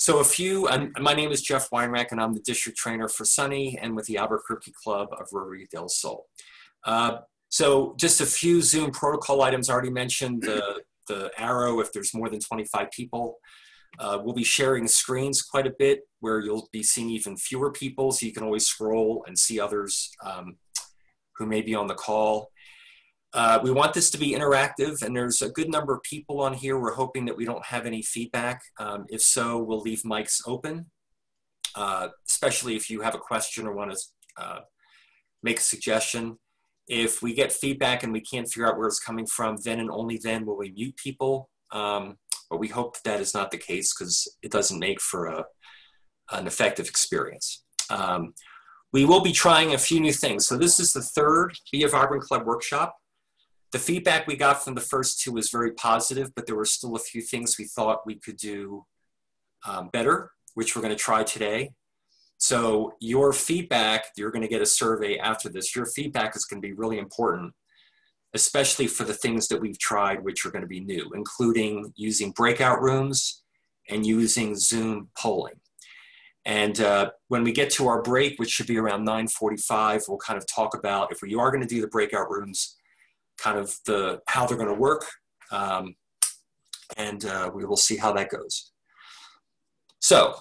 My name is Jeff Weinreich, and I'm the district trainer for Sunny and with the Albuquerque Club of Rotary del Sol. So just a few Zoom protocol items. I already mentioned the arrow if there's more than 25 people. We'll be sharing screens quite a bit where you'll be seeing even fewer people, so you can always scroll and see others who may be on the call. We want this to be interactive, and there's a good number of people on here. We're hoping that we don't have any feedback. If so, we'll leave mics open, especially if you have a question or want to make a suggestion. If we get feedback and we can't figure out where it's coming from, then and only then will we mute people. But we hope that is not the case because it doesn't make for an effective experience. We will be trying a few new things. So this is the third Be a Vibrant Club workshop. The feedback we got from the first two was very positive, but there were still a few things we thought we could do better, which we're going to try today. So your feedback, you're going to get a survey after this. Your feedback is going to be really important, especially for the things that we've tried, which are going to be new, including using breakout rooms and using Zoom polling. And when we get to our break, which should be around 9:45, we'll kind of talk about, if we are going to do the breakout rooms, kind of how they're going to work. We will see how that goes. So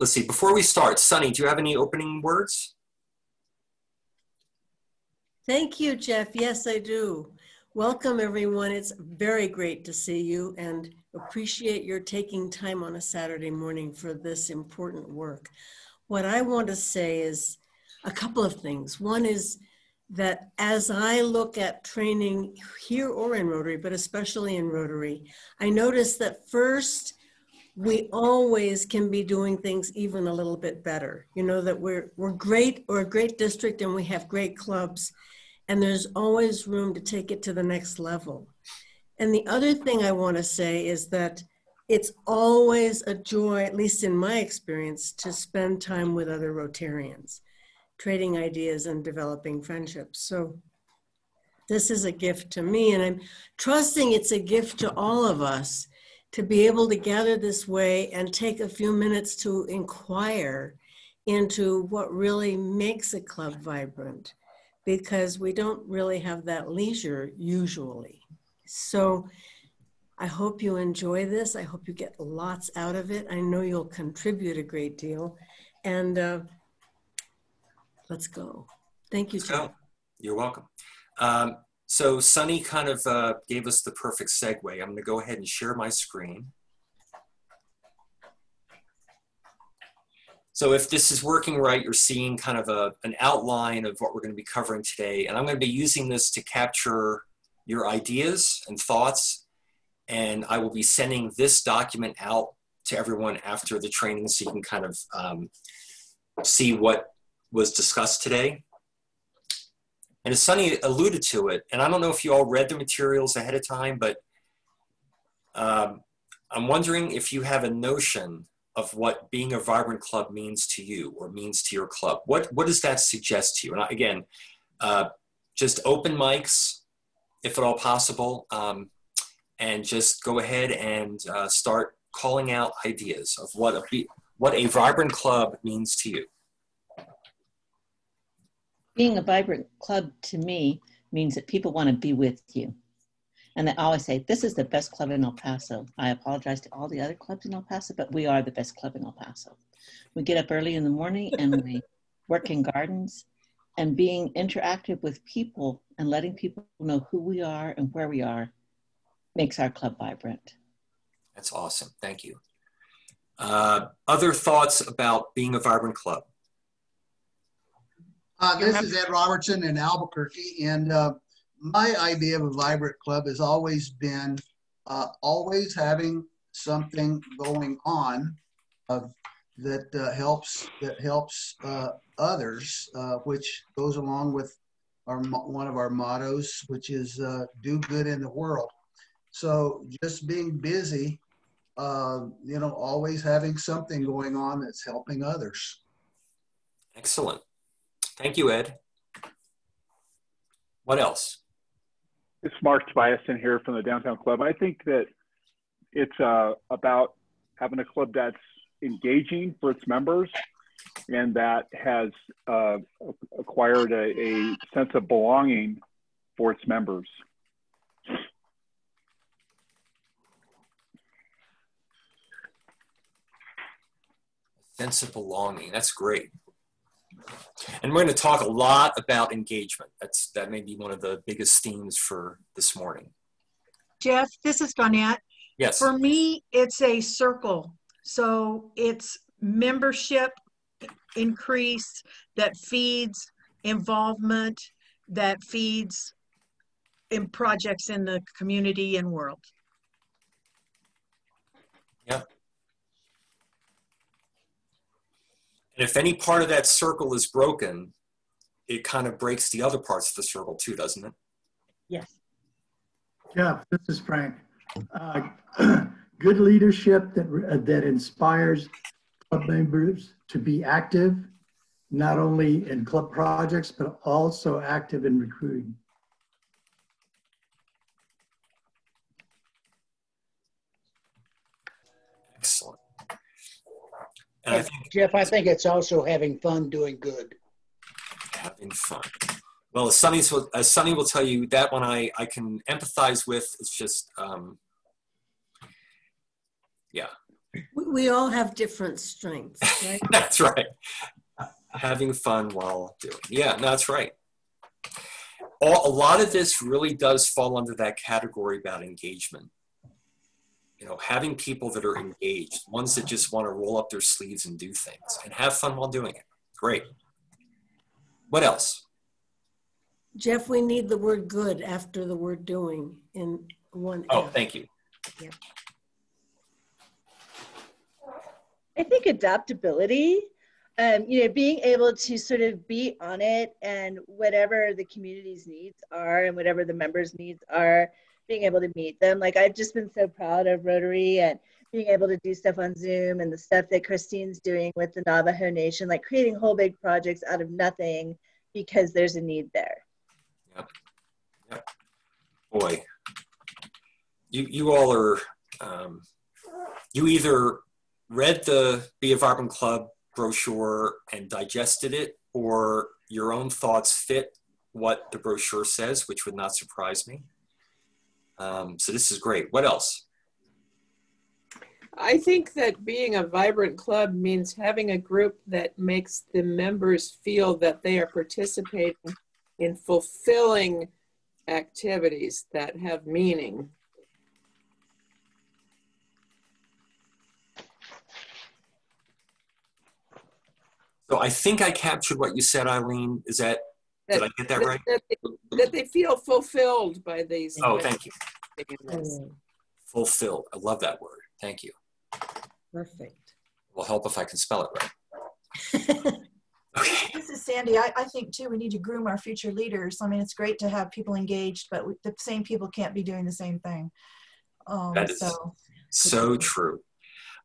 let's see, before we start, Sunny, do you have any opening words? Thank you, Jeff. Yes, I do. Welcome, everyone. It's very great to see you and appreciate your taking time on a Saturday morning for this important work. What I want to say is a couple of things. One is that as I look at training here or in Rotary, but especially in Rotary, I notice that first, we always can be doing things even a little bit better. You know, that we're great, or a great district, and we have great clubs, and there's always room to take it to the next level. And the other thing I want to say is that it's always a joy, at least in my experience, to spend time with other Rotarians, trading ideas and developing friendships. So this is a gift to me, and I'm trusting it's a gift to all of us to be able to gather this way and take a few minutes to inquire into what really makes a club vibrant, because we don't really have that leisure usually. So I hope you enjoy this. I hope you get lots out of it. I know you'll contribute a great deal. And let's go. Thank you, Jeff. You're welcome. So Sunny kind of gave us the perfect segue. I'm going to go ahead and share my screen. So if this is working right, you're seeing kind of an outline of what we're going to be covering today. And I'm going to be using this to capture your ideas and thoughts. And I will be sending this document out to everyone after the training so you can kind of see what was discussed today. And as Sunny alluded to it, and I don't know if you all read the materials ahead of time, but I'm wondering if you have a notion of what being a vibrant club means to you or means to your club. What does that suggest to you? And again, just open mics, if at all possible, and just go ahead and start calling out ideas of what a vibrant club means to you. Being a vibrant club to me means that people want to be with you. And I always say, this is the best club in El Paso. I apologize to all the other clubs in El Paso, but we are the best club in El Paso. We get up early in the morning and we work in gardens, and being interactive with people and letting people know who we are and where we are makes our club vibrant. That's awesome. Thank you. Other thoughts about being a vibrant club? This is Ed Robertson in Albuquerque, and my idea of a vibrant club has always been always having something going on that helps others, which goes along with one of our mottos, which is do good in the world. So just being busy, you know, always having something going on that's helping others. Excellent. Thank you, Ed. What else? It's Mark Tobias in here from the Downtown Club. I think that it's about having a club that's engaging for its members, and that has acquired a sense of belonging for its members. Sense of belonging. That's great. And we're going to talk a lot about engagement. That may be one of the biggest themes for this morning. Jeff, this is Donette. Yes. For me, it's a circle. So it's membership increase that feeds involvement, that feeds in projects in the community and world. Yeah. And if any part of that circle is broken, it kind of breaks the other parts of the circle too, doesn't it? Yes. Jeff, this is Frank. Good leadership that inspires club members to be active, not only in club projects, but also active in recruiting. Excellent. And I think, Jeff, I think it's also having fun doing good. having fun. Well, as Sunny will tell you, that one I can empathize with. It's just, yeah. We all have different strengths, right? That's right. Having fun while doing. Yeah, no, that's right. A lot of this really does fall under that category about engagement. You know, having people that are engaged, ones that just want to roll up their sleeves and do things and have fun while doing it. Great. What else? Jeff, we need the word good after the word doing in one. Oh, F. thank you. Yeah. I think adaptability, you know, being able to sort of be on it and whatever the community's needs are and whatever the members' needs are, being able to meet them. Like, I've just been so proud of Rotary and being able to do stuff on Zoom and the stuff that Christine's doing with the Navajo Nation, like creating whole big projects out of nothing because there's a need there. Yep. Yep. Boy, you all are, you either read the Be a Vibrant Club brochure and digested it, or your own thoughts fit what the brochure says, which would not surprise me. So this is great. What else? I think that being a vibrant club means having a group that makes the members feel that they are participating in fulfilling activities that have meaning. So I think I captured what you said, Eileen. Is that, did I get that right? That they feel fulfilled by these. Oh, thank you. Oh, Fulfilled. I love that word. Thank you. perfect. Will help if I can spell it right. Okay. This is Sandy. I think too, we need to groom our future leaders. I mean, it's great to have people engaged, but the same people can't be doing the same thing. That is so true.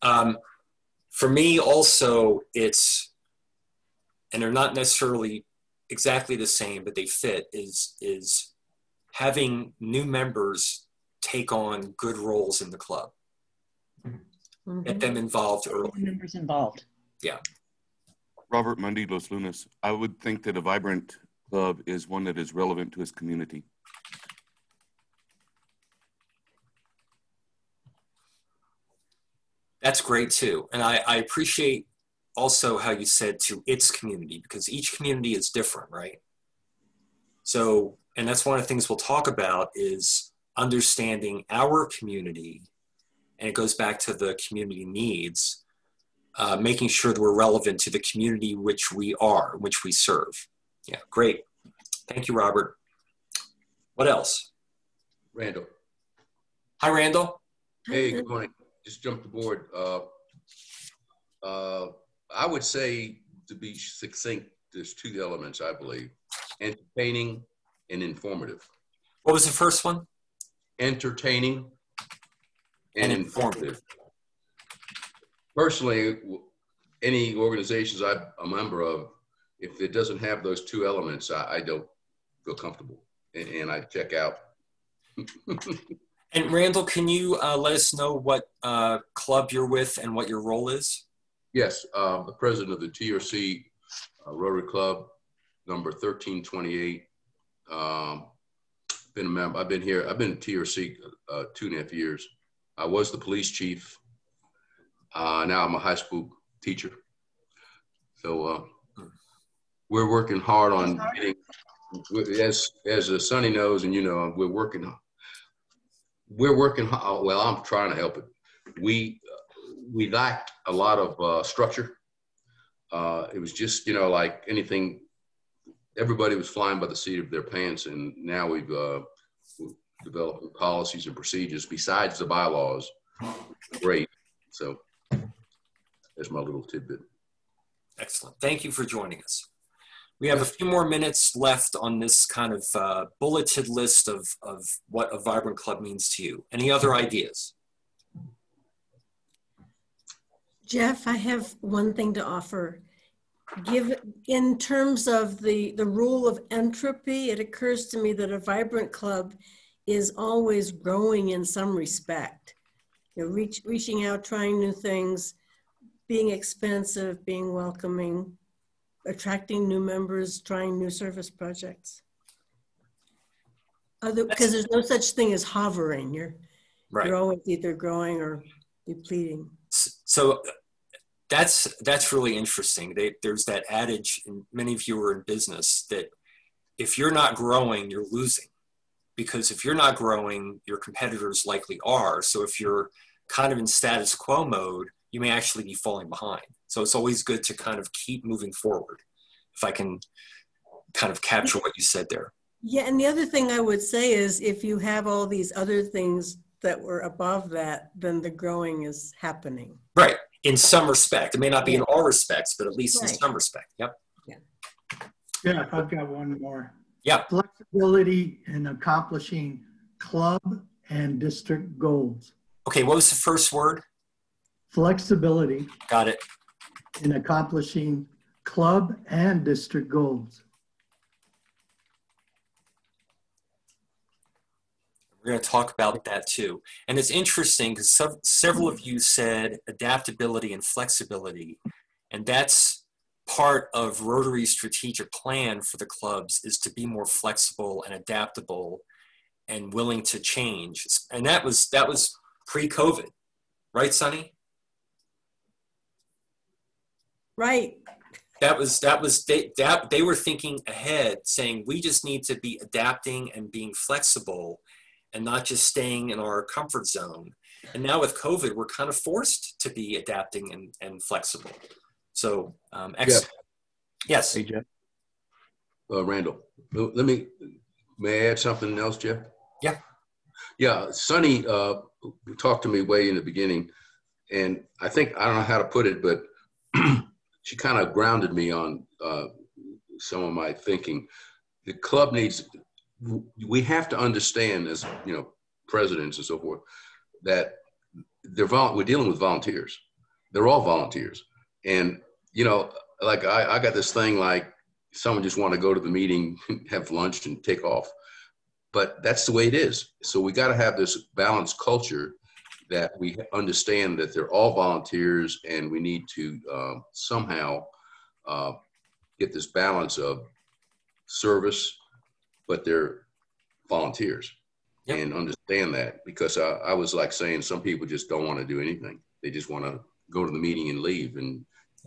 For me also, it's, and they're not necessarily exactly the same, but they fit, is having new members take on good roles in the club. Mm-hmm. Get them involved early. Members involved. Yeah. Robert Mundy, Los Lunas. I would think that a vibrant club is one that is relevant to its community. That's great too. And I appreciate also how you said to its community, because each community is different, right? So, and that's one of the things we'll talk about is understanding our community, and it goes back to the community needs, making sure that we're relevant to the community which we are, which we serve. Yeah, great. Thank you, Robert. What else? Randall. Hi, Randall. Hey, good morning. Just jumped aboard. I would say, to be succinct, there's two elements, I believe: entertaining and informative. What was the first one? Entertaining and informative. Personally, any organizations I'm a member of, if it doesn't have those two elements, I don't feel comfortable, and I check out. And Randall, can you let us know what club you're with and what your role is? Yes, the president of the TRC Rotary Club, number 1328. Been a member. I've been here. I've been at TRC 2.5 years. I was the police chief. Now I'm a high school teacher. So we're working hard on getting, as Sonny knows, and you know, we're working. Well, I'm trying to help it. We lacked a lot of structure. It was just, you know, like anything. Everybody was flying by the seat of their pants, and now we've developed policies and procedures besides the bylaws. Great. So there's my little tidbit. Excellent. Thank you for joining us. We have a few more minutes left on this kind of bulleted list of what a vibrant club means to you. Any other ideas? Jeff, I have one thing to offer. In terms of the rule of entropy, it occurs to me that a vibrant club is always growing in some respect. You know, reaching out, trying new things, being expansive, being welcoming, attracting new members, trying new service projects. Because there's no such thing as hovering. You're always either growing or depleting. So that's really interesting. There's that adage, and many of you are in business, that if you're not growing, you're losing. Because if you're not growing, your competitors likely are. So if you're kind of in status quo mode, you may actually be falling behind. So it's always good to kind of keep moving forward, if I can kind of capture what you said there. Yeah, and the other thing I would say is if you have all these other things that were above that, then the growing is happening. Right, in some respect. It may not be in all respects, but at least in some respect. Yep. Yeah, I've got one more. Yeah. Flexibility in accomplishing club and district goals. Okay, what was the first word? Flexibility. Got it. In accomplishing club and district goals. We're going to talk about that too. And it's interesting because several of you said adaptability and flexibility. And that's part of Rotary's strategic plan for the clubs, is to be more flexible and adaptable and willing to change. And that was pre-COVID, right, Sonny? Right. They were thinking ahead, saying we just need to be adapting and being flexible and not just staying in our comfort zone. And now with COVID, we're kind of forced to be adapting and flexible. So, excellent. Yes. Hey, Jeff. Randall, may I add something else, Jeff? Yeah. Yeah, Sonny talked to me way in the beginning, and I think, I don't know how to put it, but she kind of grounded me on some of my thinking. The club we have to understand, as you know, presidents and so forth, that we're dealing with volunteers. They're all volunteers. And, you know, like I got this thing like someone just want to go to the meeting, have lunch and take off. But that's the way it is. So we got to have this balanced culture that we understand that they're all volunteers, and we need to somehow get this balance of service, but they're volunteers. Yep. And understand that, because I was like saying some people just don't want to do anything. They just want to go to the meeting and leave, and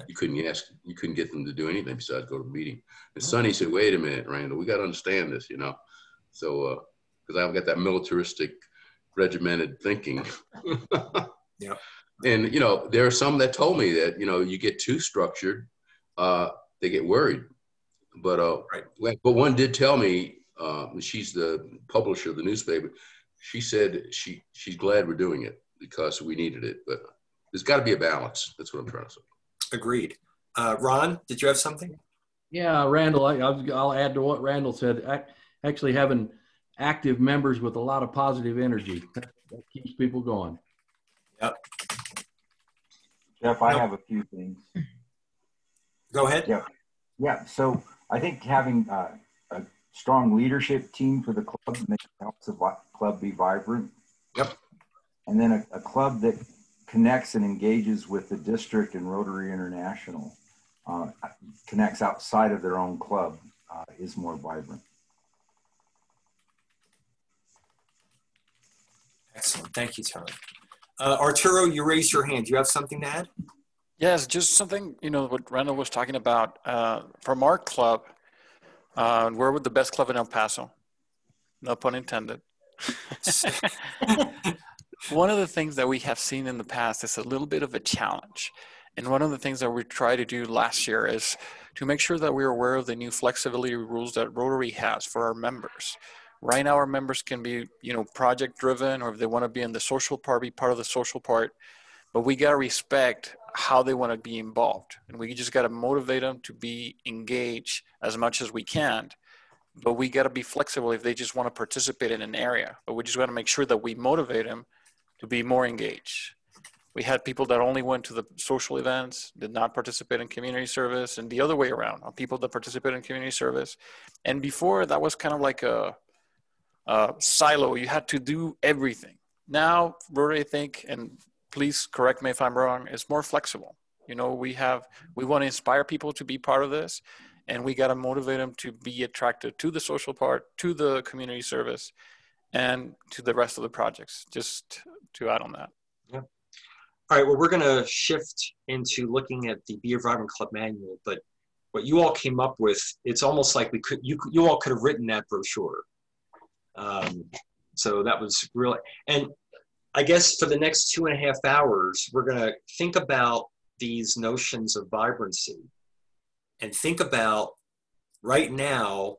you couldn't get them to do anything besides go to the meeting. And Sonny said, wait a minute, Randall, we got to understand this, you know? So, because I've got that militaristic, regimented thinking. Yeah. And, you know, there are some that told me that, you know, you get too structured, they get worried. But, but one did tell me, she's the publisher of the newspaper. She said she's glad we're doing it because we needed it. But there's got to be a balance. That's what I'm trying to say. Agreed. Ron, did you have something? Yeah, Randall, I'll add to what Randall said. Actually having active members with a lot of positive energy, that keeps people going. Yep. Jeff, I have a few things. Go ahead. Yeah. So I think having a strong leadership team for the club helps the club be vibrant. Yep. And then a club that connects and engages with the district and Rotary International, connects outside of their own club, is more vibrant. Excellent. Thank you, Tony. Arturo, you raised your hand. Do you have something to add? Yes, just something, what Randall was talking about. From our club, we're with the best club in El Paso. No pun intended. One of the things that we have seen in the past is a little bit of a challenge. And one of the things that we tried to do last year is to make sure that we're aware of the new flexibility rules that Rotary has for our members. Right now, our members can be, project driven, or if they want to be in the social part, be part of the social part. But we got to respect how they want to be involved. And we just got to motivate them to be engaged as much as we can. But we got to be flexible if they just want to participate in an area. But we just got to make sure that we motivate them to be more engaged. We had people that only went to the social events, did not participate in community service, and the other way around, people that participate in community service. And before, that was kind of like a silo. You had to do everything. Now, Rotary, I think, and please correct me if I'm wrong, is more flexible. We want to inspire people to be part of this, and we got to motivate them to be attracted to the social part, to the community service, and to the rest of the projects, just to add on that. Yeah. All right, well, we're going to shift into looking at the Be a Vibrant Club manual, but what you all came up with, it's almost like you all could have written that brochure. So that was really, and I guess for the next 2.5 hours, we're going to think about these notions of vibrancy and think about right now,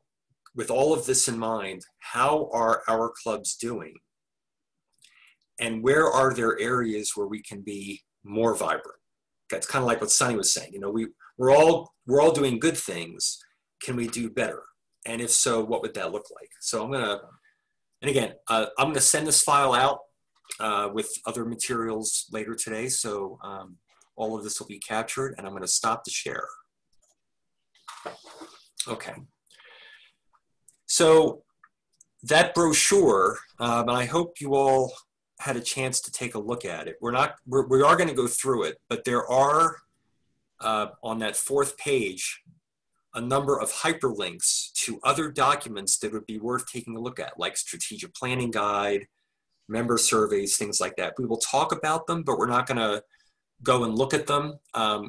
with all of this in mind, how are our clubs doing? And where are there areas where we can be more vibrant? That's kind of like what Sonny was saying. We're all doing good things. Can we do better? And if so, what would that look like? So I'm going to send this file out with other materials later today. So all of this will be captured, and I'm going to stop the share. Okay. So that brochure, and I hope you all had a chance to take a look at it. We are going to go through it, but there are on that 4th page a number of hyperlinks to other documents that would be worth taking a look at, like strategic planning guide, member surveys, things like that. We will talk about them, but we're not going to go and look at them,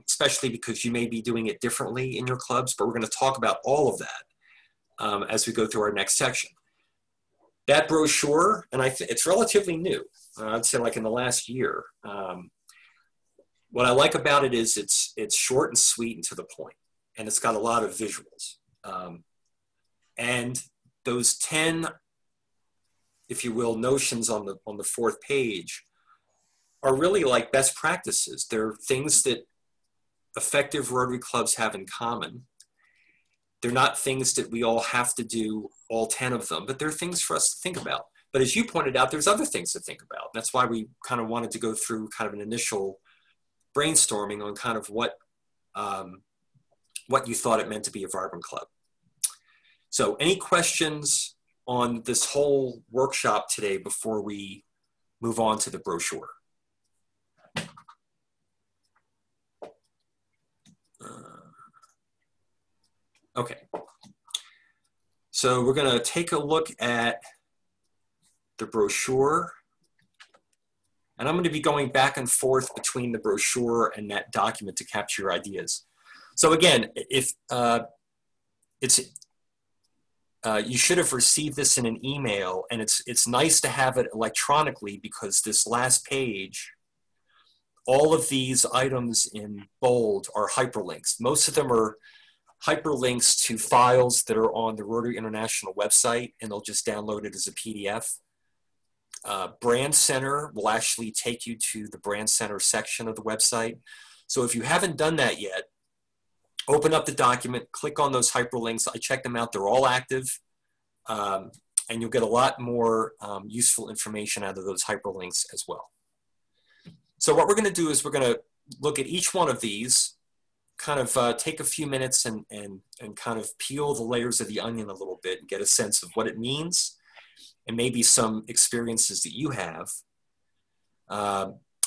especially because you may be doing it differently in your clubs, but we're going to talk about all of that as we go through our next section. That brochure, and it's relatively new, I'd say like in the last year. What I like about it is it's short and sweet and to the point, and it's got a lot of visuals. And those 10, if you will, notions on the 4th page are really like best practices. They're things that effective Rotary clubs have in common. They're not things that we all have to do, all 10 of them, but they're things for us to think about. But as you pointed out, there's other things to think about. That's why we kind of wanted to go through kind of an initial brainstorming on kind of what you thought it meant to be a vibrant club. So any questions on this whole workshop today before we move on to the brochure? Okay. So we're going to take a look at the brochure. And I'm going to be going back and forth between the brochure and that document to capture your ideas. So again, if you should have received this in an email, and it's nice to have it electronically because this last page, all of these items in bold are hyperlinks. Most of them are hyperlinks to files that are on the Rotary International website, and they'll just download it as a PDF. Brand Center will actually take you to the Brand Center section of the website. So if you haven't done that yet, open up the document, click on those hyperlinks. I checked them out, they're all active, and you'll get a lot more useful information out of those hyperlinks as well. So what we're going to do is we're going to look at each one of these, kind of take a few minutes and kind of peel the layers of the onion a little bit and get a sense of what it means and maybe some experiences that you have.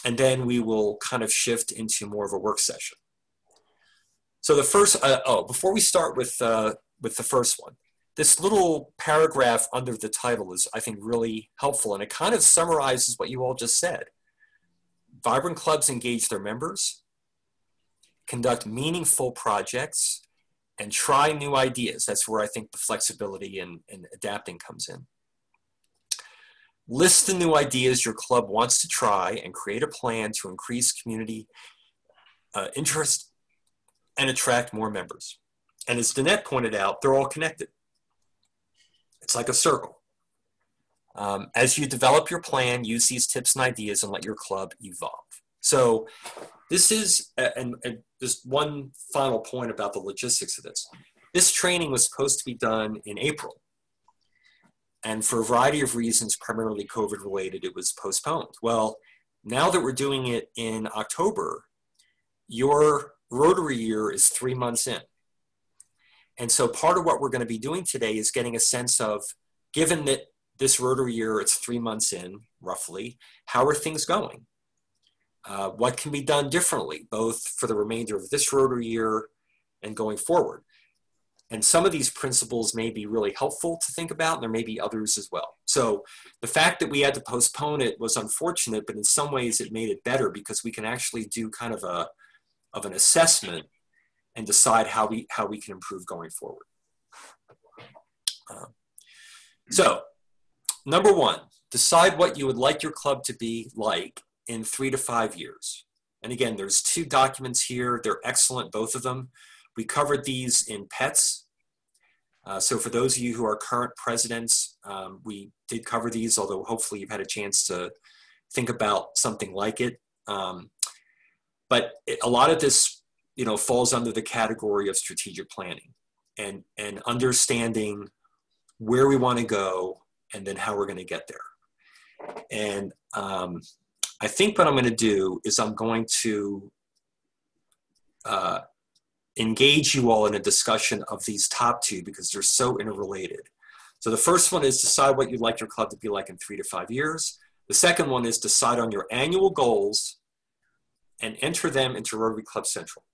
and then we will kind of shift into more of a work session. So the first, before we start with the first one, this little paragraph under the title is, I think, really helpful, and it kind of summarizes what you all just said. Vibrant clubs engage their members, conduct meaningful projects, and try new ideas. That's where I think the flexibility and adapting comes in. List the new ideas your club wants to try and create a plan to increase community interest and attract more members. And as Danette pointed out, they're all connected. It's like a circle. As you develop your plan, use these tips and ideas and let your club evolve. So this is, and just one final point about the logistics of this. This training was supposed to be done in April. And for a variety of reasons, primarily COVID related, it was postponed. Well, now that we're doing it in October, your Rotary year is 3 months in. And so part of what we're going to be doing today is getting a sense of, given that this Rotary year, it's 3 months in, roughly, how are things going? What can be done differently, both for the remainder of this Rotary year and going forward? And some of these principles may be really helpful to think about, and there may be others as well. So the fact that we had to postpone it was unfortunate, but in some ways it made it better because we can actually do kind of an assessment and decide how we can improve going forward. So number one, decide what you would like your club to be like in 3 to 5 years. And again, there's 2 documents here. They're excellent, both of them. We covered these in PETS. So for those of you who are current presidents, we did cover these, although hopefully you've had a chance to think about something like it. But a lot of this, falls under the category of strategic planning and understanding where we want to go and then how we're going to get there. And I think what I'm going to do is I'm going to engage you all in a discussion of these top 2 because they're so interrelated. So the first one is decide what you'd like your club to be like in 3 to 5 years. The second one is decide on your annual goals and enter them into Rotary Club Central.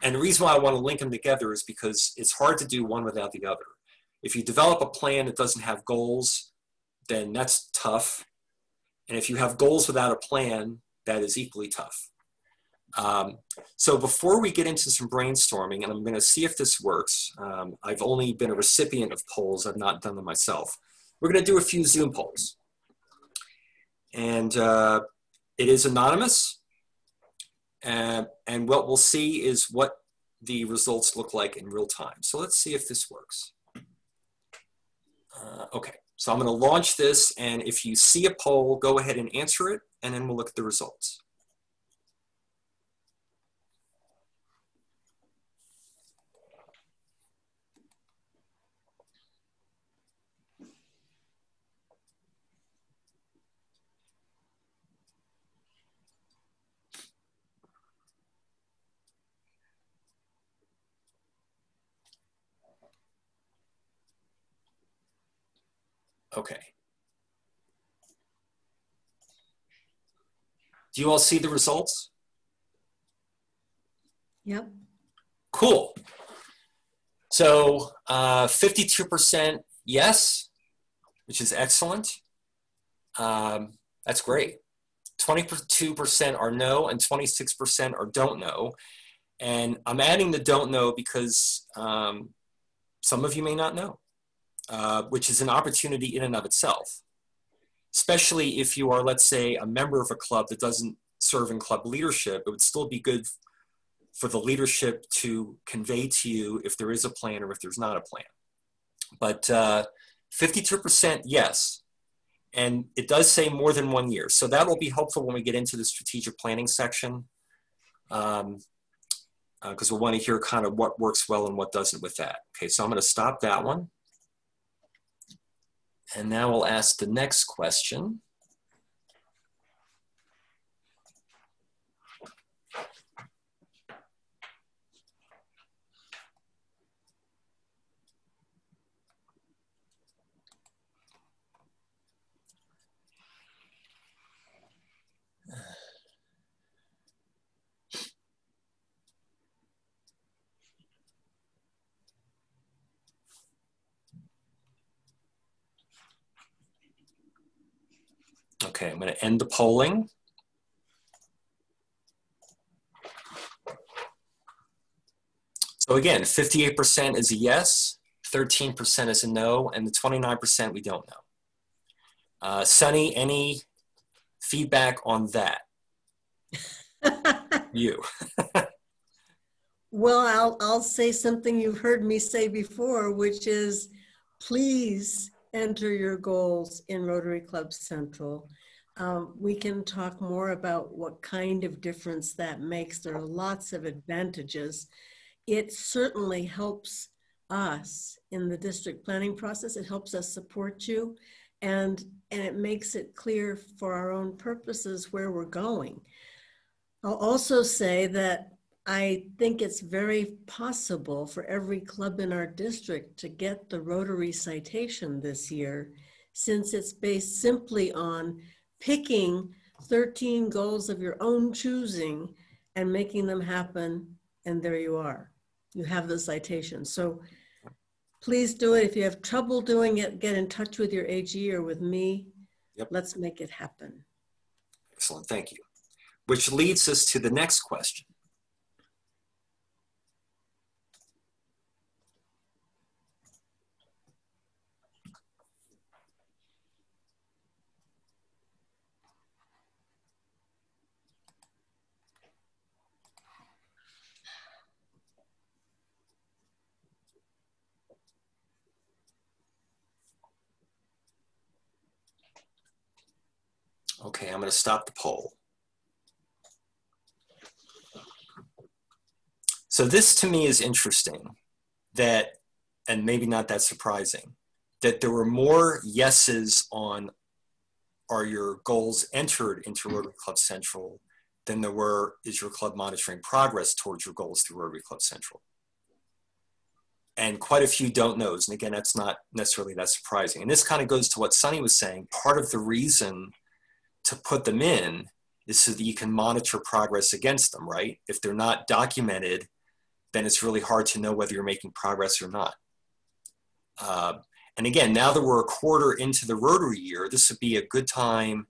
And the reason why I want to link them together is because it's hard to do one without the other. If you develop a plan that doesn't have goals, then that's tough. And if you have goals without a plan, that is equally tough. So before we get into some brainstorming, and I'm going to see if this works, I've only been a recipient of polls, I've not done them myself. We're going to do a few Zoom polls. And it is anonymous. And what we'll see is what the results look like in real time. So let's see if this works. Okay, so I'm going to launch this, and if you see a poll, go ahead and answer it, and then we'll look at the results. Okay. Do you all see the results? Yep. Cool. So 52% yes, which is excellent. That's great. 22% are no, and 26% are don't know. And I'm adding the don't know because some of you may not know. Which is an opportunity in and of itself, especially if you are, let's say, a member of a club that doesn't serve in club leadership. It would still be good for the leadership to convey to you if there is a plan or if there's not a plan. But 52% yes, and it does say more than 1 year. So that will be helpful when we get into the strategic planning section, because we'll want to hear kind of what works well and what doesn't with that. Okay, so I'm going to stop that one. And now we'll ask the next question. Okay, I'm going to end the polling. So again, 58% is a yes, 13% is a no, and the 29% we don't know. Sunny, any feedback on that? You. Well, I'll say something you've heard me say before, which is please enter your goals in Rotary Club Central. We can talk more about what kind of difference that makes. There are lots of advantages. It certainly helps us in the district planning process. It helps us support you, and it makes it clear for our own purposes where we're going. I'll also say that I think it's very possible for every club in our district to get the Rotary citation this year, since it's based simply on picking 13 goals of your own choosing and making them happen, and there you are. You have the citation. So please do it. If you have trouble doing it, get in touch with your AG or with me. Yep. Let's make it happen. Excellent, thank you. Which leads us to the next question. Okay, I'm going to stop the poll. So this to me is interesting, that, and maybe not that surprising, that there were more yeses on are your goals entered into Rotary Club Central than there were is your club monitoring progress towards your goals through Rotary Club Central. And quite a few don't knows. And again, that's not necessarily that surprising. And this kind of goes to what Sunny was saying. Part of the reason to put them in is so that you can monitor progress against them, right? If they're not documented, then it's really hard to know whether you're making progress or not. And again, now that we're a quarter into the Rotary year, this would be a good time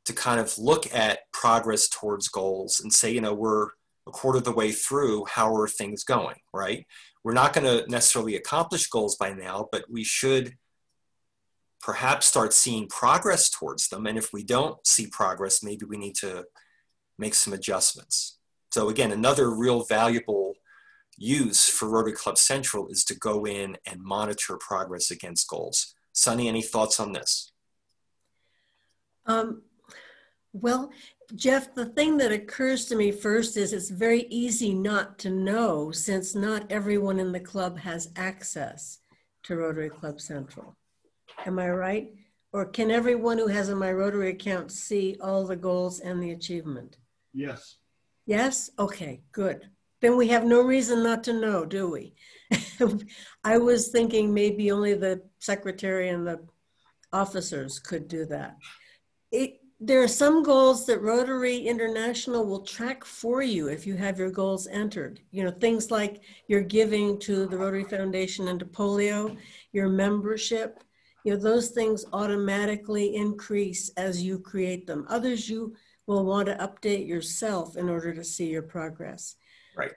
to kind of look at progress towards goals and say, you know, we're a quarter of the way through, how are things going, right? We're not going to necessarily accomplish goals by now, but we should perhaps start seeing progress towards them. And if we don't see progress, maybe we need to make some adjustments. So again, another real valuable use for Rotary Club Central is to go in and monitor progress against goals. Sunny, any thoughts on this? Well, Jeff, the thing that occurs to me first is it's very easy not to know, since not everyone in the club has access to Rotary Club Central. Am I right? Or can everyone who has a My Rotary account see all the goals and the achievement? Yes. Yes? Okay, good. Then we have no reason not to know, do we? I was thinking maybe only the secretary and the officers could do that. There are some goals that Rotary International will track for you if you have your goals entered. You know, things like your giving to the Rotary Foundation and to polio, your membership, you know, those things automatically increase as you create them. Others you will want to update yourself in order to see your progress. Right.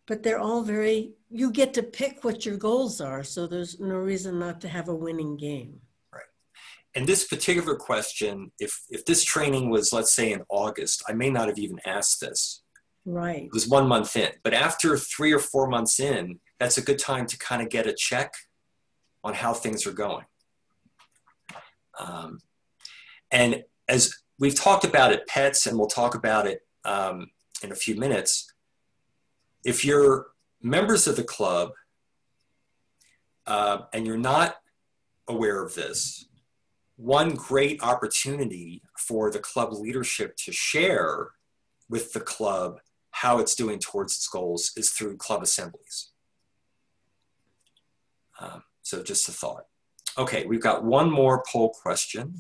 But they're all very, you get to pick what your goals are, so there's no reason not to have a winning game. Right. And this particular question, if this training was, let's say, in August, I may not have even asked this. Right. It was 1 month in. But after 3 or 4 months in, that's a good time to kind of get a check on how things are going. And as we've talked about at PETS, and we'll talk about it in a few minutes, if you're members of the club and you're not aware of this, one great opportunity for the club leadership to share with the club how it's doing towards its goals is through club assemblies. So just a thought. Okay, we've got one more poll question.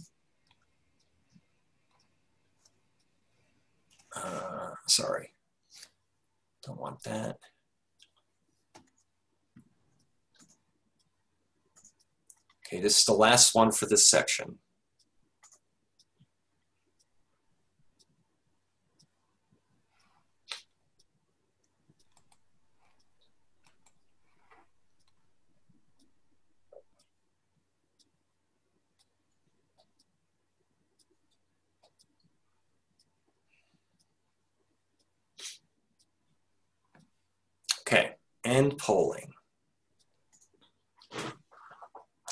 Sorry, don't want that. Okay, this is the last one for this section. End polling.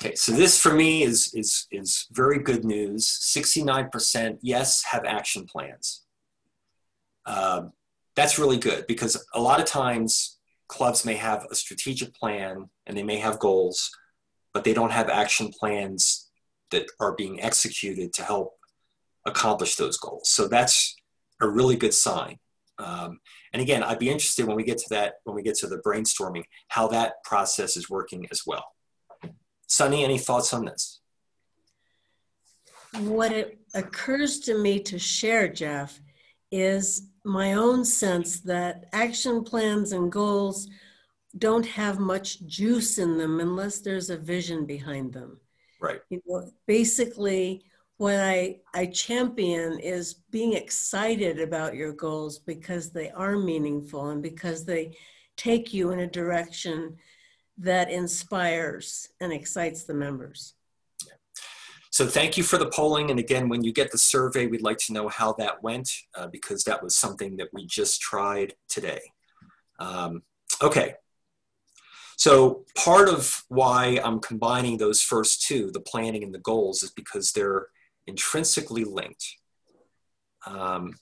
Okay, so this for me is very good news. 69% yes, have action plans. That's really good because a lot of times clubs may have a strategic plan and they may have goals, but they don't have action plans that are being executed to help accomplish those goals. So that's a really good sign. And again, I'd be interested when we get to that, when we get to the brainstorming, how that process is working as well. Sunny, any thoughts on this? What it occurs to me to share, Jeff, is my own sense that action plans and goals don't have much juice in them unless there's a vision behind them. Right. You know, basically, what I champion is being excited about your goals because they are meaningful and because they take you in a direction that inspires and excites the members. So thank you for the polling. And again, when you get the survey, we'd like to know how that went because that was something that we just tried today. Okay. So part of why I'm combining those first two, the planning and the goals, is because they're intrinsically linked. And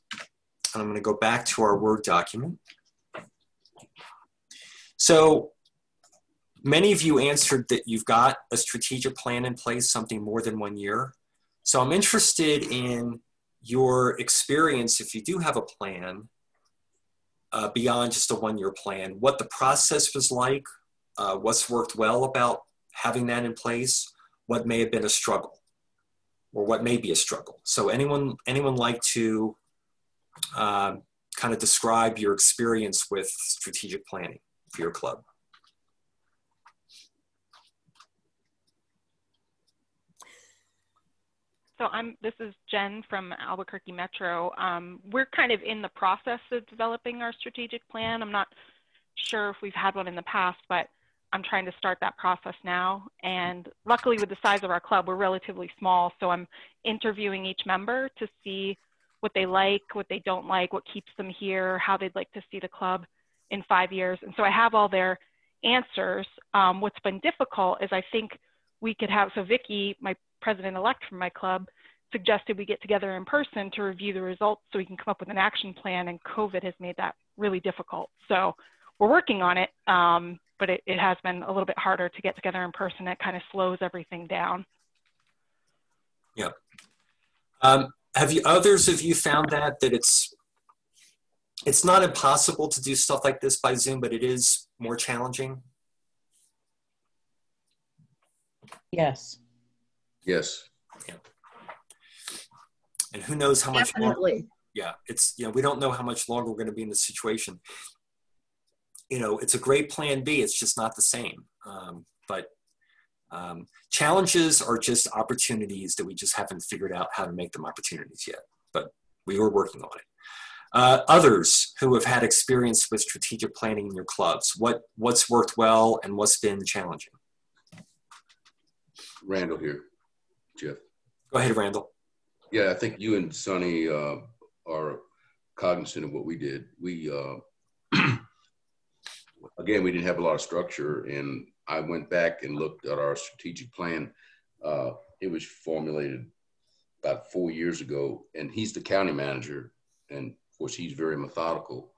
I'm going to go back to our Word document. So many of you answered that you've got a strategic plan in place, something more than 1 year. So I'm interested in your experience, if you do have a plan, beyond just a 1-year plan, what the process was like, what's worked well about having that in place, what may have been a struggle, or what may be a struggle. So anyone like to kind of describe your experience with strategic planning for your club? So this is Jen from Albuquerque Metro. We're kind of in the process of developing our strategic plan. I'm not sure if we've had one in the past, but I'm trying to start that process now. And luckily with the size of our club, we're relatively small. So I'm interviewing each member to see what they like, what they don't like, what keeps them here, how they'd like to see the club in 5 years. And so I have all their answers. What's been difficult is I think we could have, so Vicki, my president-elect from my club, suggested we get together in person to review the results so we can come up with an action plan, and COVID has made that really difficult. So we're working on it, but it has been a little bit harder to get together in person. It kind of slows everything down. Yeah. Have others of you found that it's not impossible to do stuff like this by Zoom, but it is more challenging? Yes. Yes. Yeah. And who knows how much Definitely. longer, yeah, it's, you know, we don't know how much longer we're going to be in this situation. You know, it's a great plan B, it's just not the same. But challenges are just opportunities that we just haven't figured out how to make them opportunities yet, but we are working on it. Others who have had experience with strategic planning in your clubs, what's worked well and what's been challenging? Randall here, Jeff. Go ahead, Randall. Yeah, I think you and Sonny are cognizant of what we did. We, again, we didn't have a lot of structure, and I went back and looked at our strategic plan. It was formulated about 4 years ago, and he's the county manager, and of course, he's very methodical.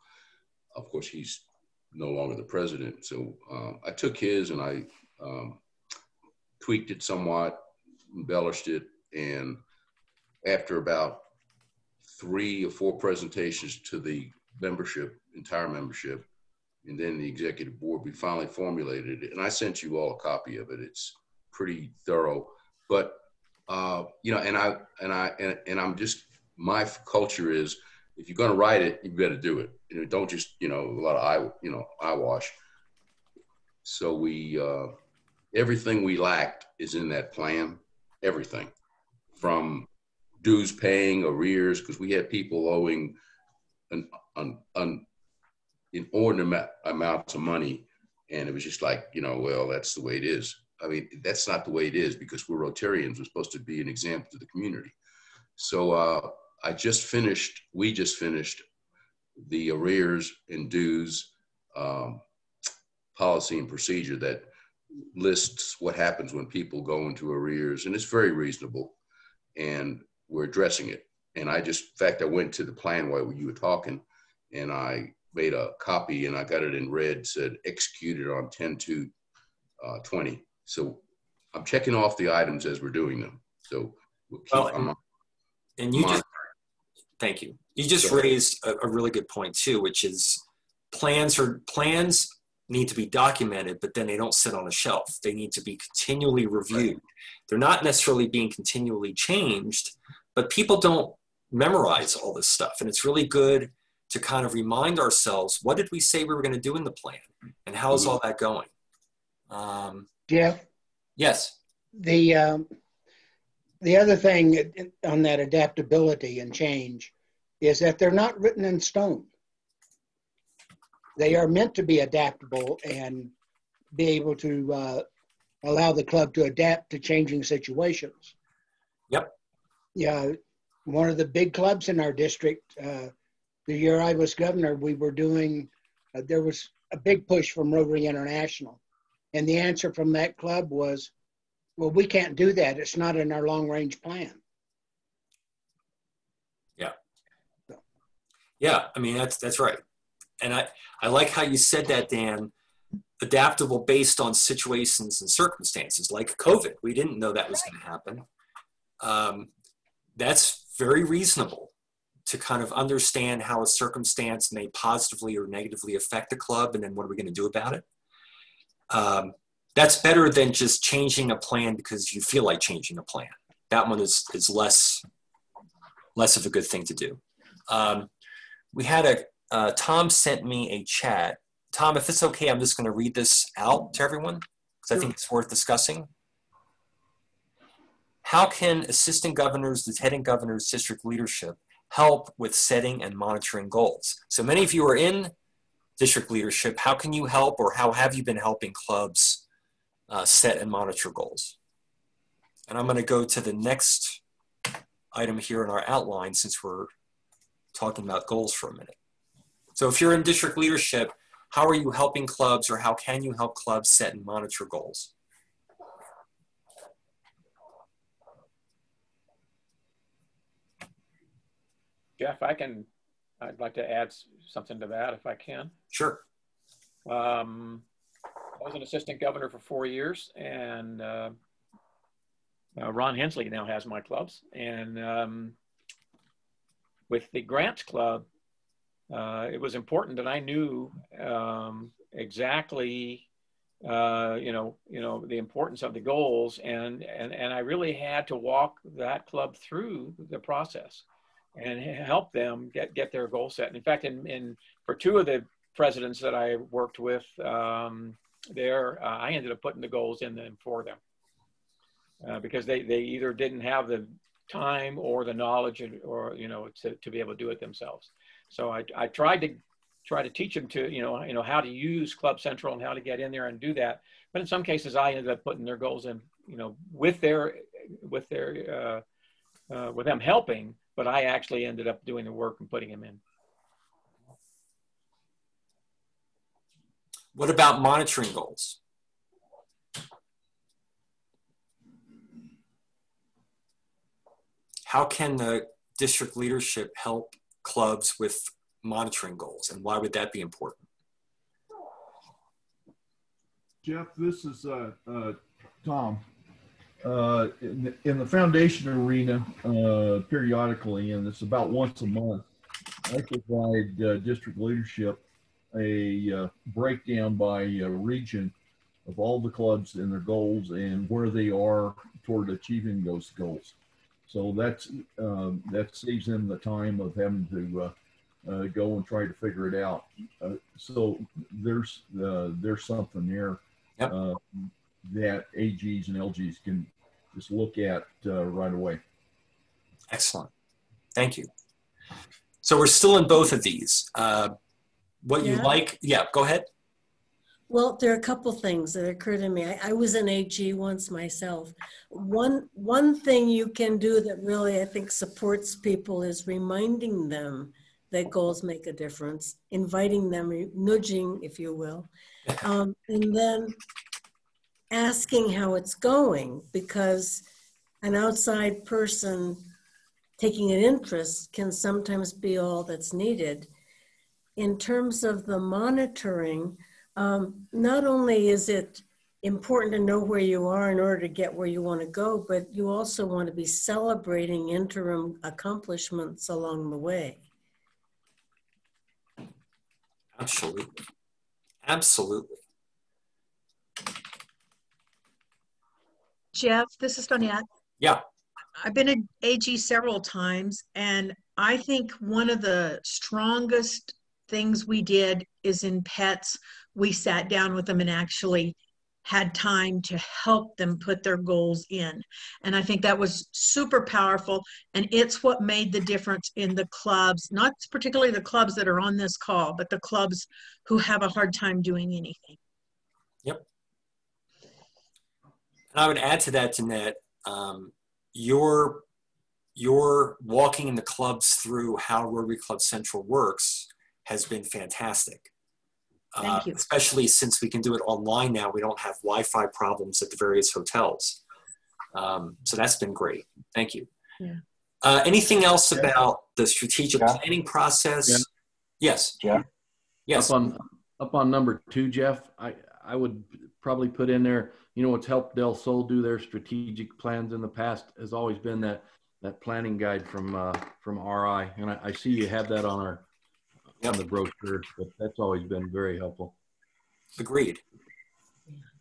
Of course, he's no longer the president. So I took his and I tweaked it somewhat, embellished it, and after about 3 or 4 presentations to the membership, entire membership, and then the executive board, we finally formulated it. And I sent you all a copy of it. It's pretty thorough, but you know, and I'm just, my culture is, if you're going to write it, you better do it. You know, don't just, you know, a lot of eyewash. So we, everything we lacked is in that plan. Everything from dues paying, arrears, because we had people owing an inordinate amounts of money, and it was just like, you know, well, that's the way it is. I mean, that's not the way it is, because we're Rotarians. We're supposed to be an example to the community. So we just finished the arrears and dues policy and procedure that lists what happens when people go into arrears, and it's very reasonable, and we're addressing it. And in fact, I went to the plan while you were talking, and I made a copy, and I got it in red, said executed on 10/2/20. So I'm checking off the items as we're doing them. So we'll keep thank you. You just raised a really good point too, which is plans need to be documented, but then they don't sit on a shelf. They need to be continually reviewed. They're not necessarily being continually changed, but people don't memorize all this stuff. And it's really good to kind of remind ourselves, what did we say we were going to do in the plan? And how's all that going? Jeff? Yes. The other thing on that adaptability and change is that they're not written in stone. They are meant to be adaptable and be able to allow the club to adapt to changing situations. Yep. Yeah, one of the big clubs in our district, the year I was governor, we were doing, there was a big push from Rotary International. And the answer from that club was, well, we can't do that. It's not in our long-range plan. Yeah. Yeah, I mean, that's right. And I like how you said that, Dan, adaptable based on situations and circumstances, like COVID. We didn't know that was going to happen. That's very reasonable to kind of understand how a circumstance may positively or negatively affect the club, and then what are we going to do about it? That's better than just changing a plan because you feel like changing a plan. That one is less of a good thing to do. We had Tom sent me a chat. Tom, if it's okay, I'm just going to read this out to everyone because I think it's worth discussing. How can assistant governors, lieutenant governors, district leadership help with setting and monitoring goals? So many of you are in district leadership. How can you help, or how have you been helping clubs set and monitor goals? And I'm going to go to the next item here in our outline since we're talking about goals for a minute. So if you're in district leadership, how are you helping clubs, or how can you help clubs set and monitor goals? Jeff, I'd like to add something to that if I can. Sure. I was an assistant governor for 4 years, and Ron Hensley now has my clubs. And with the Grants Club, it was important that I knew exactly, the importance of the goals, and I really had to walk that club through the process and help them get their goal set. And in fact, for two of the presidents that I worked with I ended up putting the goals in them for them because they either didn't have the time or the knowledge or to be able to do it themselves. So I tried to teach them to how to use Club Central and how to get in there and do that. But in some cases, I ended up putting their goals in, with them helping. But I actually ended up doing the work and putting them in. What about monitoring goals? How can the district leadership help clubs with monitoring goals, and why would that be important? Jeff, this is Tom. In the foundation arena, periodically, and it's about once a month, I provide district leadership a breakdown by region of all the clubs and their goals and where they are toward achieving those goals. So that saves them the time of having to go and try to figure it out. So there's something there. Yep. That AGs and LGs can just look at right away. Excellent. Thank you. So we're still in both of these. You like, go ahead. Well, there are a couple things that occur to me. I was an AG once myself. One thing you can do that really, I think, supports people is reminding them that goals make a difference, inviting them, nudging, if you will, and then asking how it's going, because an outside person taking an interest can sometimes be all that's needed. In terms of the monitoring, not only is it important to know where you are in order to get where you want to go, but you also want to be celebrating interim accomplishments along the way. Absolutely. Absolutely. Jeff, this is Donette. Yeah. I've been an AG several times, and I think one of the strongest things we did is in pets, we sat down with them and actually had time to help them put their goals in. And I think that was super powerful. And it's what made the difference in the clubs, not particularly the clubs that are on this call, but the clubs who have a hard time doing anything. Yep. And I would add to that, Jeanette, your walking in the clubs through how Rotary Club Central works has been fantastic. Thank you. Especially since we can do it online now. We don't have Wi-Fi problems at the various hotels. So that's been great. Thank you. Yeah. Anything else about the strategic planning process? Yeah. Yes. Yeah. Yes. Up on number 2, Jeff, I would probably put in there, you know, what's helped Del Sol do their strategic plans in the past has always been that planning guide from RI. And I see you have that on on the brochure, but that's always been very helpful. Agreed.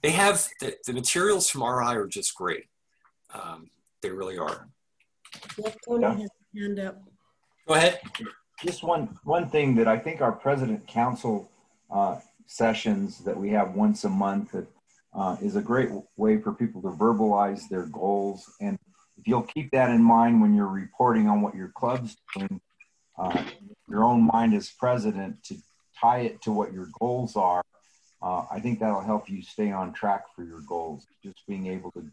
They have the materials from RI are just great. They really are. Tony has a hand up. Go ahead. Just one thing that I think our President Council sessions that we have once a month that is a great way for people to verbalize their goals. And if you'll keep that in mind when you're reporting on what your club's doing, your own mind as president to tie it to what your goals are, I think that'll help you stay on track for your goals. Just being able to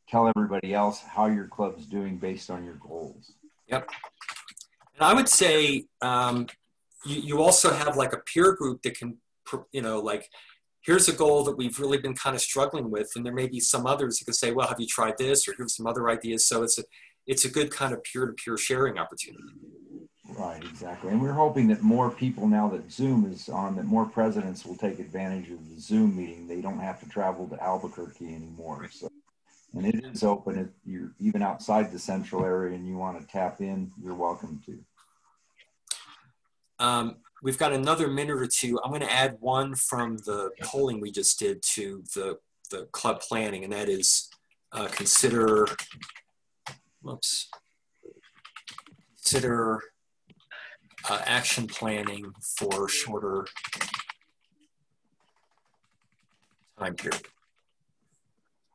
tell everybody else how your club's doing based on your goals. Yep. And I would say you also have like a peer group that can, you know, like, here's a goal that we've really been kind of struggling with, and there may be some others that can say, well, have you tried this, or here's some other ideas. So it's a good kind of peer-to-peer sharing opportunity. Right, exactly. And we're hoping that more people, now that Zoom is on, that more presidents will take advantage of the Zoom meeting. They don't have to travel to Albuquerque anymore. So, and it is open. If you're even outside the central area and you want to tap in, you're welcome to. We've got another minute or two. I'm going to add one from the polling we just did to the club planning, and that is consider action planning for shorter time period.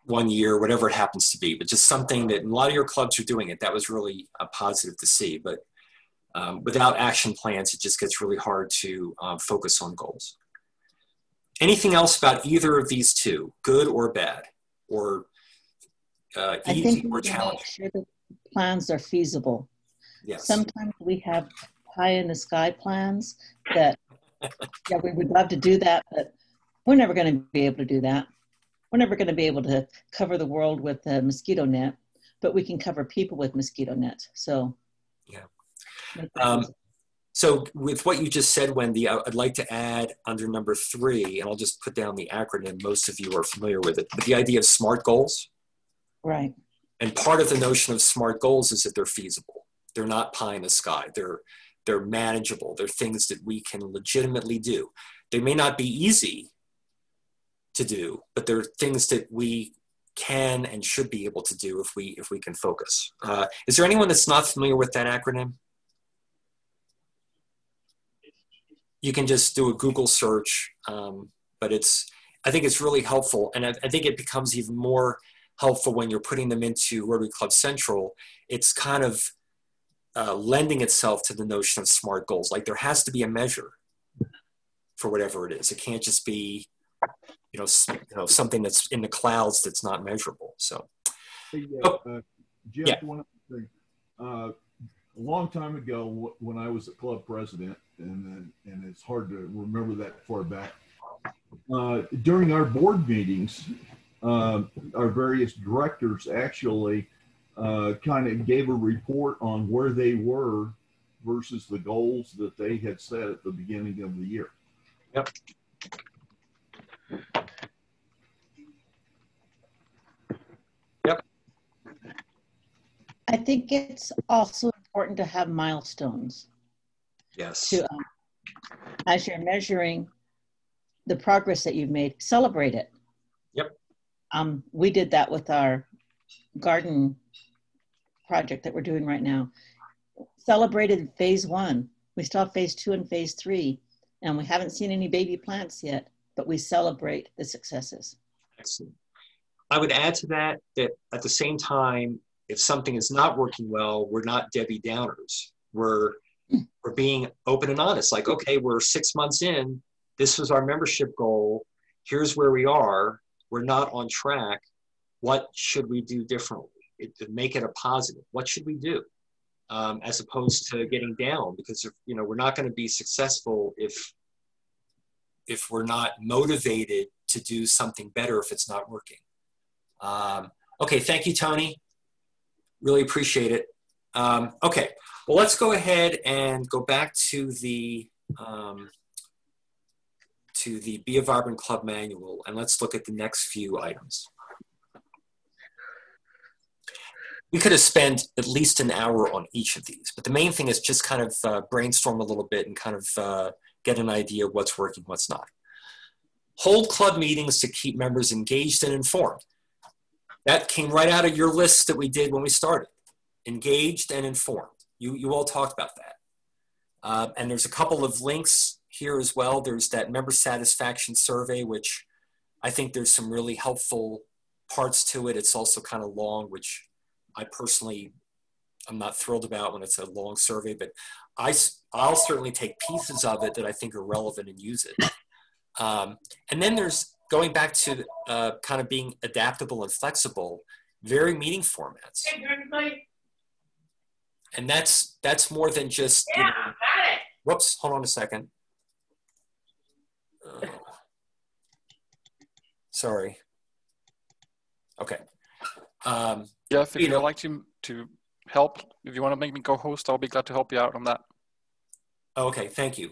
1 year, whatever it happens to be, but just something that a lot of your clubs are doing it. That was really positive to see, but without action plans, it just gets really hard to focus on goals. Anything else about either of these two, good or bad, or easy or challenging? Make sure that plans are feasible. Yes. Sometimes we have pie in the sky plans that, yeah, we would love to do that, but we're never going to be able to do that. We're never going to be able to cover the world with a mosquito net, but we can cover people with mosquito nets. So, yeah. So with what you just said, Wendy, I'd like to add under number 3, and I'll just put down the acronym. Most of you are familiar with it, but the idea of SMART goals. Right. And part of the notion of SMART goals is that they're feasible. They're not pie in the sky. They're manageable. They're things that we can legitimately do. They may not be easy to do, but they're things that we can and should be able to do if we can focus. Is there anyone that's not familiar with that acronym? You can just do a Google search, but I think it's really helpful. And I think it becomes even more helpful when you're putting them into Rotary Club Central. It's kind of lending itself to the notion of SMART goals. Like there has to be a measure for whatever it is. It can't just be, you know, something that's in the clouds that's not measurable. So, hey, Jeff, yeah. one other thing. a long time ago when I was a club president, and it's hard to remember that far back. During our board meetings, our various directors actually kind of gave a report on where they were versus the goals that they had set at the beginning of the year. Yep. Yep. I think it's also important to have milestones. Yes. To, as you're measuring the progress that you've made, celebrate it. Yep. We did that with our garden project that we're doing right now. Celebrated phase 1. We still have phase 2 and phase 3, and we haven't seen any baby plants yet, but we celebrate the successes. Excellent. I would add to that at the same time, if something is not working well, we're not Debbie Downers. We're being open and honest. Like, okay, we're 6 months in. This was our membership goal. Here's where we are. We're not on track. What should we do differently to make it a positive? What should we do? As opposed to getting down, because we're not going to be successful if we're not motivated to do something better if it's not working. Okay, thank you, Tony. Really appreciate it. Okay, well, let's go ahead and go back to the Be a Vibrant Club manual, and let's look at the next few items. We could have spent at least an hour on each of these, but the main thing is just kind of brainstorm a little bit and kind of get an idea of what's working, what's not. Hold club meetings to keep members engaged and informed. That came right out of your list that we did when we started. Engaged and informed. You all talked about that. And there's a couple of links here as well. There's that member satisfaction survey, which I think there's some really helpful parts to it. It's also kind of long, which I personally, I'm not thrilled about when it's a long survey, but I'll certainly take pieces of it that I think are relevant and use it. And then there's going back to kind of being adaptable and flexible, varying meeting formats. And that's more than just, whoops, hold on a second. Sorry. Okay. Jeff, if you'd like to help, if you want to make me co-host, I'll be glad to help you out on that. Okay, thank you.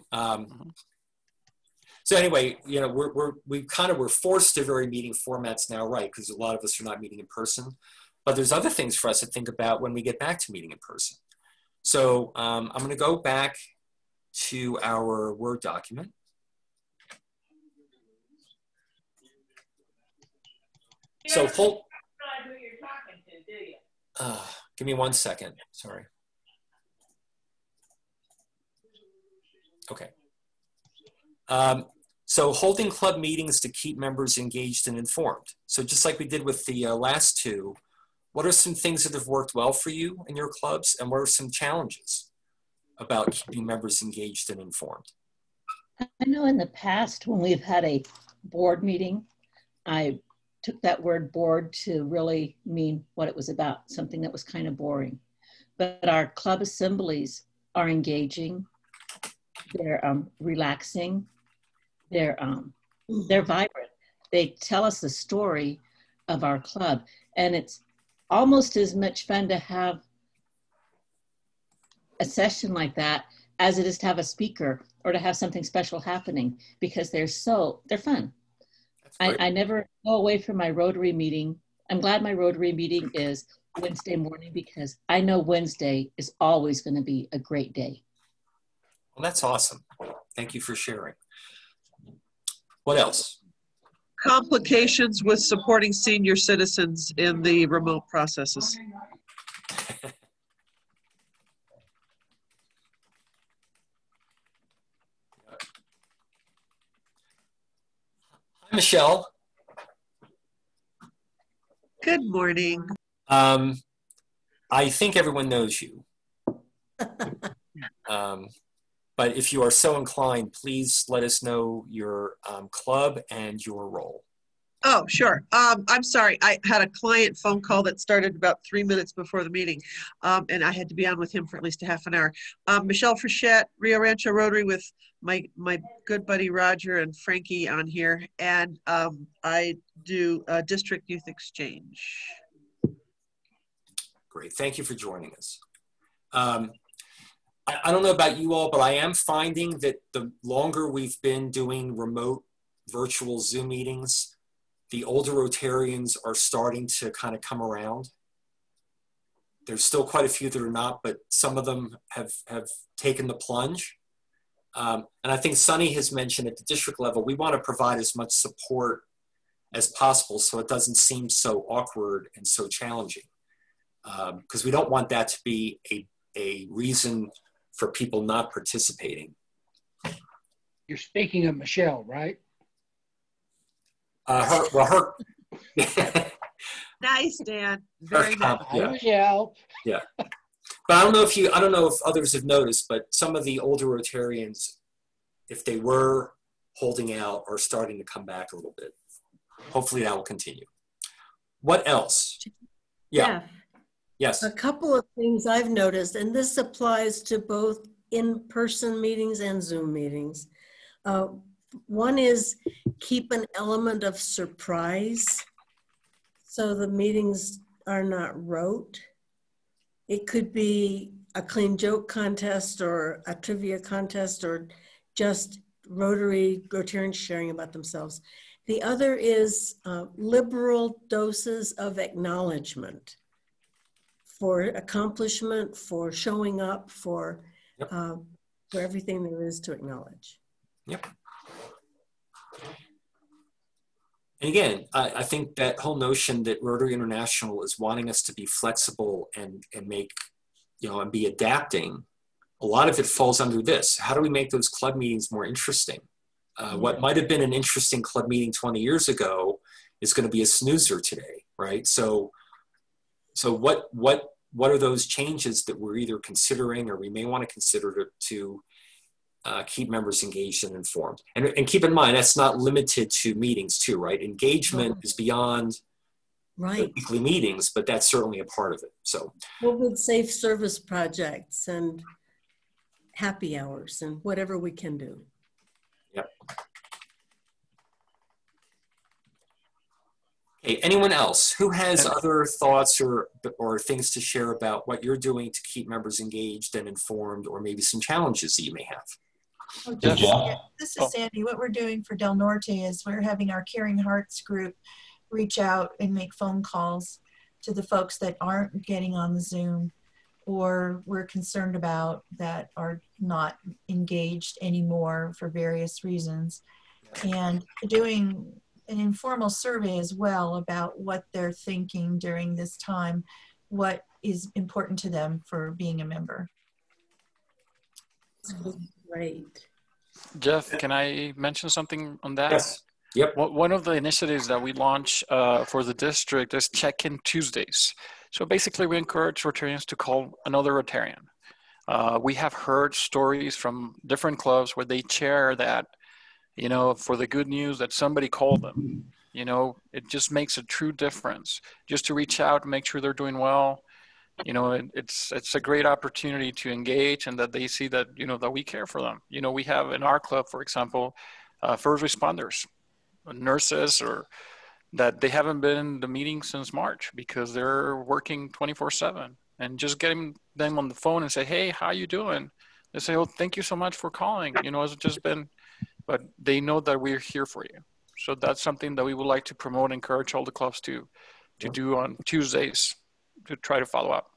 So anyway, we're forced to vary meeting formats now, right? Because a lot of us are not meeting in person. But there's other things for us to think about when we get back to meeting in person. So I'm going to go back to our Word document. So give me 1 second. Sorry. Okay. So holding club meetings to keep members engaged and informed. So just like we did with the last two, what are some things that have worked well for you in your clubs, and what are some challenges about keeping members engaged and informed? I know in the past when we've had a board meeting, I took that word board to really mean what it was about, something that was kind of boring. But our club assemblies are engaging, they're relaxing, they're vibrant. They tell us the story of our club, and it's almost as much fun to have a session like that as it is to have a speaker or to have something special happening, because they're fun. I never go away from my Rotary meeting. I'm glad my Rotary meeting is Wednesday morning, because I know Wednesday is always going to be a great day. Well, that's awesome. Thank you for sharing. What else? Complications with supporting senior citizens in the remote processes. Hi, Michelle. Good morning. I think everyone knows you. But if you are so inclined, please let us know your club and your role. Oh, sure. I'm sorry. I had a client phone call that started about 3 minutes before the meeting, and I had to be on with him for at least a half an hour. Michelle Frechette, Rio Rancho Rotary, with my good buddy Roger and Frankie on here, and I do district youth exchange. Great. Thank you for joining us. I don't know about you all, but I am finding that the longer we've been doing remote virtual Zoom meetings, the older Rotarians are starting to kind of come around. There's still quite a few that are not, but some of them have taken the plunge. And I think Sunny has mentioned at the district level, we want to provide as much support as possible so it doesn't seem so awkward and so challenging. Because we don't want that to be a reason for people not participating. You're speaking of Michelle, right? Her Nice, Dan. Very nice. Yeah. Michelle. Yeah. But I don't know if others have noticed, but some of the older Rotarians, if they were holding out, are starting to come back a little bit. Hopefully that will continue. What else? Yeah. Yes. A couple of things I've noticed, and this applies to both in-person meetings and Zoom meetings. One is keep an element of surprise so the meetings are not rote. It could be a clean joke contest or a trivia contest or just Rotarians sharing about themselves. The other is liberal doses of acknowledgement for accomplishment, for showing up, for everything there is to acknowledge. Yep. And again, I think that whole notion that Rotary International is wanting us to be flexible and make, and be adapting, a lot of it falls under this. How do we make those club meetings more interesting? What might have been an interesting club meeting 20 years ago is going to be a snoozer today, right? So what are those changes that we're either considering or we may want to consider to keep members engaged and informed? And keep in mind, that's not limited to meetings too, right? Engagement is beyond the weekly meetings, but that's certainly a part of it. So COVID safe service projects and happy hours and whatever we can do. Yep. Okay, anyone else who has other thoughts or things to share about what you're doing to keep members engaged and informed, or maybe some challenges that you may have? Oh, this is Sandy. What we're doing for Del Norte is we're having our Caring Hearts group reach out and make phone calls to the folks that aren't getting on the Zoom or we're concerned about that are not engaged anymore for various reasons, and doing an informal survey as well about what they're thinking during this time, what is important to them for being a member. Great. Jeff, can I mention something on that? Yes. Yep. One of the initiatives that we launched for the district is Check-in Tuesdays. So basically we encourage Rotarians to call another Rotarian. We have heard stories from different clubs where they share that, for the good news that somebody called them. It just makes a true difference just to reach out and make sure they're doing well. It's a great opportunity to engage and that they see that, that we care for them. We have in our club, for example, first responders, nurses, or that they haven't been in the meeting since March because they're working 24/7, and just getting them on the phone and say, hey, how you doing? They say, oh, thank you so much for calling. It's just been, but they know that we're here for you. So that's something that we would like to promote, encourage all the clubs to do on Tuesdays to try to follow up.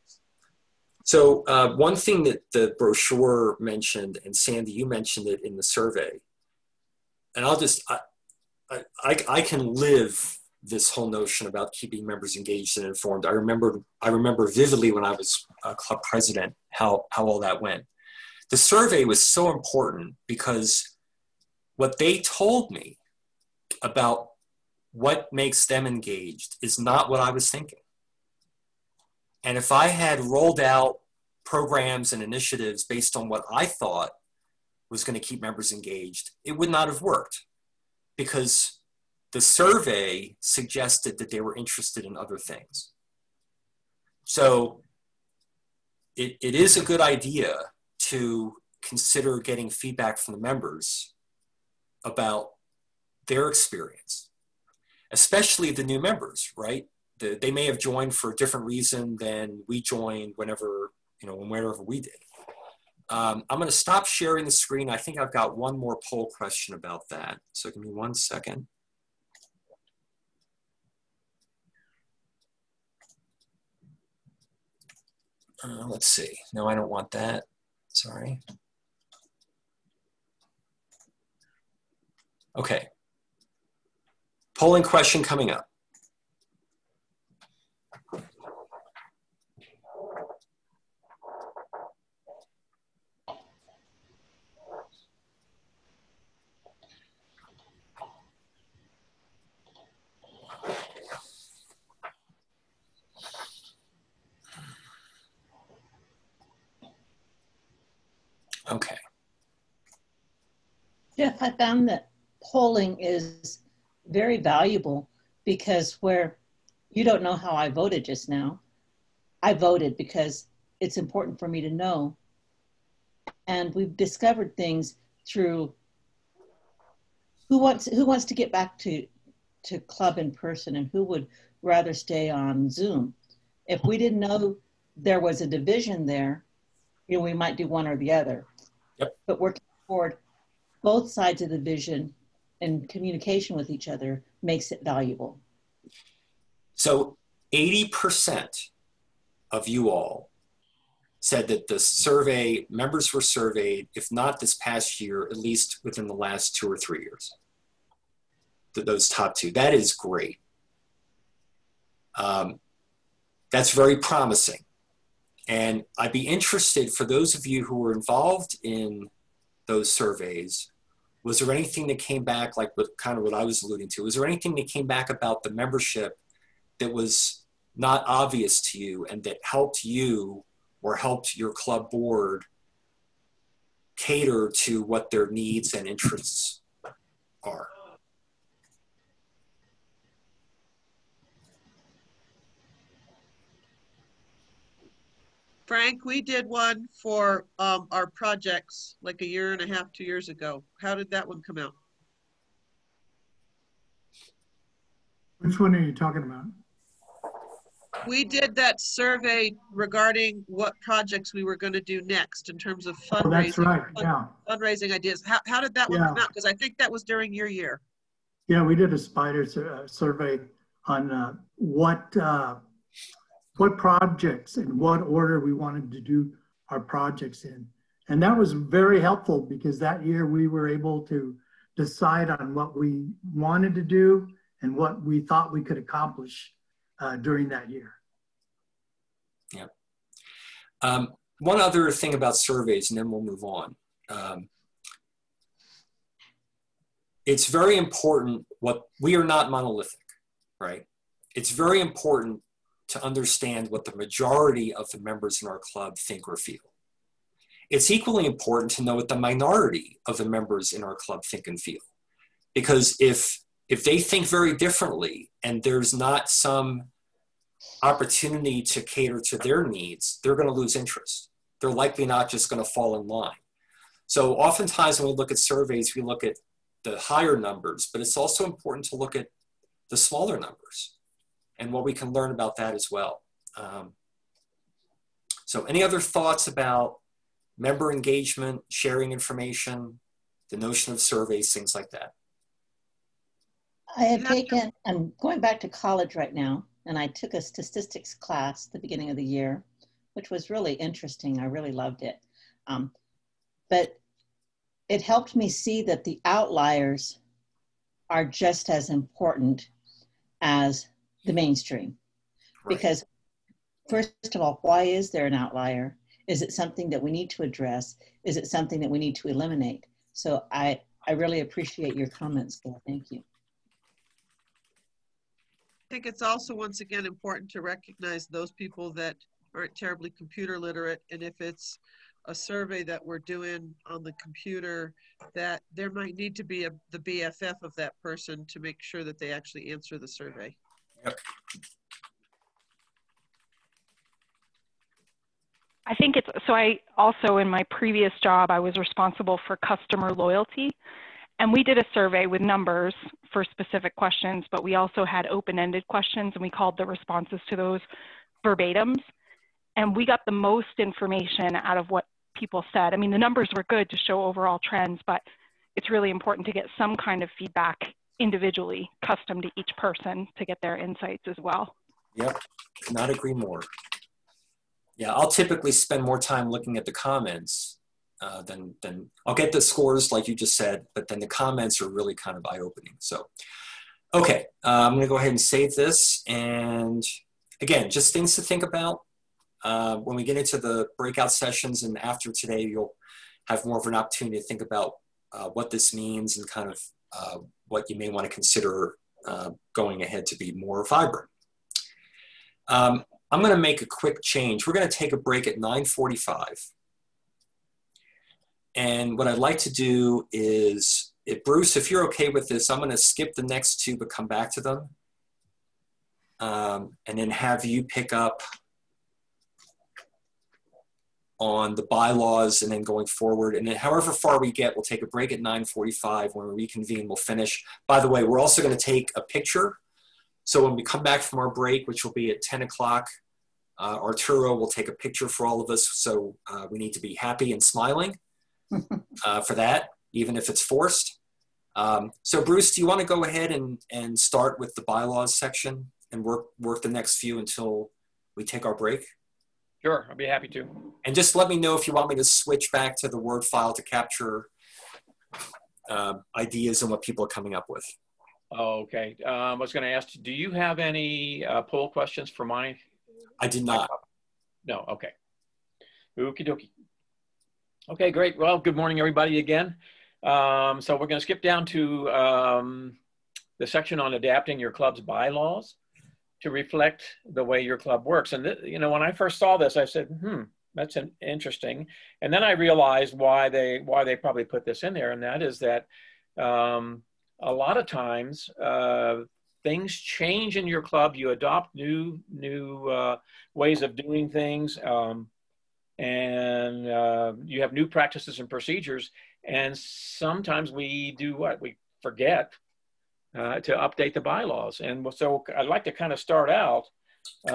So one thing that the brochure mentioned, and Sandy, you mentioned it in the survey, and I can live this whole notion about keeping members engaged and informed. I remember vividly when I was club president how all that went. The survey was so important because what they told me about what makes them engaged is not what I was thinking. And if I had rolled out programs and initiatives based on what I thought was going to keep members engaged, it would not have worked, because the survey suggested that they were interested in other things. So it is a good idea to consider getting feedback from the members about their experience, especially the new members, right? They may have joined for a different reason than we joined whenever we did. I'm going to stop sharing the screen. I think I've got one more poll question about that. So give me 1 second. Let's see. No, I don't want that. Sorry. Okay. Polling question coming up. Okay. Jeff, I found that polling is very valuable because where you don't know how I voted just now, I voted because it's important for me to know. And we've discovered things through who wants to get back to club in person and who would rather stay on Zoom. If we didn't know there was a division there, we might do one or the other. Yep. But working toward both sides of the vision and communication with each other makes it valuable. So 80% of you all said that the survey, members were surveyed, if not this past year, at least within the last 2 or 3 years. Those top two. That is great. That's very promising. And I'd be interested, for those of you who were involved in those surveys, was there anything that came back, like what I was alluding to? Was there anything that came back about the membership that was not obvious to you and that helped you or helped your club board cater to what their needs and interests are? Frank, we did one for our projects like 1.5 years, 2 years ago. How did that one come out? Which one are you talking about? We did that survey regarding what projects we were going to do next in terms of fundraising. Oh, that's right, yeah. Fundraising ideas. How did that one come out? Because I think that was during your year. Yeah, we did a spider survey on what projects and what order we wanted to do our projects in. And that was very helpful because that year we were able to decide on what we wanted to do and what we thought we could accomplish during that year. Yeah. One other thing about surveys, and then we'll move on. It's very important we are not monolithic, right? It's very important to understand what the majority of the members in our club think or feel. It's equally important to know what the minority of the members in our club think and feel. Because if they think very differently and there's not some opportunity to cater to their needs, they're going to lose interest. They're likely not just going to fall in line. So oftentimes when we look at surveys, we look at the higher numbers, but it's also important to look at the smaller numbers and what we can learn about that as well. So any other thoughts about member engagement, sharing information, the notion of surveys, things like that? I'm going back to college right now, and I took a statistics class at the beginning of the year, which was really interesting. I really loved it. But it helped me see that the outliers are just as important as the mainstream. Right. Because first of all, why is there an outlier? Is it something that we need to address? Is it something that we need to eliminate? So I really appreciate your comments there. Thank you. I think it's also, once again, important to recognize those people that aren't terribly computer literate. And if it's a survey that we're doing on the computer, that there might need to be the BFF of that person to make sure that they actually answer the survey. Yep. I think it's, so I also, in my previous job, I was responsible for customer loyalty. And we did a survey with numbers for specific questions, but we also had open-ended questions, and we called the responses to those verbatims. And we got the most information out of what people said. I mean, the numbers were good to show overall trends, but it's really important to get some kind of feedback individually, custom to each person, to get their insights as well. Yep, could not agree more. Yeah, I'll typically spend more time looking at the comments than I'll get the scores like you just said, but then the comments are really kind of eye-opening. So, okay, I'm gonna go ahead and save this. And again, just things to think about. When we get into the breakout sessions and after today, you'll have more of an opportunity to think about what this means and kind of what you may want to consider going ahead to be more vibrant. I'm going to make a quick change. We're going to take a break at 9:45. And what I'd like to do is, Bruce, if you're okay with this, I'm going to skip the next two but come back to them. And then have you pick up on the bylaws and then going forward. And then however far we get, we'll take a break at 9:45. When we reconvene, we'll finish. By the way, we're also going to take a picture. So when we come back from our break, which will be at 10 o'clock, Arturo will take a picture for all of us. So we need to be happy and smiling for that, even if it's forced. So Bruce, do you want to go ahead and start with the bylaws section and work the next few until we take our break? Sure, I'll be happy to. And just let me know if you want me to switch back to the Word file to capture ideas and what people are coming up with. Oh, okay. I was going to ask, do you have any poll questions for mine? I did not. No, okay. Okie dokie. Okay, great. Well, good morning, everybody, again. So we're going to skip down to the section on adapting your club's bylaws to reflect the way your club works. And, you know, when I first saw this, I said, that's interesting. And then I realized why they probably put this in there, and that is that a lot of times things change in your club. You adopt new ways of doing things, and you have new practices and procedures. And sometimes we do what? We forget to update the bylaws. And so I'd like to kind of start out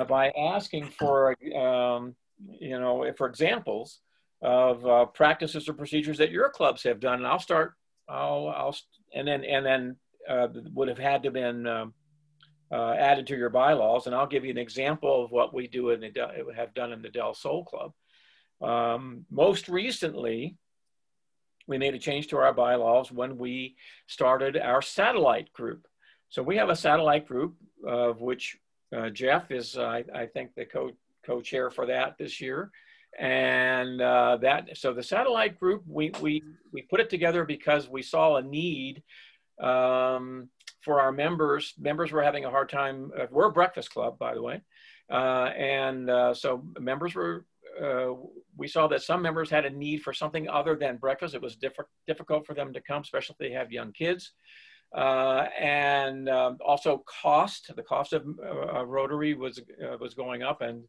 by asking for, you know, for examples of practices or procedures that your clubs have done. And I'll start. And then would have had to been added to your bylaws. And I'll give you an example of what we do have done in the Del Sol Club. Most recently, we made a change to our bylaws when we started our satellite group. So we have a satellite group of which Jeff is, I think, the co-chair for that this year. And so the satellite group, we put it together because we saw a need for our members. Members were having a hard time. We're a breakfast club, by the way. So members were, we saw that some members had a need for something other than breakfast. It was difficult for them to come, especially if they have young kids. And also cost. The cost of Rotary was going up, and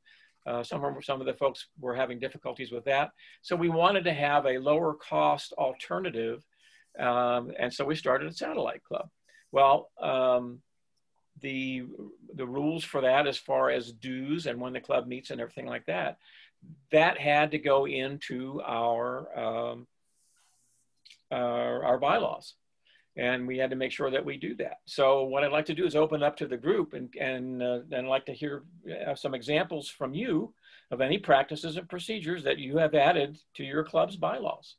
some of the folks were having difficulties with that. So we wanted to have a lower cost alternative. And so we started a satellite club. Well, the rules for that, as far as dues and when the club meets and everything like that, that had to go into our bylaws. And we had to make sure that we do that. So what I'd like to do is open up to the group and I'd like to hear some examples from you of any practices and procedures that you have added to your club's bylaws.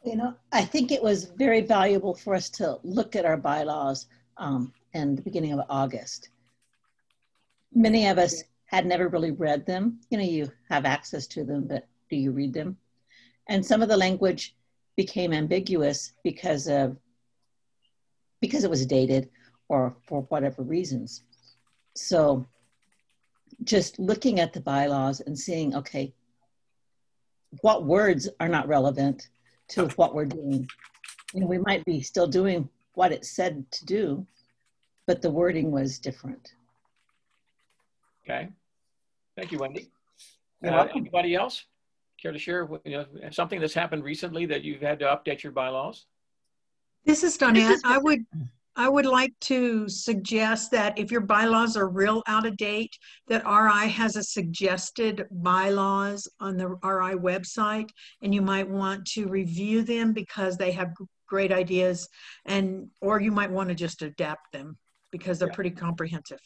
You know, I think it was very valuable for us to look at our bylaws in the beginning of August. Many of us had never really read them. You know, you have access to them, but do you read them? And some of the language became ambiguous because it was dated or for whatever reasons. So just looking at the bylaws and seeing, okay, what words are not relevant to what we're doing. You know, we might be still doing what it said to do, but the wording was different. Okay. Thank you, Wendy. You're welcome. Anybody else care to share something that's happened recently that you've had to update your bylaws? This is Donette. I would like to suggest that if your bylaws are real out of date, that RI has a suggested bylaws on the RI website, and you might want to review them because they have great ideas, or you might want to just adapt them because they're pretty comprehensive.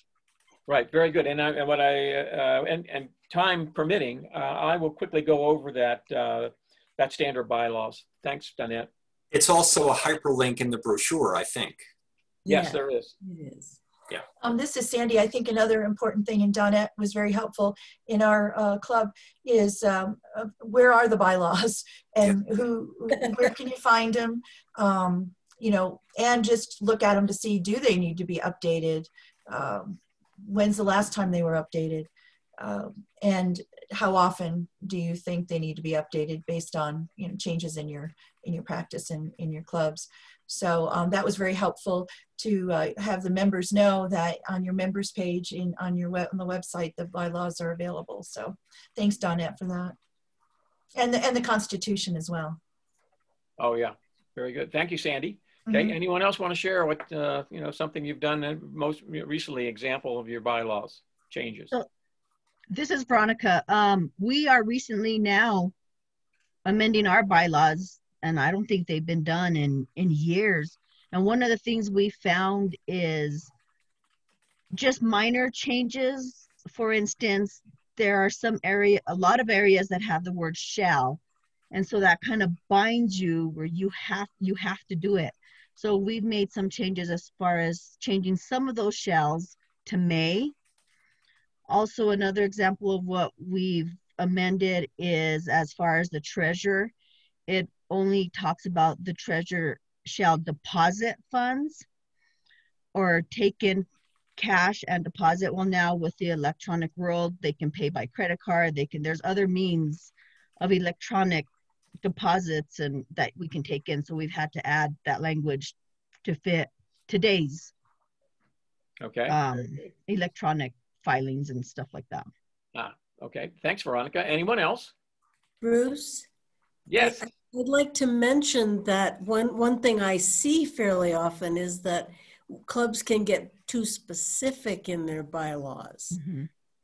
Right, very good. And time permitting, I will quickly go over that standard bylaws. Thanks, Donette. It's also a hyperlink in the brochure, I think. Yes, Yeah, there is. it is. Yeah. This is Sandy. I think another important thing, and Donette was very helpful in our club, is where are the bylaws and where can you find them? You know, and just look at them to see, do they need to be updated? When's the last time they were updated? And how often do you think they need to be updated based on, you know, changes in your practice and in your clubs? So that was very helpful to have the members know that on your members page on the website, the bylaws are available. So thanks, Donette, for that. And the Constitution as well. Oh yeah, very good. Thank you, Sandy. Okay, anyone else want to share what, you know, something you've done most recently, example of your bylaws changes? So, this is Veronica. We are recently now amending our bylaws, and I don't think they've been done in years. And one of the things we found is just minor changes. For instance, there are a lot of areas that have the word shall. And so that kind of binds you where you have to do it. So we've made some changes as far as changing some of those shalls to may. Also, another example of what we've amended is as far as the treasurer, it only talks about the treasurer shall deposit funds or take in cash and deposit. Well, now with the electronic world, they can pay by credit card. There's other means of electronic deposits and that we can take in. So we've had to add that language to fit today's electronic filings and stuff like that. Okay. Thanks, Veronica. Anyone else? Bruce? Yes. I'd like to mention that one thing I see fairly often is that clubs can get too specific in their bylaws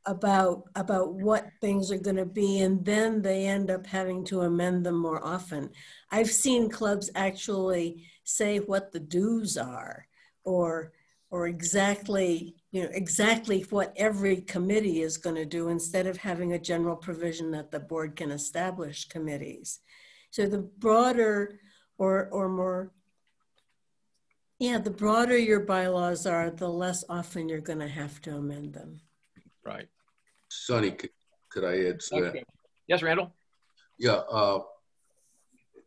about what things are going to be, and then they end up having to amend them more often. I've seen clubs actually say what the dues are, or exactly what every committee is going to do, instead of having a general provision that the board can establish committees. So the broader the broader your bylaws are, the less often you're going to have to amend them. Right. Sonny, could I add to that? Yes, Randall? Yeah,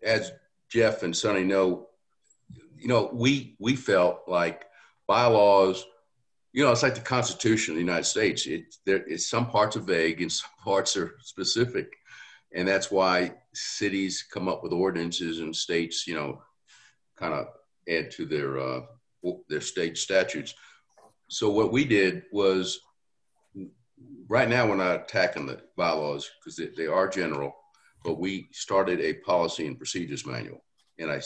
as Jeff and Sonny know, we felt like bylaws, it's like the Constitution of the United States. Some parts are vague and some parts are specific. And that's why cities come up with ordinances and states, kind of add to their state statutes. So what we did was, right now we're not attacking the bylaws because they are general, but we started a policy and procedures manual. And I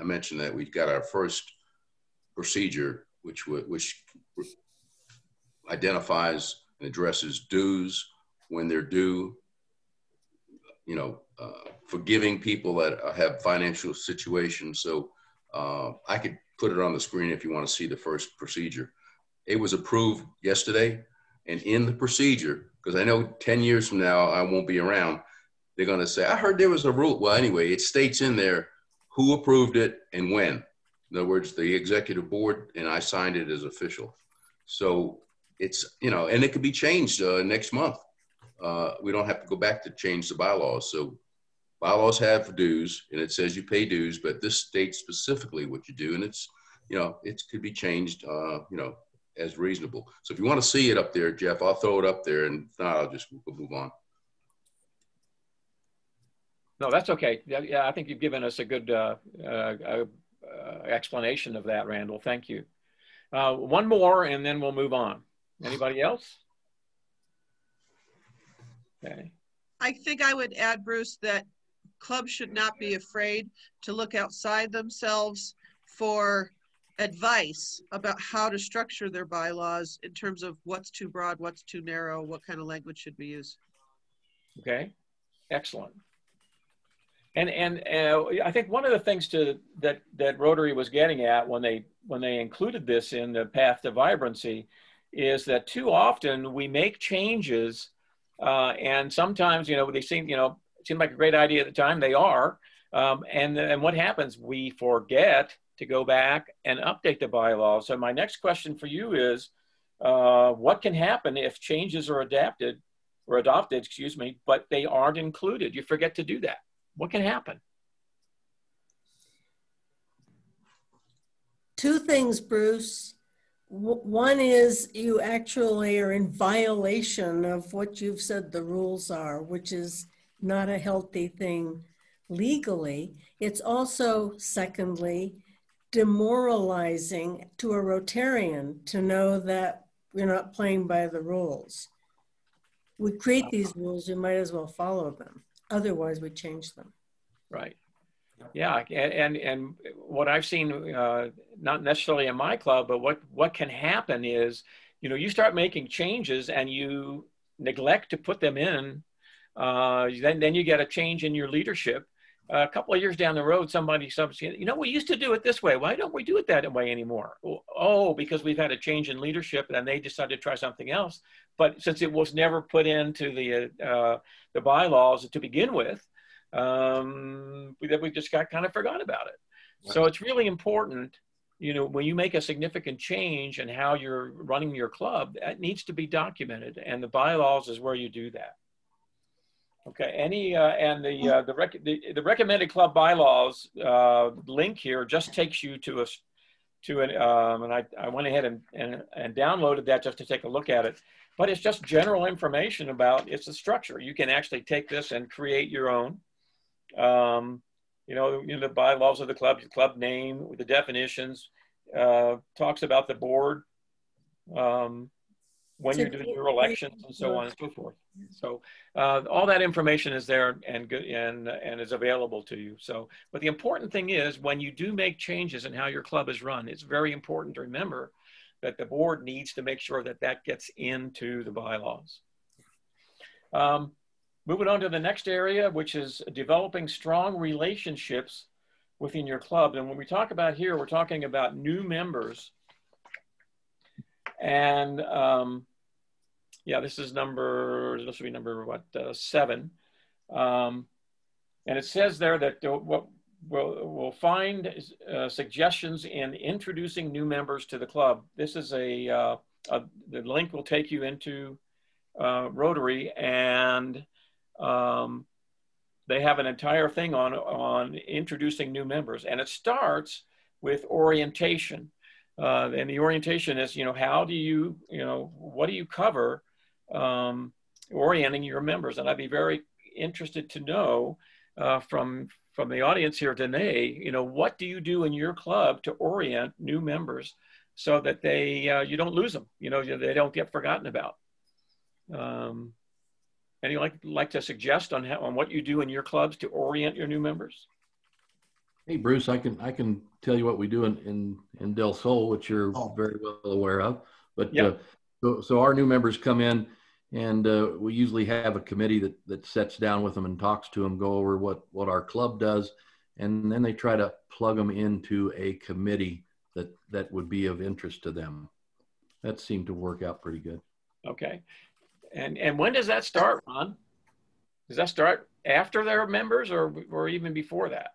mentioned that we've got our first procedure, which identifies and addresses dues when they're due, forgiving people that have financial situations. So I could put it on the screen if you want to see the first procedure. It was approved yesterday, and in the procedure, because I know 10 years from now I won't be around, they're going to say, I heard there was a rule. Well, anyway, it states in there who approved it and when. In other words, the executive board, and I signed it as official. So it's, and it could be changed next month. We don't have to go back to change the bylaws. So bylaws have dues, and it says you pay dues, but this states specifically what you do. And it's, it could be changed, as reasonable. So if you want to see it up there, Jeff, I'll throw it up there, and if not, I'll just move on. No, that's okay. Yeah, I think you've given us a good explanation of that, Randall. Thank you. One more, and then we'll move on. Anybody else? Okay. I think I would add, Bruce, that clubs should not be afraid to look outside themselves for advice about how to structure their bylaws in terms of what's too broad, what's too narrow, what kind of language should be used. Okay, excellent. And I think one of the things that Rotary was getting at when they included this in the path to vibrancy is that too often we make changes, and sometimes they seem like a great idea at the time. They are, and what happens? We forget to go back and update the bylaws. So my next question for you is, what can happen if changes are adopted, excuse me, but they aren't included? You forget to do that. What can happen? Two things, Bruce. One is you actually are in violation of what you've said the rules are, which is not a healthy thing legally. It's also, secondly, demoralizing to a Rotarian to know that we're not playing by the rules. We create these rules, we might as well follow them. Otherwise, we change them. Right. Yeah, and what I've seen, not necessarily in my club, but what can happen is, you start making changes and you neglect to put them in. Then you get a change in your leadership. A couple of years down the road, somebody says, we used to do it this way. Why don't we do it that way anymore? Oh, because we've had a change in leadership and they decided to try something else. But since it was never put into the bylaws to begin with, we just got kind of forgot about it. Right. So it's really important, when you make a significant change in how you're running your club, that needs to be documented, and the bylaws is where you do that. Okay. The recommended club bylaws link here just takes you to and I went ahead and downloaded that just to take a look at it. But it's just general information about it's a structure. You can actually take this and create your own. The bylaws of the club name, the definitions, talks about the board, when you're doing your elections, and so on and so forth. So all that information is there and is available to you. So, but the important thing is when you do make changes in how your club is run, it's very important to remember that the board needs to make sure that that gets into the bylaws. Moving on to the next area, which is developing strong relationships within your club. And when we talk about here, we're talking about new members. And this will be number 7. And it says there that we'll find suggestions in introducing new members to the club. This is the link will take you into Rotary, and they have an entire thing on introducing new members, and it starts with orientation. And the orientation is, what do you cover orienting your members? And I'd be very interested to know from the audience here today, what do you do in your club to orient new members so that you don't lose them, they don't get forgotten about. Anyone like to suggest on what you do in your clubs to orient your new members? Hey, Bruce, I can tell you what we do in Del Sol, which you're very well aware of. But yep. So our new members come in, and we usually have a committee that sits down with them and talks to them, go over what our club does, and then they try to plug them into a committee that would be of interest to them. That seemed to work out pretty good. Okay. And when does that start, Ron? Does that start after they're members or even before that?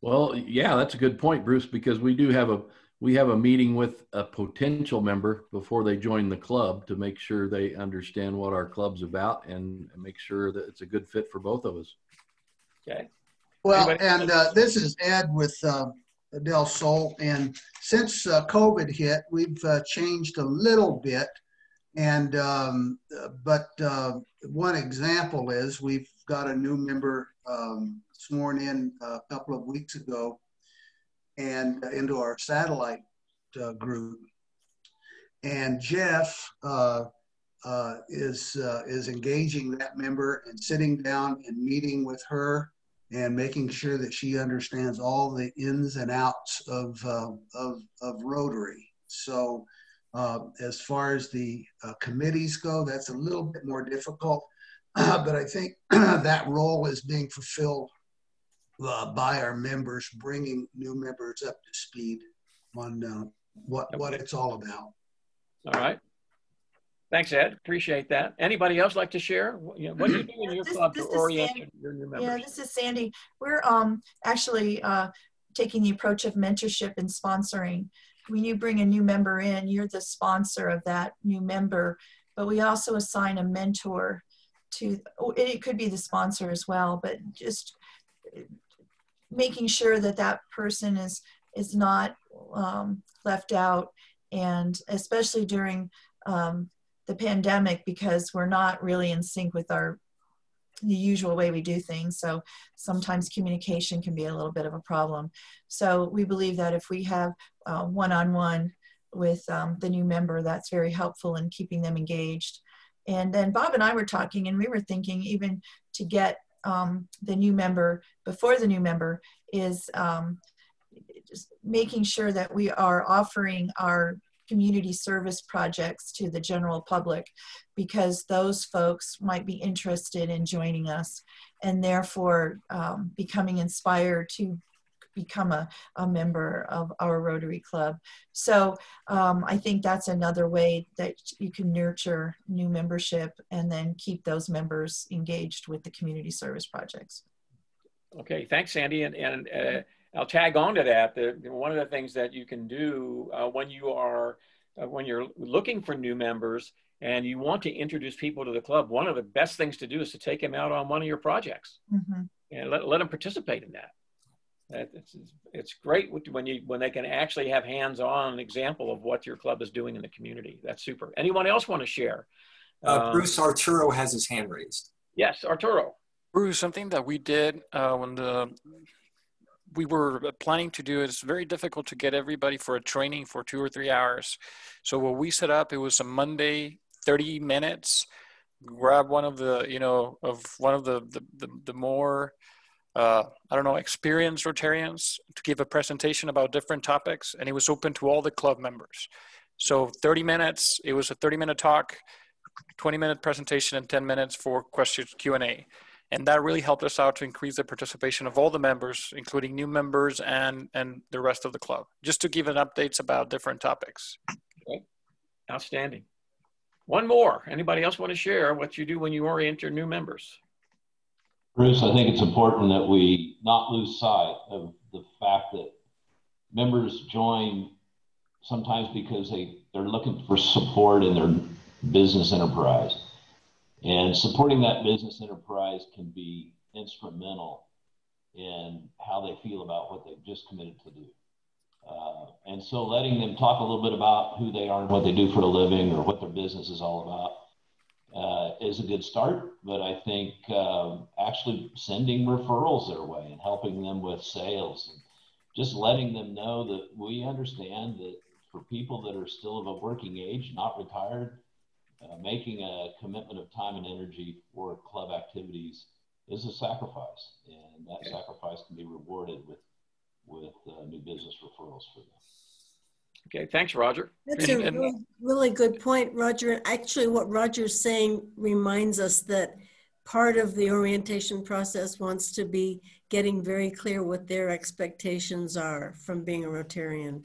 Well, yeah, that's a good point, Bruce, because we have a meeting with a potential member before they join the club to make sure they understand what our club's about and make sure that it's a good fit for both of us. Okay. Well, and this is Ed with del Sol. And since COVID hit, we've changed a little bit. And but one example is we've got a new member sworn in a couple of weeks ago, and into our satellite group. And Jeff is engaging that member and sitting down and meeting with her and making sure that she understands all the ins and outs of Rotary. So as far as the committees go, that's a little bit more difficult, but I think that role is being fulfilled by our members, bringing new members up to speed on what it's all about. All right. Thanks, Ed. Appreciate that. Anybody else like to share? What do you do in your club to orient your new members? Yeah, this is Sandy. We're actually taking the approach of mentorship and sponsoring. When you bring a new member in, you're the sponsor of that new member, but we also assign a mentor to, it could be the sponsor as well, but just making sure that that person is not left out, and especially during the pandemic, because we're not really in sync with the usual way we do things. So sometimes communication can be a little bit of a problem. So we believe that if we have one-on-one with the new member, that's very helpful in keeping them engaged. And then Bob and I were talking, and we were thinking even to get the new member, before the new member, is just making sure that we are offering our community service projects to the general public, because those folks might be interested in joining us and therefore becoming inspired to become a member of our Rotary Club. So I think that's another way that you can nurture new membership and then keep those members engaged with the community service projects. Okay, thanks, Sandy. And I'll tag on to that. One of the things that you can do when you're looking for new members and you want to introduce people to the club, one of the best things to do is to take them out on one of your projects and let them participate in that. It's great when they can actually have hands-on example of what your club is doing in the community. That's super. Anyone else want to share? Bruce Arturo has his hand raised. Yes, Arturo. Bruce, something that we did when we were planning to do, it's very difficult to get everybody for a training for 2 or 3 hours. So what we set up, it was a Monday, 30 minutes, grab one of the, the more, I don't know, experienced Rotarians to give a presentation about different topics. And it was open to all the club members. So 30 minutes, it was a 30-minute talk, 20-minute presentation, and 10 minutes for questions, Q&A. And that really helped us out to increase the participation of all the members, including new members and the rest of the club, just to give an updates about different topics. Okay. Outstanding. One more. Anybody else want to share what you do when you orient your new members? Bruce, I think it's important that we not lose sight of the fact that members join sometimes because they're looking for support in their business enterprise. And supporting that business enterprise can be instrumental in how they feel about what they've just committed to do. And so letting them talk a little bit about who they are and what they do for a living or what their business is all about is a good start. But I think actually sending referrals their way and helping them with sales, and just letting them know that we understand that for people that are still of a working age, not retired, making a commitment of time and energy for club activities is a sacrifice, and that sacrifice can be rewarded with new business referrals for them. Okay, thanks, Roger. That's a really good point, Roger. Actually, what Roger's saying reminds us that part of the orientation process wants to be getting very clear what their expectations are from being a Rotarian.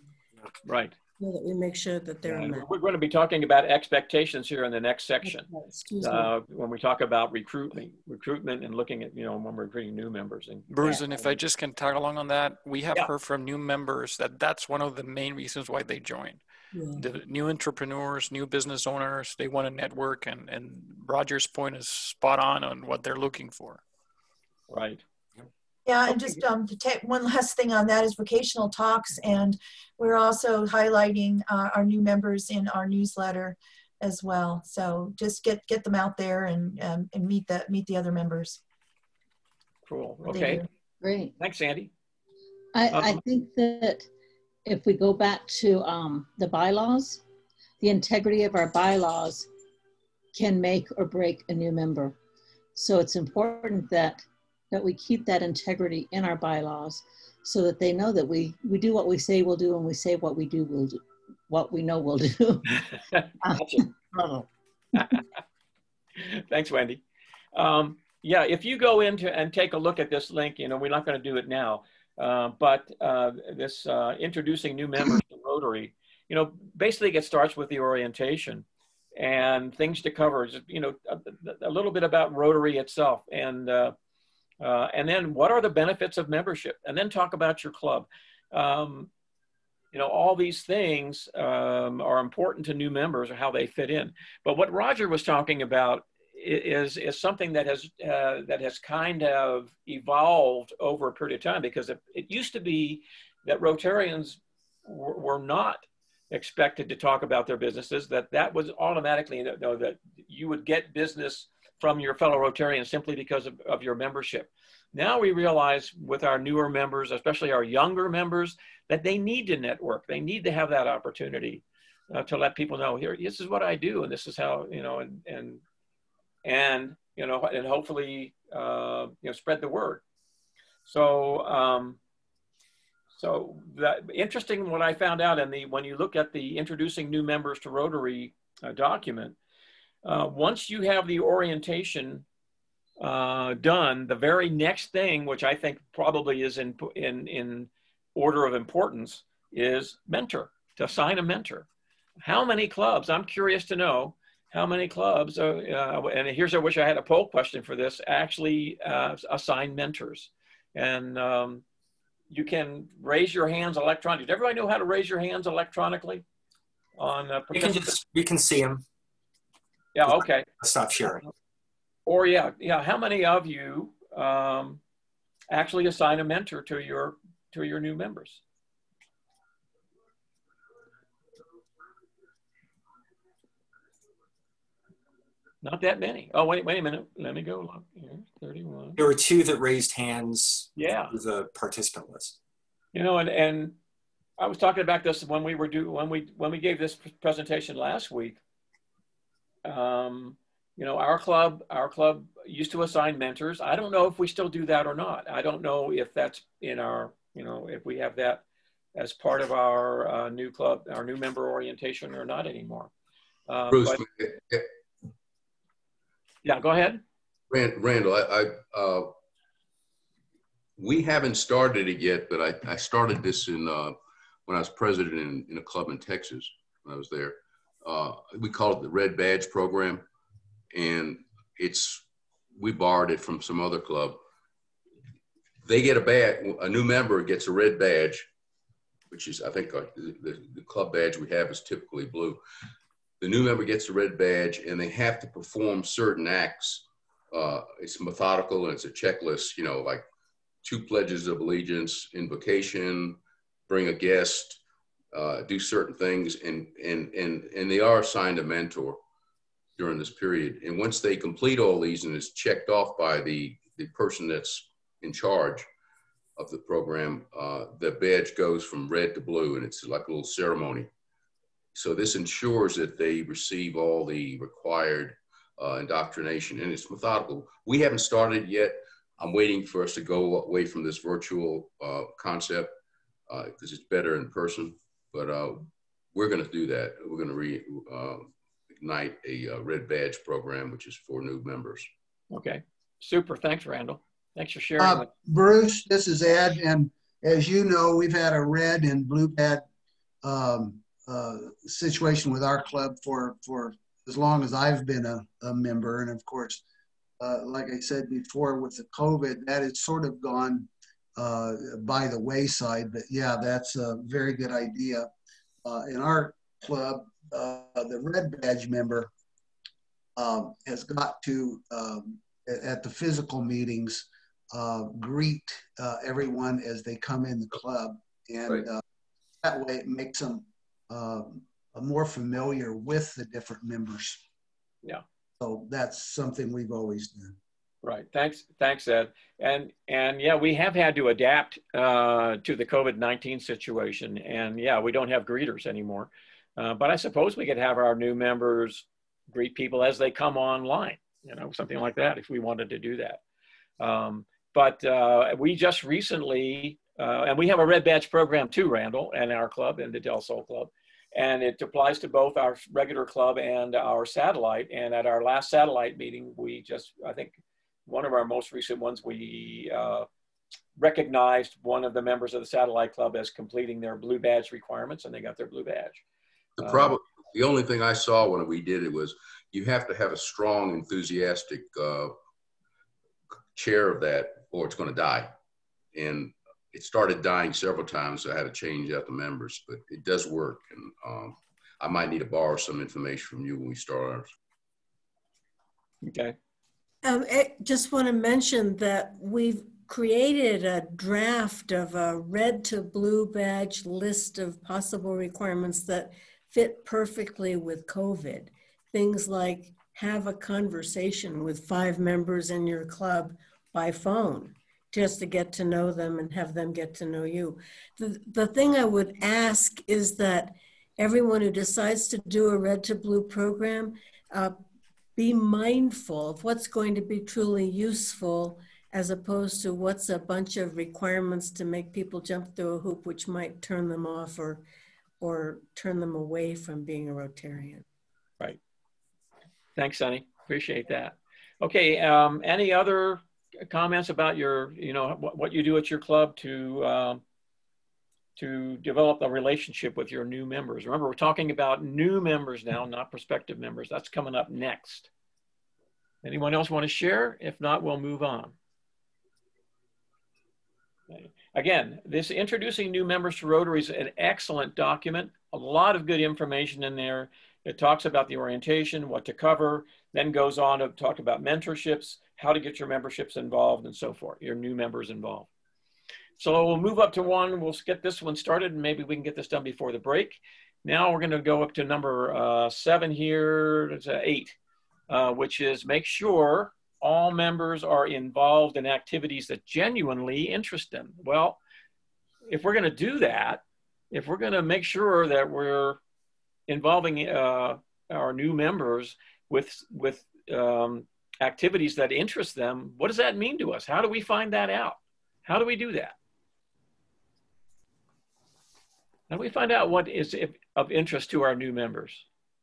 Right. So that we make sure that they're met. We're going to be talking about expectations here in the next section. When we talk about recruitment and looking at, when we're recruiting new members. And Bruce, and if I just can tag along on that, we have heard from new members that's one of the main reasons why they join. Yeah. The new entrepreneurs, new business owners, they want to network, and Roger's point is spot on what they're looking for. Right. Yeah, and just to take one last thing on that is vocational talks, and we're also highlighting our new members in our newsletter as well. So just get them out there and meet the other members. Cool. Okay. Great. Thanks, Sandy. I think that if we go back to the bylaws, the integrity of our bylaws can make or break a new member. So it's important that we keep that integrity in our bylaws so that they know that we do what we say we'll do, and we say what we do we'll do, what we know we'll do. Thanks, Wendy. Yeah, if you go into and take a look at this link, you know, we're not going to do it now, but this introducing new members to Rotary, you know, basically it starts with the orientation and things to cover, you know, a little bit about Rotary itself, and then what are the benefits of membership, and then talk about your club. You know, all these things are important to new members, or how they fit in. But what Roger was talking about is something that has kind of evolved over a period of time, because it used to be that Rotarians were not expected to talk about their businesses, that was automatically, you know, that you would get business from your fellow Rotarians simply because of your membership. Now we realize with our newer members, especially our younger members, that they need to network. They need to have that opportunity to let people know, here, this is what I do, and this is how, you know, and you know, and hopefully, you know, spread the word. So, so that interesting what I found out when you look at the introducing new members to Rotary document, once you have the orientation done, the very next thing, which I think probably is in order of importance, is mentor, to assign a mentor. How many clubs, I'm curious to know, how many clubs, and here's, I wish I had a poll question for this, actually assign mentors. And you can raise your hands electronically. Does everybody know how to raise your hands electronically? You can see them. Yeah, okay. Stop sharing. Or yeah, how many of you actually assign a mentor to your new members? Not that many. Oh, wait a minute. Let me go look here. 31. There were 2 that raised hands. Yeah. With the participant list. You know, and I was talking about this when we gave this presentation last week. You know, our club used to assign mentors. I don't know if we still do that or not. I don't know if that's in our, you know, if we have that as part of our new club, our new member orientation or not anymore. Bruce, yeah, go ahead. Randall, we haven't started it yet, but I started this when I was president in a club in Texas when I was there. We call it the Red Badge Program, and we borrowed it from some other club. They get a badge, a new member gets a red badge, which is, I think the club badge we have is typically blue. The new member gets a red badge, and they have to perform certain acts. It's methodical, and it's a checklist, you know, like 2 pledges of allegiance, invocation, bring a guest, do certain things, and they are assigned a mentor during this period. And once they complete all these and it's checked off by the person that's in charge of the program, the badge goes from red to blue, and it's like a little ceremony. So this ensures that they receive all the required indoctrination, and it's methodical. We haven't started yet. I'm waiting for us to go away from this virtual concept because it's better in person, but we're going to do that. We're going to reignite a red badge program, which is for new members. Okay, super. Thanks, Randall. Thanks for sharing. Bruce, this is Ed, and as you know, we've had a red and blue badge situation with our club for as long as I've been a member. And of course, like I said before, with the COVID, that has sort of gone by the wayside. But yeah, that's a very good idea. In our club, the red badge member has got to, at the physical meetings, greet everyone as they come in the club. And that way it makes them more familiar with the different members. Yeah. So that's something we've always done. Right. Thanks, Ed. And yeah, we have had to adapt to the COVID-19 situation. And yeah, we don't have greeters anymore. But I suppose we could have our new members greet people as they come online, you know, something like that if we wanted to do that. But we just recently, and we have a red badge program too, Randall, and our club and the Del Sol Club. And it applies to both our regular club and our satellite. And at our last satellite meeting, we just, I think one of our most recent ones, we recognized one of the members of the satellite club as completing their blue badge requirements, and they got their blue badge. The only thing I saw when we did it was you have to have a strong, enthusiastic chair of that, or it's going to die. And it started dying several times, so I had to change out the members, but it does work. And I might need to borrow some information from you when we start ours. Okay. I just want to mention that we've created a draft of a red to blue badge list of possible requirements that fit perfectly with COVID. Things like have a conversation with 5 members in your club by phone, just to get to know them and have them get to know you. The thing I would ask is that everyone who decides to do a red to blue program, be mindful of what's going to be truly useful as opposed to what's a bunch of requirements to make people jump through a hoop, which might turn them off or turn them away from being a Rotarian. Right. Thanks, Sonny. Appreciate that. Okay. Any other comments about your, you know, what you do at your club to develop a relationship with your new members? Remember, we're talking about new members now, not prospective members. That's coming up next. Anyone else want to share? If not, we'll move on. Okay. Again, this Introducing New Members to Rotary is an excellent document. A lot of good information in there. It talks about the orientation, what to cover, then goes on to talk about mentorships, how to get your memberships involved, and so forth, your new members involved. So we'll move up to 1. We'll get this one started, and maybe we can get this done before the break. Now we're going to go up to number 7 here. It's 8, which is make sure all members are involved in activities that genuinely interest them. Well, if we're going to do that, if we're going to make sure that we're involving our new members with activities that interest them, what does that mean to us? How do we find that out? How do we do that? How do we find out what is of interest to our new members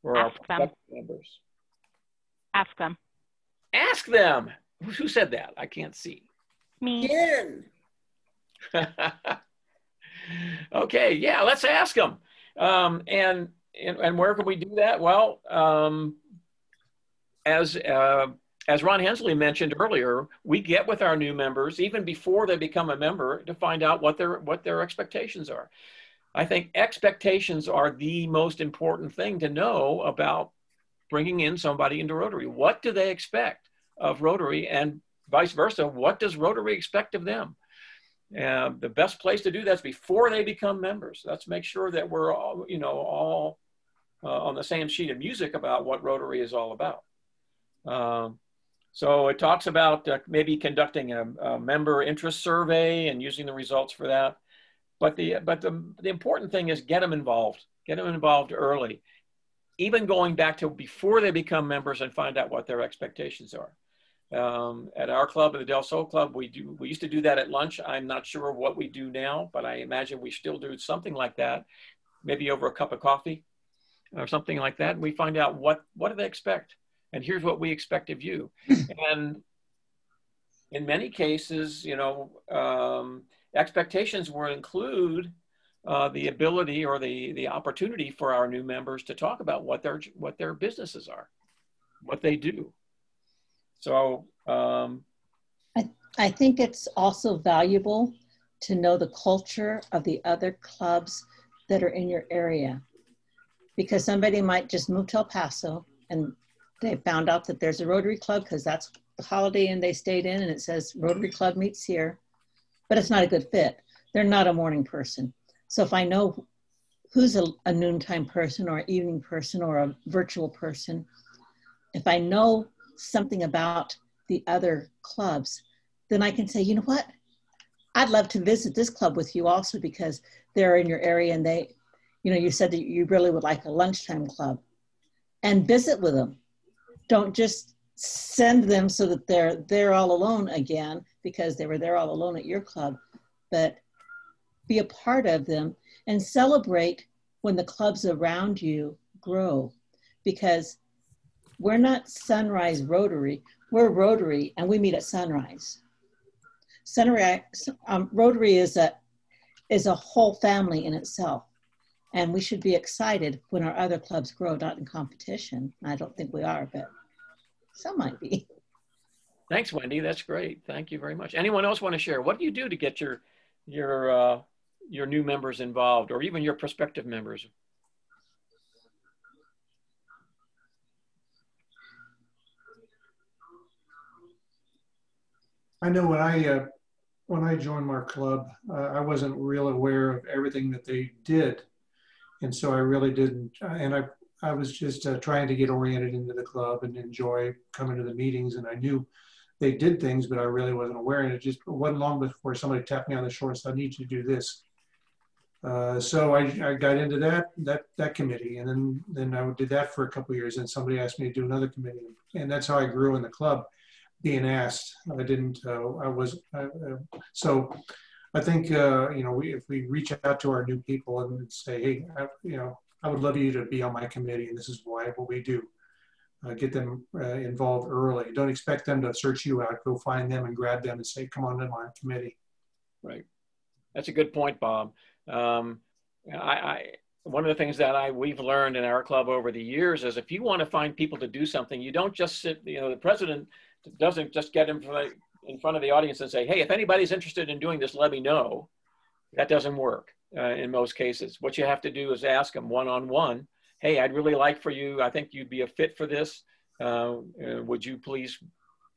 or our prospective members? Ask them. Ask them. Who said that? I can't see. Me. Jen. Okay, yeah, let's ask them. And where can we do that? Well, as Ron Hensley mentioned earlier, we get with our new members even before they become a member to find out what their expectations are. I think expectations are the most important thing to know about bringing in somebody into Rotary. What do they expect of Rotary, and vice versa? What does Rotary expect of them? The best place to do that is before they become members. Let's make sure that we're all, you know, all on the same sheet of music about what Rotary is all about. So it talks about maybe conducting a member interest survey and using the results for that. But the important thing is get them involved early, even going back to before they become members, and find out what their expectations are. At our club, at the Del Sol Club, we used to do that at lunch. I'm not sure what we do now, but I imagine we still do something like that, maybe over a cup of coffee or something like that. And we find out what do they expect, and here's what we expect of you. And in many cases, you know, expectations will include the ability or the opportunity for our new members to talk about what their businesses are, what they do. So I think it's also valuable to know the culture of the other clubs that are in your area, because somebody might just move to El Paso and they found out that there's a Rotary Club because that's Holiday Inn they stayed in and it says Rotary Club meets here, but it's not a good fit. They're not a morning person. So if I know who's a noontime person or an evening person or a virtual person, if I know something about the other clubs, then I can say, you know what? I'd love to visit this club with you also because they're in your area and they, you know, you said that you really would like a lunchtime club, and visit with them. Don't just send them so that they're all alone again because they were there all alone at your club, but be a part of them and celebrate when the clubs around you grow, because we're not Sunrise Rotary, we're Rotary and we meet at sunrise. Rotary is a whole family in itself, and we should be excited when our other clubs grow, not in competition. I don't think we are, but some might be. Thanks, Wendy. That's great. Thank you very much. Anyone else want to share? What do you do to get your new members involved, or even your prospective members? I know when I joined our club, I wasn't real aware of everything that they did. And so I really didn't, and I was just trying to get oriented into the club and enjoy coming to the meetings. And I knew they did things, but I really wasn't aware. And it just wasn't long before somebody tapped me on the shoulder and said, I need you to do this. So I got into that committee, and then I did that for a couple of years. And somebody asked me to do another committee, and that's how I grew in the club, being asked. I didn't. So I think if we reach out to our new people and say, hey, I would love you to be on my committee, and this is what we do. Get them involved early. Don't expect them to search you out. Go find them and grab them and say, come on to my committee. Right. That's a good point, Bob. One of the things that we've learned in our club over the years is if you want to find people to do something, you don't just sit, the president doesn't just get in front of the audience and say, hey, if anybody's interested in doing this, let me know. That doesn't work in most cases. What you have to do is ask them one-on-one, hey, I'd really like for you, I think you'd be a fit for this. Would you please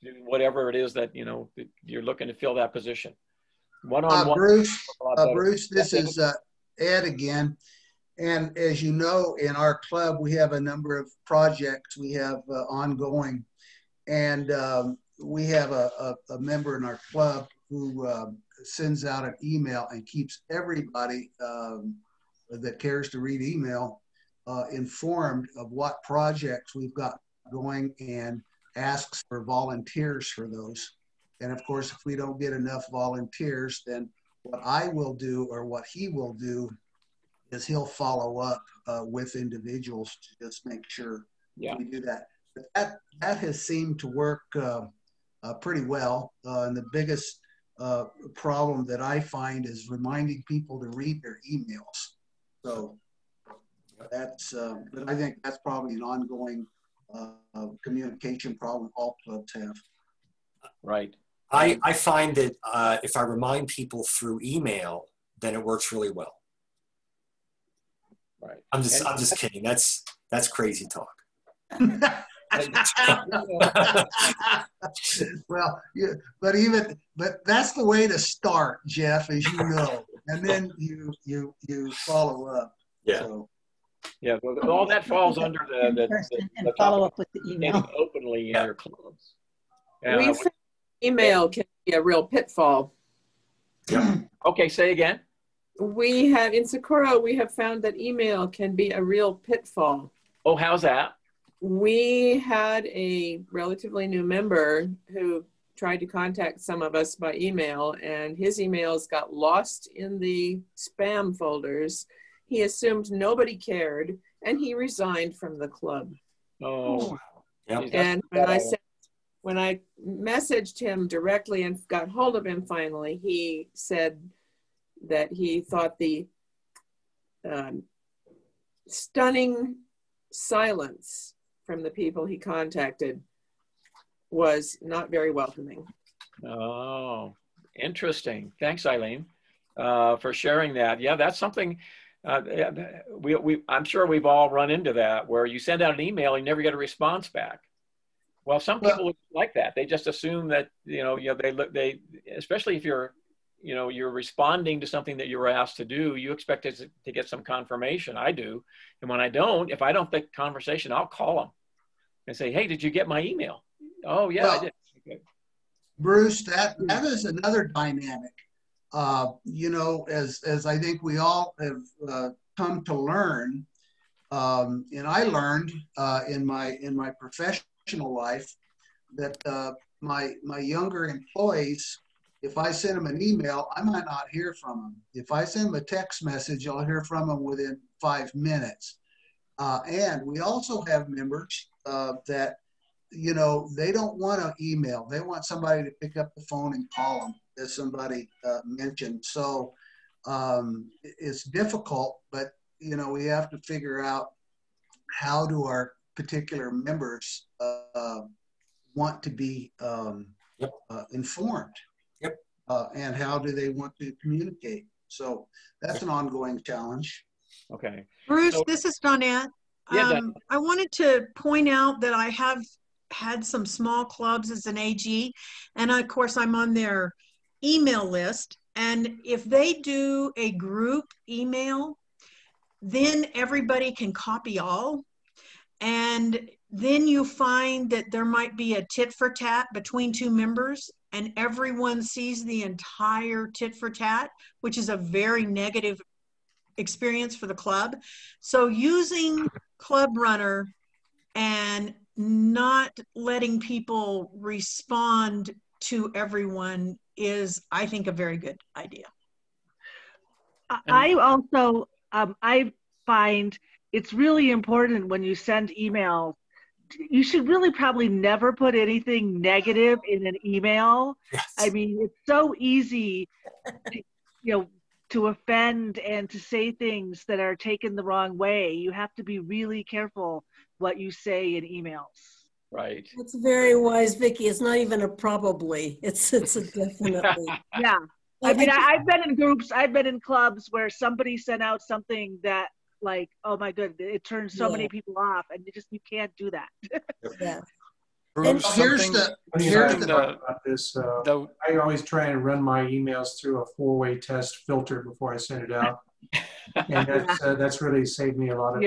do whatever it is that, you're looking to fill that position. One-on-one. Bruce, this is Ed again. And as you know, in our club, we have a number of projects we have ongoing. And we have a member in our club who sends out an email and keeps everybody that cares to read email informed of what projects we've got going and asks for volunteers for those. And of course, if we don't get enough volunteers, then what I will do or what he will do is he'll follow up with individuals to just make sure we do that. But that has seemed to work pretty well. And the biggest problem that I find is reminding people to read their emails. So that's, but I think that's probably an ongoing communication problem all clubs have. Right. I find that if I remind people through email, then it works really well. Right. I'm just kidding. That's crazy talk. Well, yeah, but that's the way to start, Jeff, as you know, and then you follow up. Yeah. So. Yeah. Well, all that falls under the follow up with the email openly in your clubs. We found email can be a real pitfall. Yeah. Okay. Say again. We have in Socorro, we have found that email can be a real pitfall. Oh, how's that? We had a relatively new member who tried to contact some of us by email, and his emails got lost in the spam folders. He assumed nobody cared, and he resigned from the club. Oh, yep. And when I messaged him directly and got hold of him finally, he said that he thought the stunning silence from the people he contacted was not very welcoming. Oh, interesting. Thanks, Eileen, for sharing that. Yeah, that's something I'm sure we've all run into that, where you send out an email and you never get a response back. Well, some people like that. They just assume that, they especially if you're responding to something that you were asked to do, you expect it to get some confirmation. I do. And when I don't, if I don't get conversation, I'll call them and say, hey, did you get my email? Oh, yeah, I did. Okay. Bruce, that is another dynamic. As I think we all have come to learn, and I learned in my professional life that my younger employees, if I send them an email, I might not hear from them. If I send them a text message, I'll hear from them within 5 minutes. And we also have members that, they don't want to email. They want somebody to pick up the phone and call them, as somebody mentioned. So it's difficult, but, we have to figure out how do our particular members want to be informed. Yep. And how do they want to communicate? So that's an ongoing challenge. Okay. Bruce, this is Donette. Yeah, I wanted to point out that I have had some small clubs as an AG, and of course I'm on their email list. And if they do a group email, then everybody can copy all. And then you find that there might be a tit for tat between two members, and everyone sees the entire tit for tat, which is a very negative experience for the club. So using Club Runner and not letting people respond to everyone is, I think, a very good idea. I also, I find it's really important when you send emails, you should really probably never put anything negative in an email. Yes. I mean, it's so easy to offend and to say things that are taken the wrong way. You have to be really careful what you say in emails. Right. It's very wise, Vicki. It's not even a probably. It's a definitely. Yeah. I mean, I've been in groups, I've been in clubs where somebody sent out something that, like, oh my goodness, it turns so many people off, and you can't do that. Yeah. Bruce, I always try and run my emails through a 4-way test filter before I send it out. And that's really saved me a lot of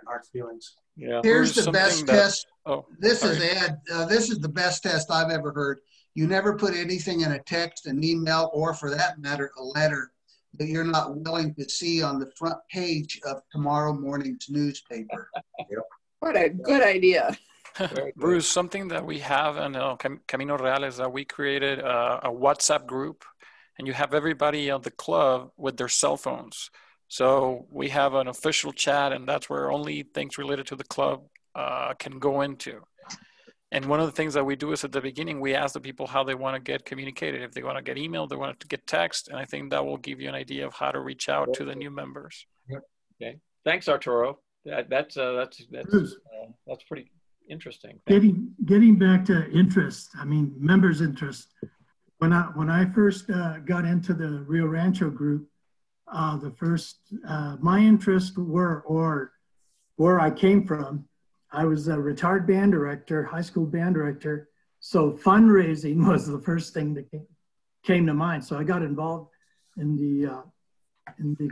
hard feelings. Yeah. Here's the best test. This sorry. is Ed. This is the best test I've ever heard. You never put anything in a text, an email, or for that matter, a letter that you're not willing to see on the front page of tomorrow morning's newspaper. What a good idea. Bruce, something that we have in Camino Real is that we created a WhatsApp group, and you have everybody of the club with their cell phones. So we have an official chat, and that's where only things related to the club can go into. And one of the things that we do is at the beginning, we ask the people how they want to get communicated. If they want to get email, they want to get text. And I think that will give you an idea of how to reach out to the new members. Okay. Thanks, Arturo. That's pretty interesting. Getting back to interest, I mean, members' interest. When I first got into the Rio Rancho group, my interests were, or where I came from, I was a retired band director, high school band director. So fundraising was the first thing that came to mind. So I got involved in the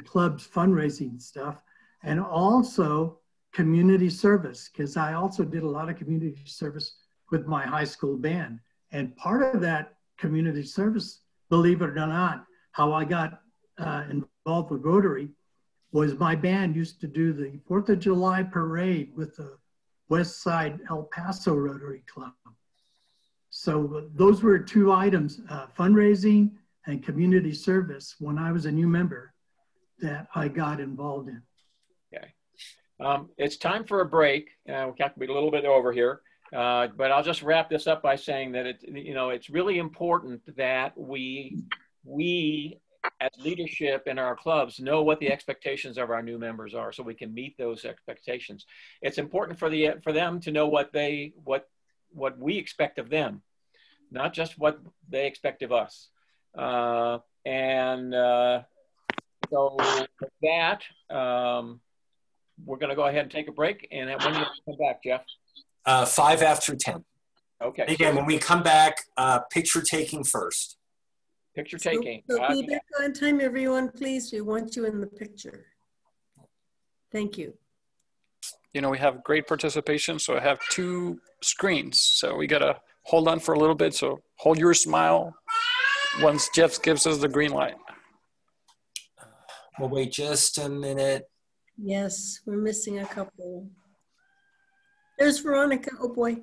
club's fundraising stuff, and also community service, because I also did a lot of community service with my high school band. And part of that community service, believe it or not, how I got involved with Rotary was my band used to do the 4th of July parade with the West Side El Paso Rotary Club. So those were two items, fundraising and community service, when I was a new member, that I got involved in. Okay. It's time for a break. We have to be a little bit over here, but I'll just wrap this up by saying that it's really important that we as leadership in our clubs know what the expectations of our new members are, so we can meet those expectations. It's important for them to know what we expect of them, not just what they expect of us. So with that, we're going to go ahead and take a break. And when do you come back, Jeff? 5 after 10. Okay. Again, when we come back, picture taking first. Picture taking. So be back on time, everyone, please. We want you in the picture. Thank you. You know, we have great participation, so I have 2 screens. So we gotta hold on for a little bit. So hold your smile once Jeff gives us the green light. We'll wait just a minute. Yes, we're missing a couple. There's Veronica. Oh boy.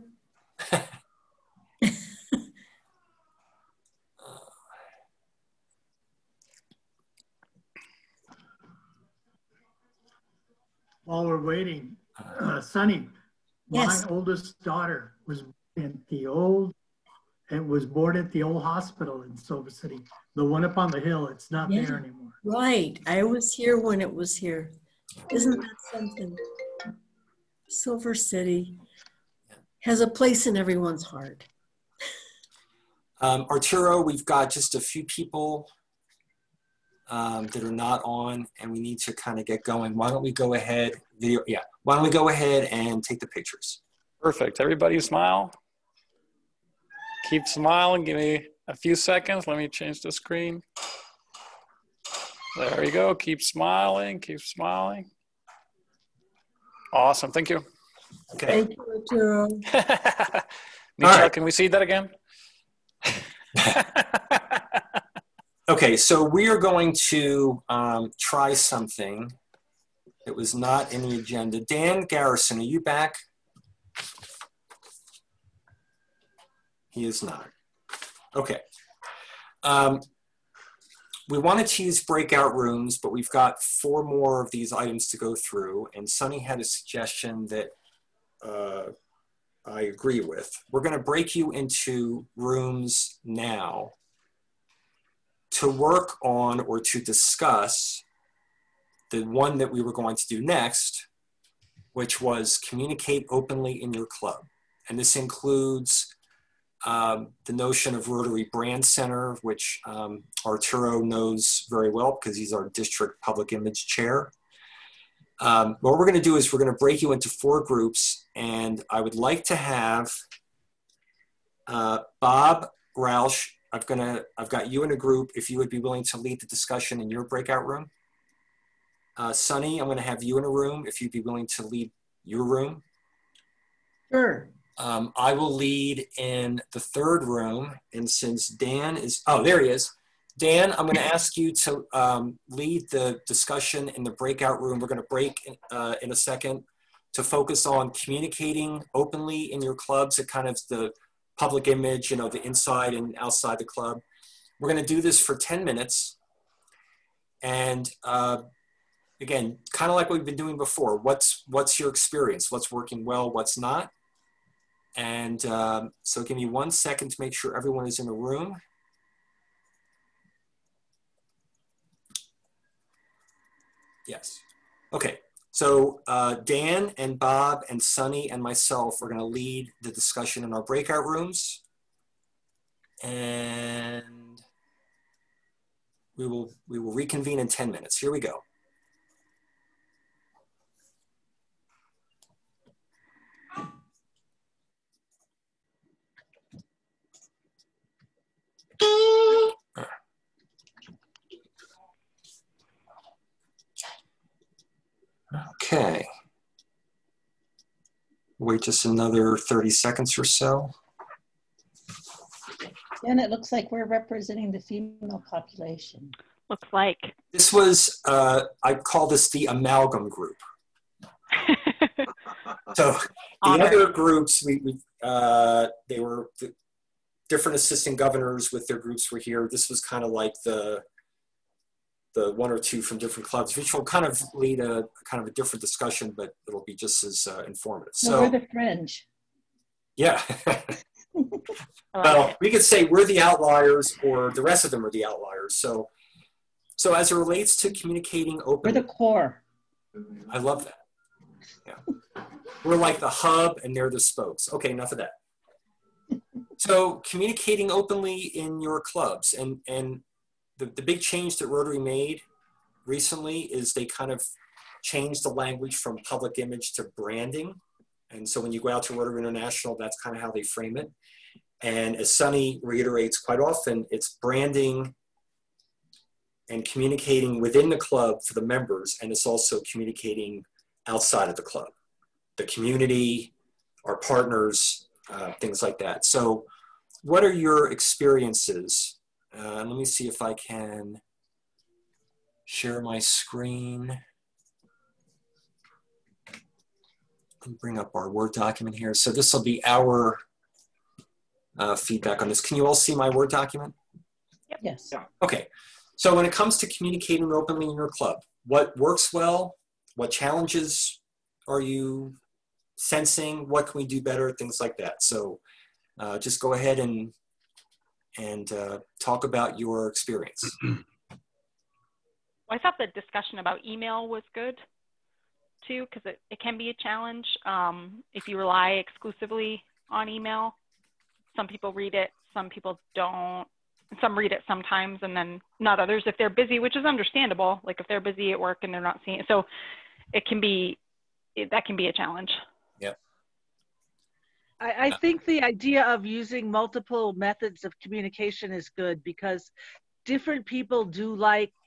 While we're waiting, Sunny, yes. My oldest daughter was born at the old hospital in Silver City, the one up on the hill. It's not there anymore. Right. I was here when it was here. Isn't that something? Silver City has a place in everyone's heart. Arturo, we've got just a few people that are not on, and we need to kind of get going. Why don't we go ahead, why don't we go ahead and take the pictures? Perfect. Everybody smile. Keep smiling. Give me a few seconds. Let me change the screen. There you go. Keep smiling. Keep smiling. Awesome. Thank you. Okay. Thank you, Arturo. Michelle, right. Can we see that again? Okay, so we are going to try something that was not in the agenda. Dan Garrison, are you back? He is not. Okay. We wanted to use breakout rooms, but we've got 4 more of these items to go through, and Sunny had a suggestion that I agree with. We're going to break you into rooms now to work on or to discuss the one that we were going to do next, which was communicate openly in your club. And this includes the notion of Rotary Brand Center, which Arturo knows very well because he's our district public image chair. What we're going to do is we're going to break you into 4 groups, and I would like to have Bob Roush. I've got you in a group. If you would be willing to lead the discussion in your breakout room. Sunny, I'm going to have you in a room. If you'd be willing to lead your room. Sure. I will lead in the 3rd room, and since Dan is, oh, there he is. Dan, I'm going to ask you to lead the discussion in the breakout room. We're going to break in a second to focus on communicating openly in your clubs at kind of the public image, you know, the inside and outside the club. We're going to do this for 10 minutes. And again, kind of like what we've been doing before, what's your experience? What's working well, what's not? And so give me 1 second to make sure everyone is in the room. Yes. Okay. So Dan and Bob and Sunny and myself are going to lead the discussion in our breakout rooms. And we will reconvene in 10 minutes. Here we go. Okay. Wait just another 30 seconds or so. And it looks like we're representing the female population. Looks like. This was, I call this the amalgam group. So the other groups, they were the different assistant governors with their groups were here. This was kind of like the 1 or 2 from different clubs, which will kind of lead a kind of a different discussion, but it'll be just as informative. So we're the fringe. Yeah. Well, we could say we're the outliers, or the rest of them are the outliers. So as it relates to communicating openly, we're the core. I love that. Yeah. We're like the hub, and they're the spokes. Okay, enough of that. So communicating openly in your clubs, and the big change that Rotary made recently is they kind of changed the language from public image to branding. And so when you go out to Rotary International, that's kind of how they frame it. And as Sunny reiterates quite often, it's branding and communicating within the club for the members, and it's also communicating outside of the club, the community, our partners, things like that. So what are your experiences? Let me see if I can share my screen. Let me bring up our Word document here. So this will be our feedback on this. Can you all see my Word document? Yep. Yes. Okay. So when it comes to communicating openly in your club, what works well? What challenges are you sensing? What can we do better? Things like that. So just go ahead and talk about your experience. I thought the discussion about email was good too, because it can be a challenge if you rely exclusively on email. Some people read it, some people don't. Some read it sometimes and then not others if they're busy, which is understandable. Like if they're busy at work and they're not seeing it. So that can be a challenge. Yep. I think the idea of using multiple methods of communication is good because different people do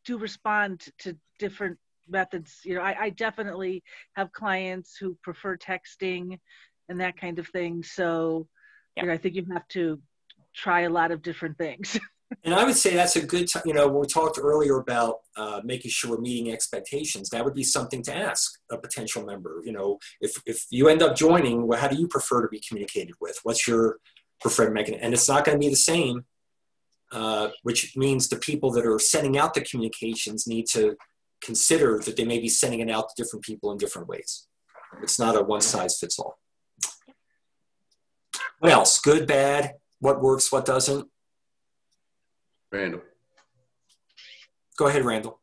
respond to different methods. You know, I definitely have clients who prefer texting and that kind of thing. So, you know, I think you have to try a lot of different things. And I would say that's a good time, you know, when we talked earlier about making sure we're meeting expectations, that would be something to ask a potential member. You know, if you end up joining, well, how do you prefer to be communicated with? What's your preferred mechanism? And it's not going to be the same, which means the people that are sending out the communications need to consider that they may be sending it out to different people in different ways. It's not a one size fits all. What else? Good, bad, what works, what doesn't? Randall. Go ahead, Randall.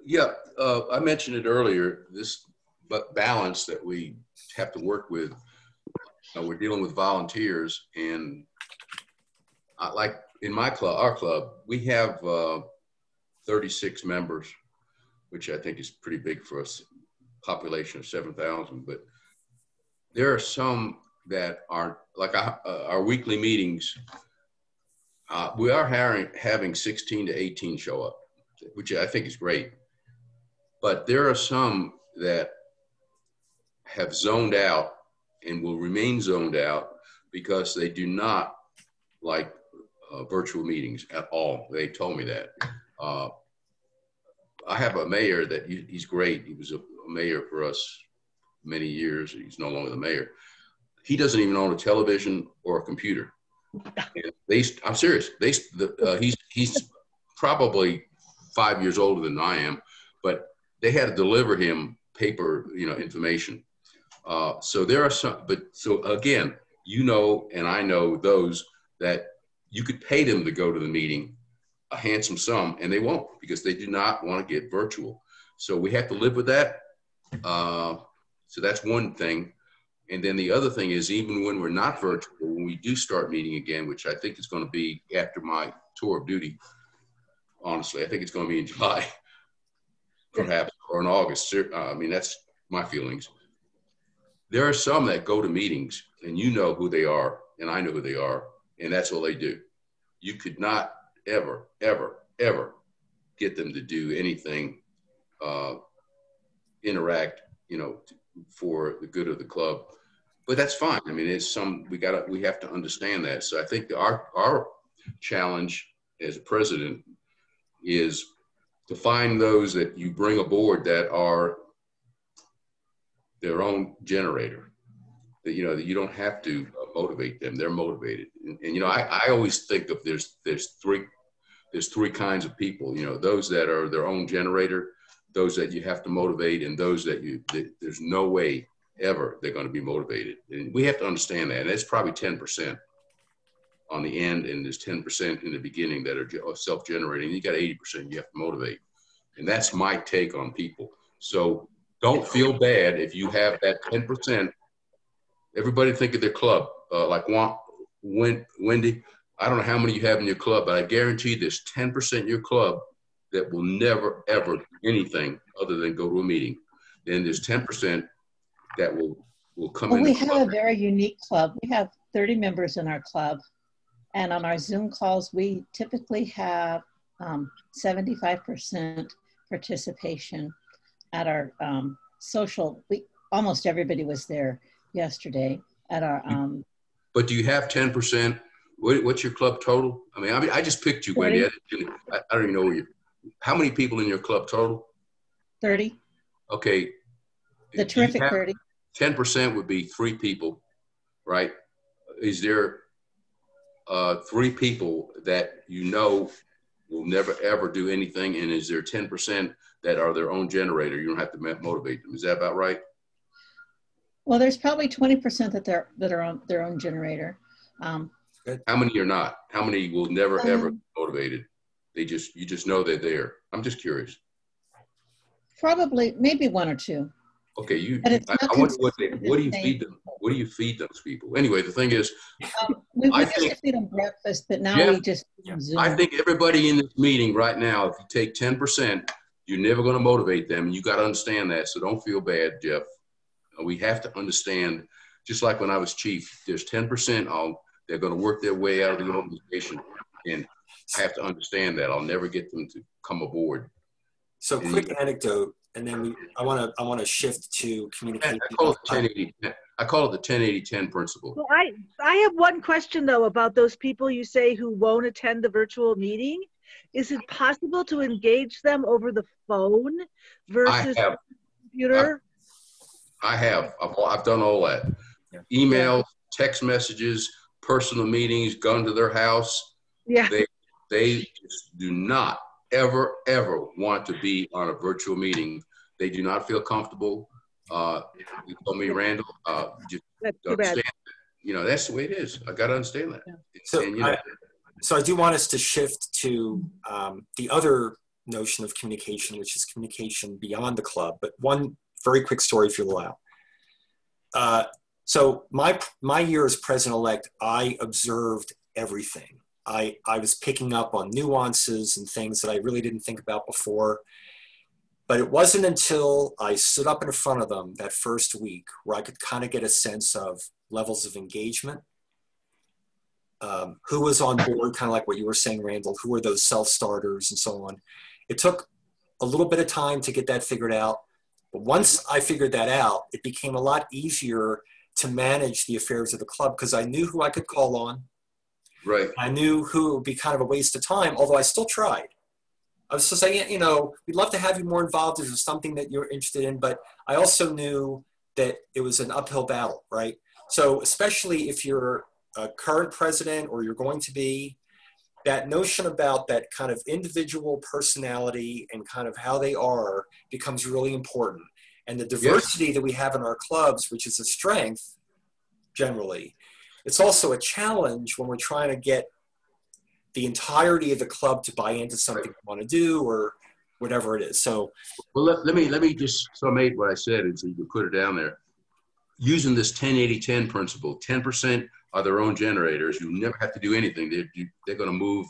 Yeah, I mentioned it earlier, this balance that we have to work with. We're dealing with volunteers, and like in my club, our club, we have 36 members, which I think is pretty big for a population of 7,000. But there are some that aren't, like our weekly meetings, we are having 16 to 18 show up, which I think is great. But there are some that have zoned out and will remain zoned out because they do not like virtual meetings at all. They told me that. I have a mayor that he's great. He was a mayor for us many years. He's no longer the mayor. He doesn't even own a television or a computer. And I'm serious. He's probably 5 years older than I am, but they had to deliver him paper, information. So there are some, but so again, and I know those that you could pay them to go to the meeting, a handsome sum, and they won't because they do not want to get virtual. So we have to live with that. So that's one thing. And then the other thing is, even when we're not virtual, when we do start meeting again, which I think is going to be after my tour of duty, honestly, I think it's going to be in July, perhaps, or in August. I mean, that's my feelings. There are some that go to meetings, and you know who they are, and I know who they are, and that's all they do. You could not ever, ever, ever get them to do anything, interact, for the good of the club. But that's fine. I mean, we have to understand that. So I think our challenge as a president is to find those that you bring aboard that are their own generator, that you don't have to motivate them. They're motivated. And I always think of there's three kinds of people, those that are their own generator, those that you have to motivate, and those that there's no way ever they're going to be motivated. And we have to understand that. And it's probably 10% on the end, and there's 10% in the beginning that are self-generating. You got 80% you have to motivate. And that's my take on people. So don't feel bad if you have that 10%. Everybody think of their club. Like Wendy, I don't know how many you have in your club, but I guarantee there's 10% in your club that will never, ever do anything other than go to a meeting. Then there's 10% that will will come Well, in. we have a very unique club. We have 30 members in our club. And on our Zoom calls, we typically have 75% participation at our social. Almost everybody was there yesterday at our. But do you have 10%? What's your club total? I mean, I just picked you, 30. Wendy. I don't even know how many people in your club total? 30. Okay. The terrific 30. 10% would be 3 people, right? Is there 3 people that you know will never ever do anything, and is there 10% that are their own generator? You don't have to motivate them. Is that about right? Well, there's probably 20% that are on their own generator. How many are not? How many will never ever be motivated? You just know they're there. I'm just curious. Probably maybe 1 or 2. Okay, I wonder what do you feed them? What do you feed those people? Anyway, the thing is, we used to feed them breakfast, but now we just Zoom. I think everybody in this meeting right now, if you take 10%, you're never going to motivate them. You got to understand that. So don't feel bad, Jeff. We have to understand, just like when I was chief, there's 10% they're going to work their way out of the organization. And I have to understand that. I'll never get them to come aboard. So quick anecdote, and then I want to shift to communication. I call it the 10-80-10 principle. Well, I have one question though about those people you say who won't attend the virtual meeting. Is it possible to engage them over the phone versus the computer? I've done all that. Yeah. Emails, text messages, personal meetings, gone to their house. Yeah. They just do not ever want to be on a virtual meeting. They do not feel comfortable. You told me, Randall, just that's don't understand that. You know, that's the way it is. I got to understand that. Yeah. So I do want us to shift to the other notion of communication, which is communication beyond the club. But one very quick story, if you'll allow. So my year as president-elect, I observed everything. I was picking up on nuances and things that I really didn't think about before. But it wasn't until I stood up in front of them that first week where I could kind of get a sense of levels of engagement. Who was on board, kind of like what you were saying, Randall, who were those self-starters and so on. It took a little bit of time to get that figured out. But once I figured that out, it became a lot easier to manage the affairs of the club because I knew who I could call on. Right. I knew who would be kind of a waste of time, although I still tried. I was just saying, you know, we'd love to have you more involved if there's something that you're interested in, but I also knew that it was an uphill battle, right? So especially if you're a current president or you're going to be, that notion about that kind of individual personality and kind of how they are becomes really important. And the diversity that we have in our clubs, which is a strength generally, it's also a challenge when we're trying to get the entirety of the club to buy into something we want to do or whatever it is. So, well, let me just summate what I said, and so you can put it down there. Using this 10-80-10 principle, 10% are their own generators. You never have to do anything. They're going to move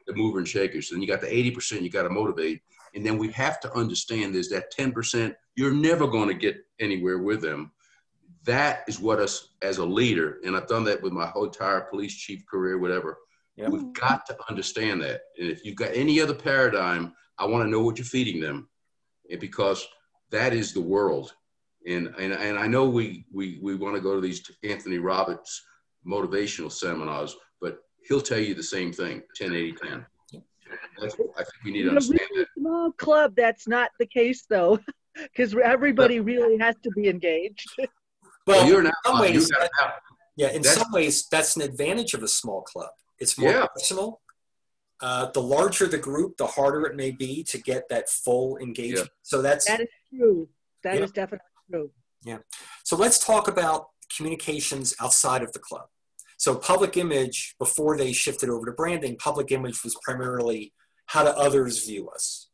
the mover and shakers. And you got the 80% you got to motivate. And then we have to understand is that 10%, you're never going to get anywhere with them. That is what us as a leader, and I've done that with my whole entire police chief career, whatever. Yep. We've got to understand that. And if you've got any other paradigm, I want to know what you're feeding them. And because that is the world. And I know we want to go to these Anthony Roberts motivational seminars, but he'll tell you the same thing, 10-80-10. I think we need to understand that. In a small club, that's not the case, though, because everybody really has to be engaged. Well, in some ways, that's an advantage of a small club. It's more personal. The larger the group, the harder it may be to get that full engagement. Yeah. So that is true. That is definitely true. Yeah. So let's talk about communications outside of the club. So public image, before they shifted over to branding, public image was primarily how do others view us?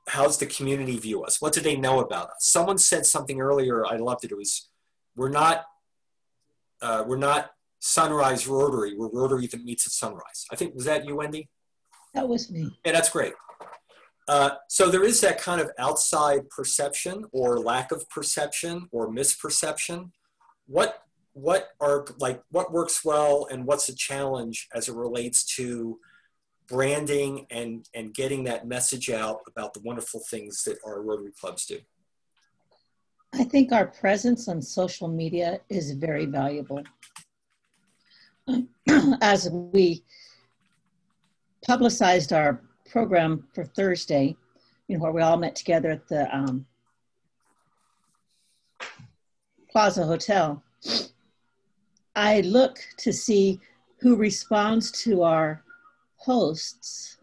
How does the community view us? What do they know about us? Someone said something earlier, I loved it. It was, we're not Sunrise Rotary, we're Rotary that meets at sunrise. I think, was that you, Wendy? That was me. Yeah, that's great. So there is that kind of outside perception or lack of perception or misperception. What works well and what's a challenge as it relates to branding and getting that message out about the wonderful things that our Rotary clubs do? I think our presence on social media is very valuable. As we publicized our program for Thursday, where we all met together at the Plaza Hotel, I look to see who responds to our posts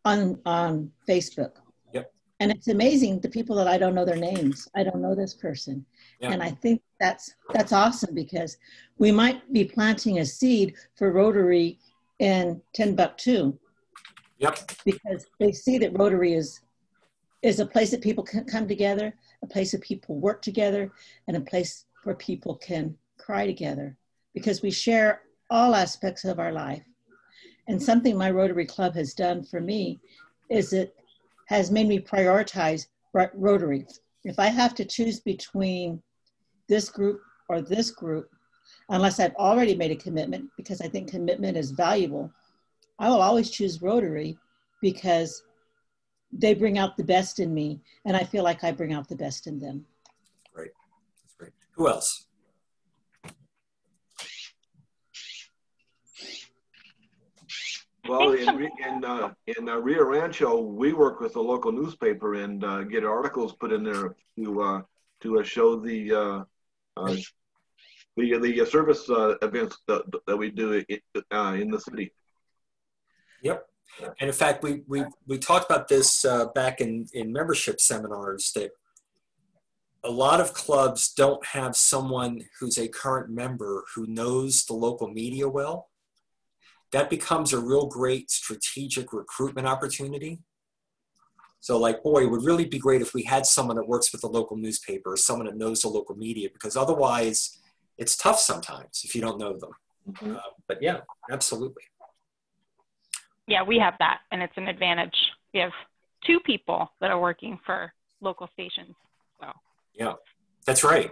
on Facebook. Yep. And it's amazing, the people that I don't know their names. I don't know this person. Yeah. And I think that's awesome, because we might be planting a seed for Rotary in Timbuktu. Yep. Because they see that Rotary is a place that people can come together, a place that people work together, and a place where people can cry together, because we share all aspects of our life. And something my Rotary Club has done for me is it has made me prioritize Rotary. If I have to choose between this group or this group, unless I've already made a commitment, because I think commitment is valuable, I will always choose Rotary, because they bring out the best in me, and I feel like I bring out the best in them. Great. That's great. Who else? Well, in Rio Rancho, we work with the local newspaper and get articles put in there to show the service events that we do in the city. Yep. And in fact, we talked about this back in membership seminars, that a lot of clubs don't have someone who's a current member who knows the local media well. That becomes a real great strategic recruitment opportunity. So like, boy, it would really be great if we had someone that works with the local newspaper, or someone that knows the local media, because otherwise it's tough sometimes if you don't know them. Mm-hmm. But yeah, absolutely. Yeah, we have that, and it's an advantage. We have 2 people that are working for local stations. So yeah, that's right.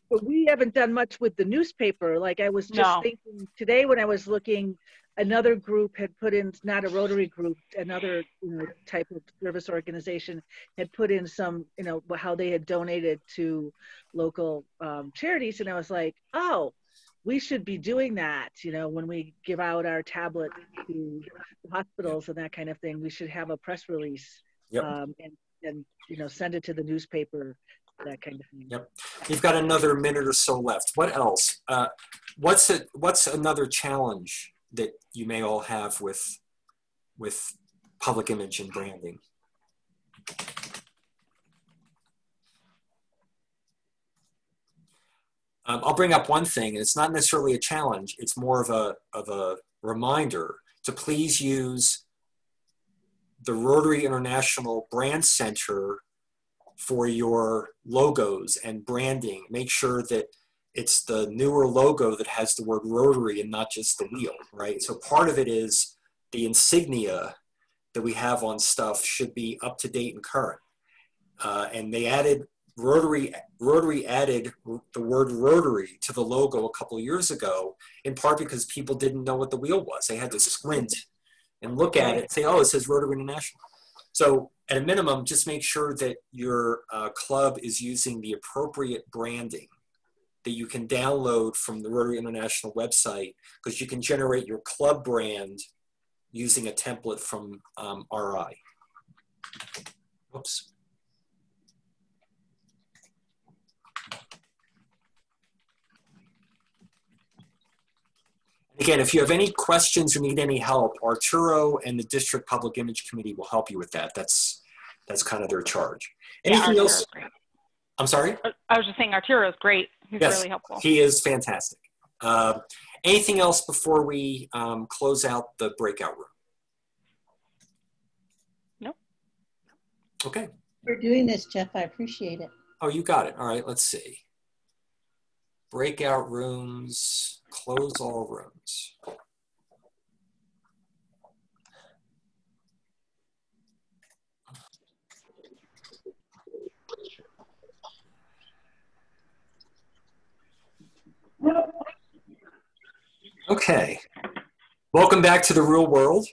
But we haven't done much with the newspaper. Like I was just thinking today when I was looking, another group had put in, not a Rotary group, another type of service organization had put in some, how they had donated to local charities. And I was like, oh, we should be doing that, when we give out our tablet to hospitals and that kind of thing. We should have a press release. Yep. And send it to the newspaper, that kind of thing. Yep. You've got another minute or so left. What else? What's another challenge that you may all have with public image and branding? I'll bring up one thing, and it's not necessarily a challenge. It's more of a reminder to please use the Rotary International Brand Center for your logos and branding. Make sure that it's the newer logo that has the word Rotary and not just the wheel, right? So part of it is the insignia that we have on stuff should be up to date and current. And they added, Rotary added the word Rotary to the logo a couple of years ago, in part because people didn't know what the wheel was. They had to squint and look at it and say, oh, it says Rotary International. So at a minimum, just make sure that your club is using the appropriate branding that you can download from the Rotary International website, because you can generate your club brand using a template from RI. Oops. Again, if you have any questions or need any help, Arturo and the District Public Image Committee will help you with that. That's kind of their charge. Anything else? I'm sorry? I was just saying Arturo is great. He's really helpful. He is fantastic. Anything else before we close out the breakout room? No. Okay. For doing this, Jeff, I appreciate it. Oh, you got it. All right, let's see. Breakout rooms, close all rooms. Okay. Welcome back to the real world.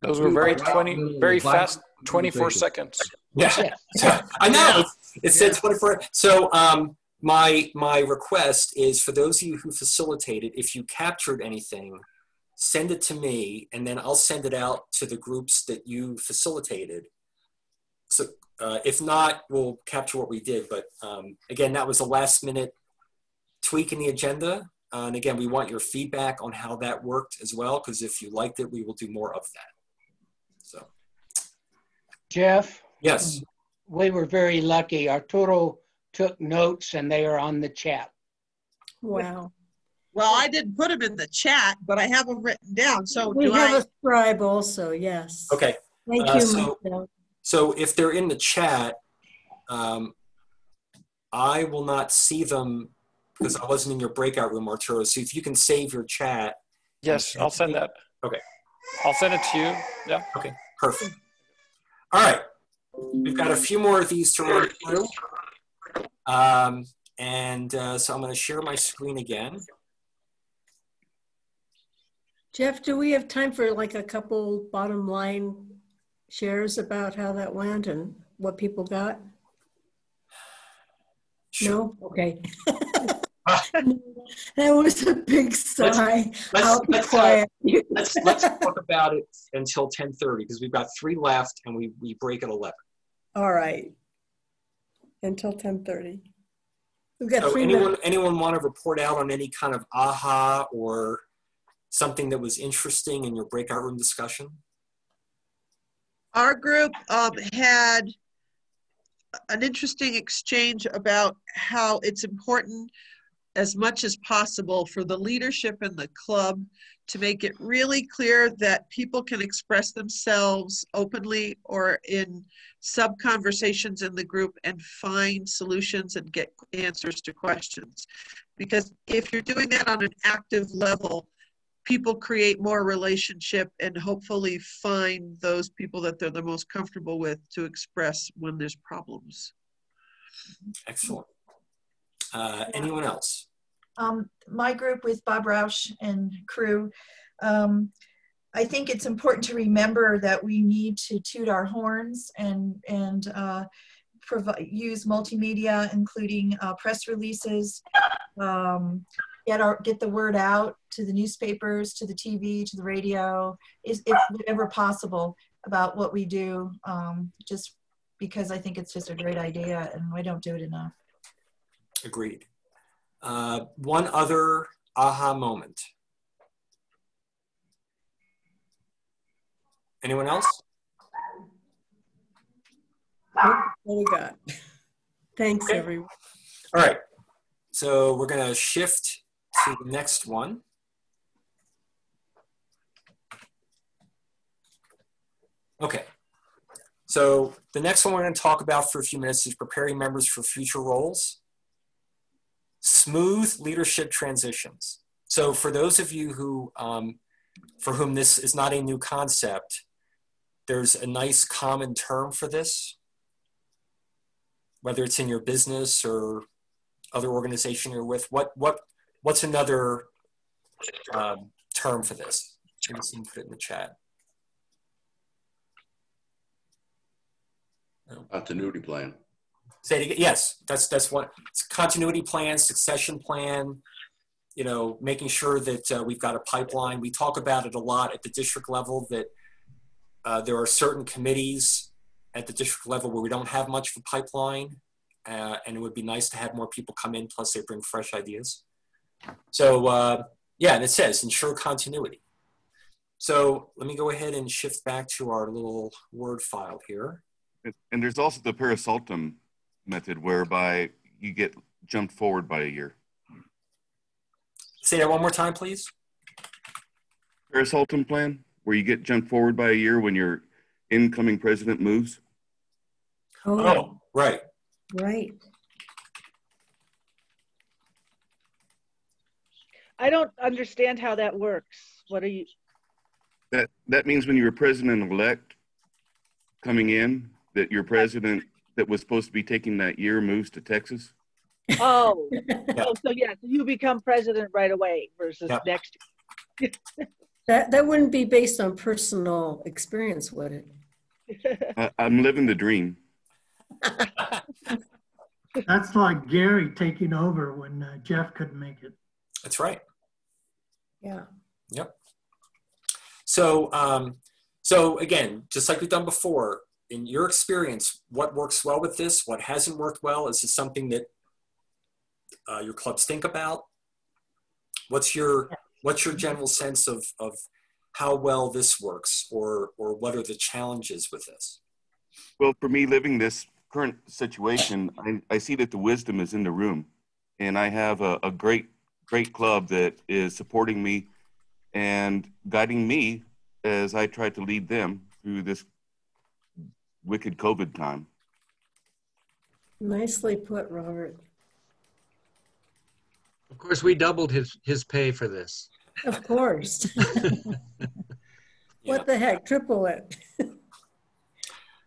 Those were very fast 24 seconds. Yeah, I know. It said 24. So my request is for those of you who facilitated, if you captured anything, send it to me, and then I'll send it out to the groups that you facilitated. So if not, we'll capture what we did. But again, that was a last minute tweak in the agenda. And again, we want your feedback on how that worked as well, because if you liked it, we will do more of that. So, Jeff? Yes. We were very lucky. Arturo took notes and they are on the chat. Wow. Well, I didn't put them in the chat, but I have them written down. So we have a scribe also, yes. Okay. Thank you. So if they're in the chat, I will not see them because I wasn't in your breakout room, Arturo. So if you can save your chat. Yes, I'll send that. Okay. I'll send it to you. Yeah. Okay, perfect. All right. We've got a few more of these to run through. So I'm going to share my screen again. Jeff, do we have time for like a couple bottom line shares about how that went and what people got? Sure. No? Okay. That was a big sigh. Let's talk about it until 10:30 because we've got 3 left and we break at 11. All right. Until 10:30. We've got so 3 minutes. Anyone want to report out on any kind of aha or something that was interesting in your breakout room discussion? Our group had an interesting exchange about how it's important as much as possible for the leadership in the club to make it really clear that people can express themselves openly or in sub-conversations in the group and find solutions and get answers to questions. Because if you're doing that on an active level, people create more relationship and hopefully find those people that they're the most comfortable with to express when there's problems. Excellent. Anyone else? My group with Bob Roush and crew, I think it's important to remember that we need to toot our horns and use multimedia, including press releases, get the word out to the newspapers, to the TV, to the radio, if whatever possible about what we do, just because I think it's just a great idea and we don't do it enough. Agreed. One other aha moment. Anyone else? What we got? Thanks, okay. Everyone. All right. So we're going to shift to the next one. Okay. So the next one we're going to talk about for a few minutes is preparing members for future roles. Smooth leadership transitions. So for those of you who, for whom this is not a new concept, there's a nice common term for this, whether it's in your business or other organization you're with. What's another term for this? Maybe someone put it in the chat. No. Continuity plan. Say it again. Yes, that's what. It's continuity plan, succession plan. You know, making sure that we've got a pipeline. We talk about it a lot at the district level that there are certain committees at the district level where we don't have much of a pipeline, and it would be nice to have more people come in, plus they bring fresh ideas. So yeah, and it says ensure continuity. So let me go ahead and shift back to our little Word file here. And there's also the Parasaltum method whereby you get jumped forward by a year. Say that one more time, please. Parasaltum plan, where you get jumped forward by a year when your incoming president moves. Oh, right. Right. I don't understand how that works. What are you? That means when you're president-elect coming in, that your president that was supposed to be taking that year moves to Texas. Oh, Yeah. oh, so yeah, so you become president right away versus Yep. next year. That wouldn't be based on personal experience, would it? I'm living the dream. That's like Gary taking over when Jeff couldn't make it. That's right. Yeah. Yep. So, so again, just like we've done before, in your experience, what works well with this? What hasn't worked well? Is this something that your clubs think about? What's your general sense of how well this works, or what are the challenges with this? Well, for me, living this current situation, I see that the wisdom is in the room, and I have a great club that is supporting me and guiding me as I try to lead them through this wicked COVID time. Nicely put, Robert. Of course, we doubled his pay for this. Of course. What the heck, triple it.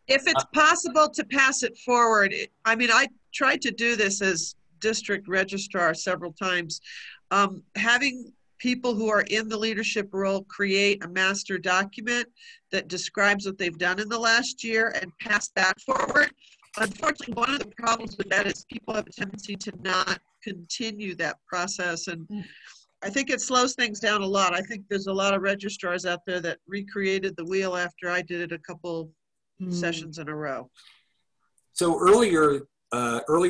If it's possible to pass it forward, I mean, I tried to do this as district registrar several times. Having people who are in the leadership role create a master document that describes what they've done in the last year and pass that forward. Unfortunately, one of the problems with that is people have a tendency to not continue that process. And I think it slows things down a lot. I think there's a lot of registrars out there that recreated the wheel after I did it a couple sessions in a row. So earlier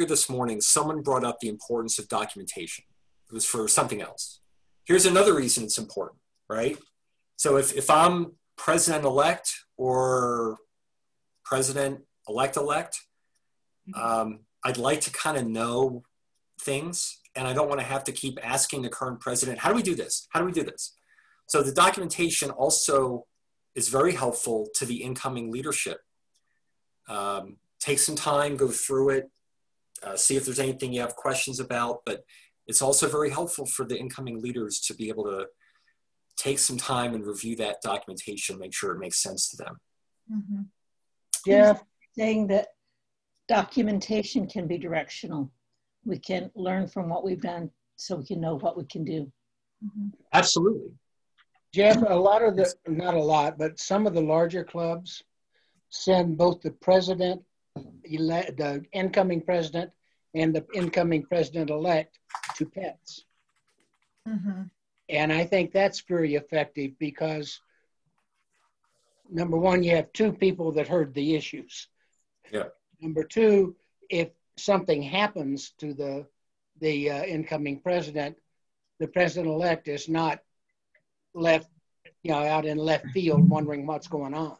this morning, someone brought up the importance of documentation. It was for something else. Here's another reason it's important, right? So if I'm president-elect or president-elect-elect, I'd like to kind of know things, and I don't want to have to keep asking the current president, how do we do this? How do we do this? So the documentation also is very helpful to the incoming leadership. Take some time, go through it, see if there's anything you have questions about, but it's also very helpful for the incoming leaders to be able to take some time and review that documentation, make sure it makes sense to them. Mm-hmm. Yeah. Saying that documentation can be directional. We can learn from what we've done so we can know what we can do. Mm-hmm. Absolutely. Jeff, a lot of the, not a lot, but some of the larger clubs send both the president, the incoming president, and the incoming president-elect to pets. Mm-hmm. And I think that's very effective because, number one, you have two people that heard the issues. Yeah. Number two, if something happens to the incoming president, the president-elect is not left, out in left field wondering what's going on.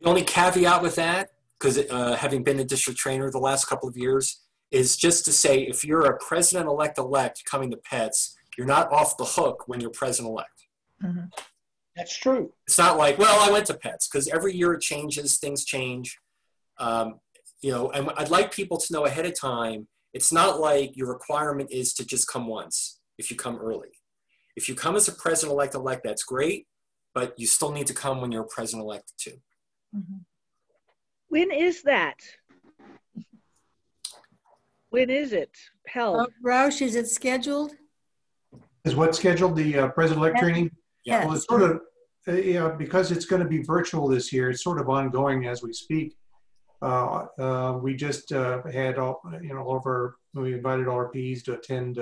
The only caveat with that, because having been a district trainer the last couple of years, is just to say if you're a president-elect coming to pets, you're not off the hook when you're president-elect. Mm-hmm. That's true. It's not like, well, I went to pets, because every year it changes, things change. And I'd like people to know ahead of time, it's not like your requirement is to just come once if you come early. If you come as a president-elect, that's great, but you still need to come when you're president-elect too. Mm-hmm. When is that? When is it held? Roush, is it scheduled? Is what scheduled, the president-elect training? Yes. Well, it's sort of, because it's going to be virtual this year, it's sort of ongoing as we speak. We just had we invited all our PEs to attend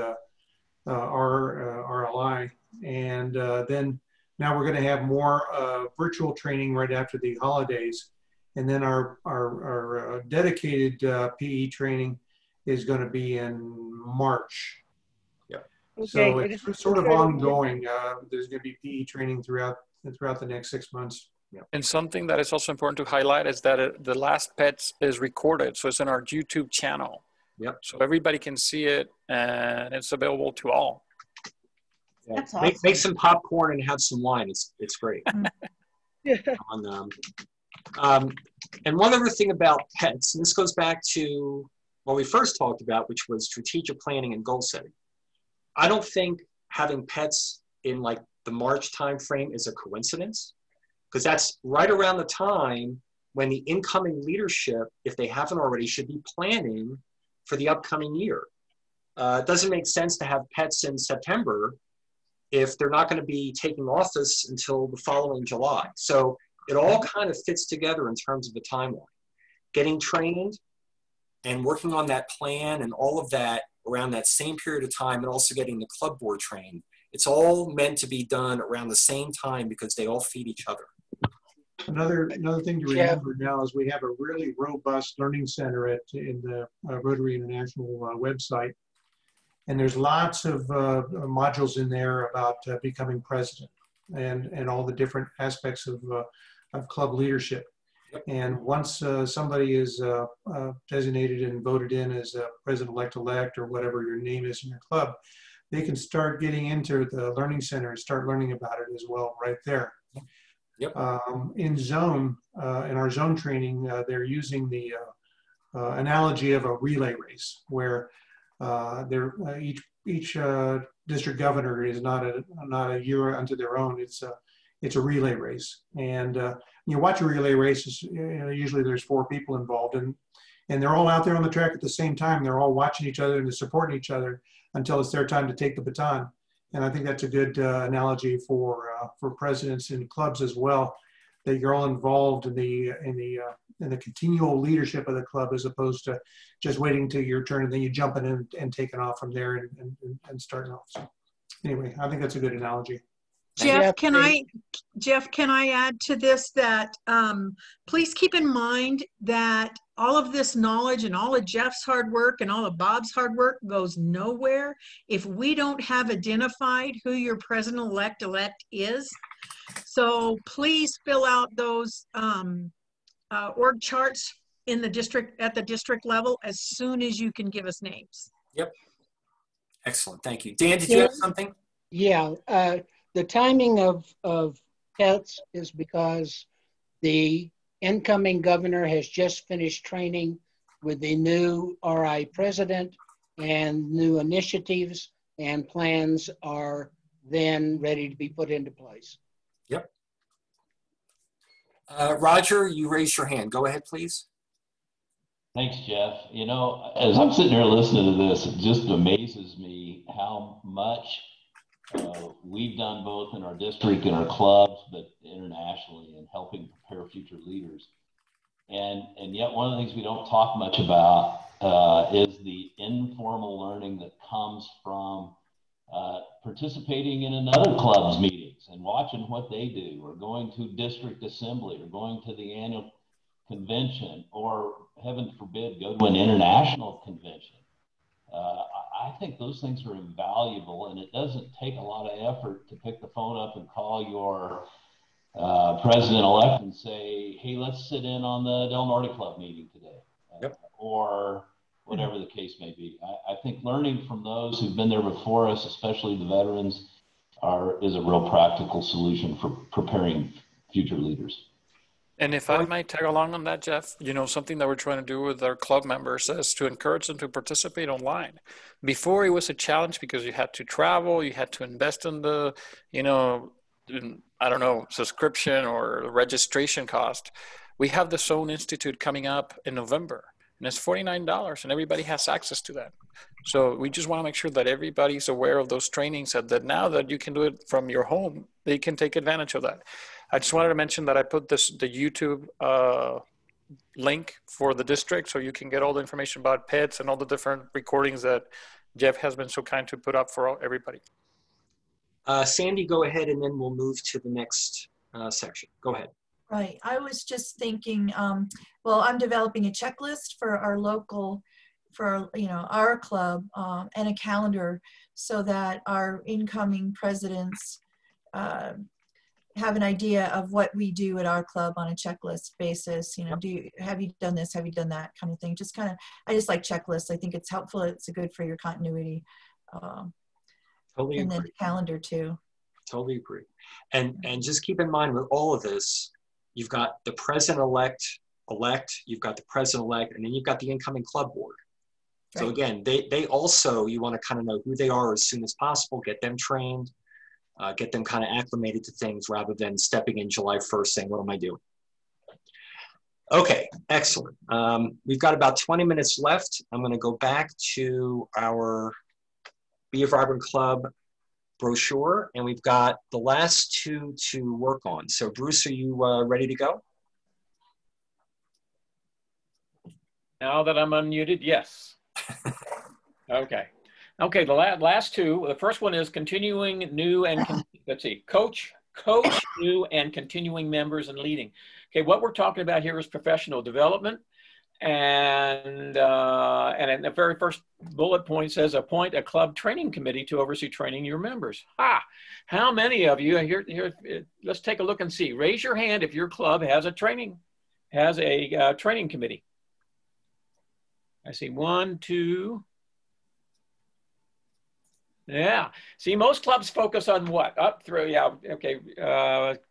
our RLI, and then now we're going to have more virtual training right after the holidays, and then our dedicated PE training is going to be in March. Yeah. Okay. So it's sort of ongoing. There's going to be PE training throughout the next 6 months. Yeah. And something that is also important to highlight is that the last pets is recorded. So it's in our YouTube channel. Yep. So everybody can see it and it's available to all. Yeah. That's awesome. Make some popcorn and have some wine. It's great. Yeah. And one other thing about pets, and this goes back to what we first talked about, which was strategic planning and goal setting. I don't think having pets in like the March timeframe is a coincidence, because that's right around the time when the incoming leadership, if they haven't already, should be planning for the upcoming year. It doesn't make sense to have pets in September if they're not going to be taking office until the following July. So it all kind of fits together in terms of the timeline. Getting trained and working on that plan and all of that around that same period of time, and also getting the club board trained. It's all meant to be done around the same time because they all feed each other. Another thing to remember now is we have a really robust learning center in the Rotary International website. And there's lots of modules in there about becoming president and all the different aspects of club leadership. And once somebody is designated and voted in as a president-elect or whatever your name is in your club, they can start getting into the learning center and start learning about it as well right there. Yep. In our zone training, they're using the analogy of a relay race where each district governor is not a year unto their own. It's a relay race, and you watch a relay race. Usually there's 4 people involved, and they're all out there on the track at the same time. They're all watching each other and they're supporting each other until it's their time to take the baton. And I think that's a good analogy for presidents in clubs as well. That you're all involved in the continual leadership of the club, as opposed to just waiting till your turn and then you jump in and taking off from there and starting off. So anyway, I think that's a good analogy. Jeff, can I add to this that please keep in mind that all of this knowledge and all of Jeff's hard work and all of Bob's hard work goes nowhere if we don't have identified who your president-elect is. So please fill out those org charts in the district, at the district level, as soon as you can give us names. Yep. Excellent. Thank you. Dan, did you have something? Yeah. The timing of pets is because the incoming governor has just finished training with the new RI president, and new initiatives and plans are then ready to be put into place. Yep. Roger, you raised your hand. Go ahead, please. Thanks, Jeff. You know, as I'm sitting here listening to this, it just amazes me how much we've done both in our district and our clubs, but internationally, in helping prepare future leaders. And yet one of the things we don't talk much about is the informal learning that comes from participating in another club's meetings and watching what they do, or going to district assembly, or going to the annual convention, or heaven forbid, go to an international convention. I think those things are invaluable, and it doesn't take a lot of effort to pick the phone up and call your president-elect and say, hey, let's sit in on the Del Norte Club meeting today, or whatever the case may be. I think learning from those who've been there before us, especially the veterans, is a real practical solution for preparing future leaders. And if I might tag along on that, Jeff, you know, something that we're trying to do with our club members is to encourage them to participate online. Before, it was a challenge because you had to travel, you had to invest in the, you know, I don't know, subscription or registration cost. We have the Zone Institute coming up in November, and it's $49, and everybody has access to that. So we just want to make sure that everybody's aware of those trainings, and that now that you can do it from your home, they can take advantage of that. I just wanted to mention that I put the YouTube link for the district, so you can get all the information about pets and all the different recordings that Jeff has been so kind to put up for everybody. Sandy, go ahead, and then we'll move to the next section. Go ahead. Right. I was just thinking, well, I'm developing a checklist for our local, for, you know, our club, and a calendar, so that our incoming presidents have an idea of what we do at our club on a checklist basis. You know, have you done this? Have you done that kind of thing? Just kind of, I just like checklists. I think it's helpful. It's good for your continuity. Totally and agree. then the calendar too. Totally agree. And just keep in mind with all of this, you've got the president-elect, you've got the president-elect, and then you've got the incoming club board. Right. So again, they also, you want to kind of know who they are as soon as possible, get them trained, get them kind of acclimated to things, rather than stepping in July 1st saying, what am I doing? Okay, excellent. We've got about 20 minutes left. I'm going to go back to our Be a Vibrant Club brochure, and we've got the last two to work on. So Bruce, are you ready to go? Now that I'm unmuted, yes. Okay. Okay, the last two. The first one is continuing new and, let's see, coach new and continuing members and leading. Okay, what we're talking about here is professional development. And in the very first bullet point says, appoint a club training committee to oversee training your members. How many of you, here, let's take a look and see. Raise your hand if your club has a training committee. I see 1, 2. Yeah. See, most clubs focus on what? Up through, yeah, okay.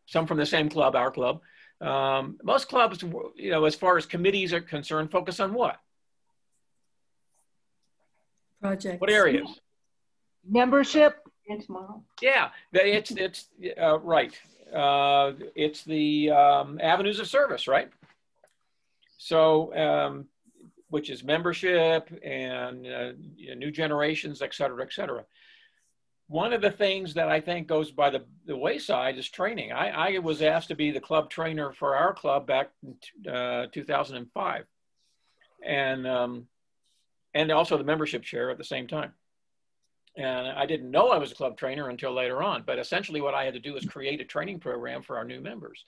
Some from the same club, our club. Most clubs, you know, as far as committees are concerned, focus on what? Projects. What areas? Membership. And tomorrow. Yeah, it's right. It's the avenues of service, right? So, which is membership and new generations, et cetera, et cetera. One of the things that I think goes by the wayside is training. I was asked to be the club trainer for our club back in 2005, and also the membership chair at the same time. And I didn't know I was a club trainer until later on. But essentially, what I had to do was create a training program for our new members.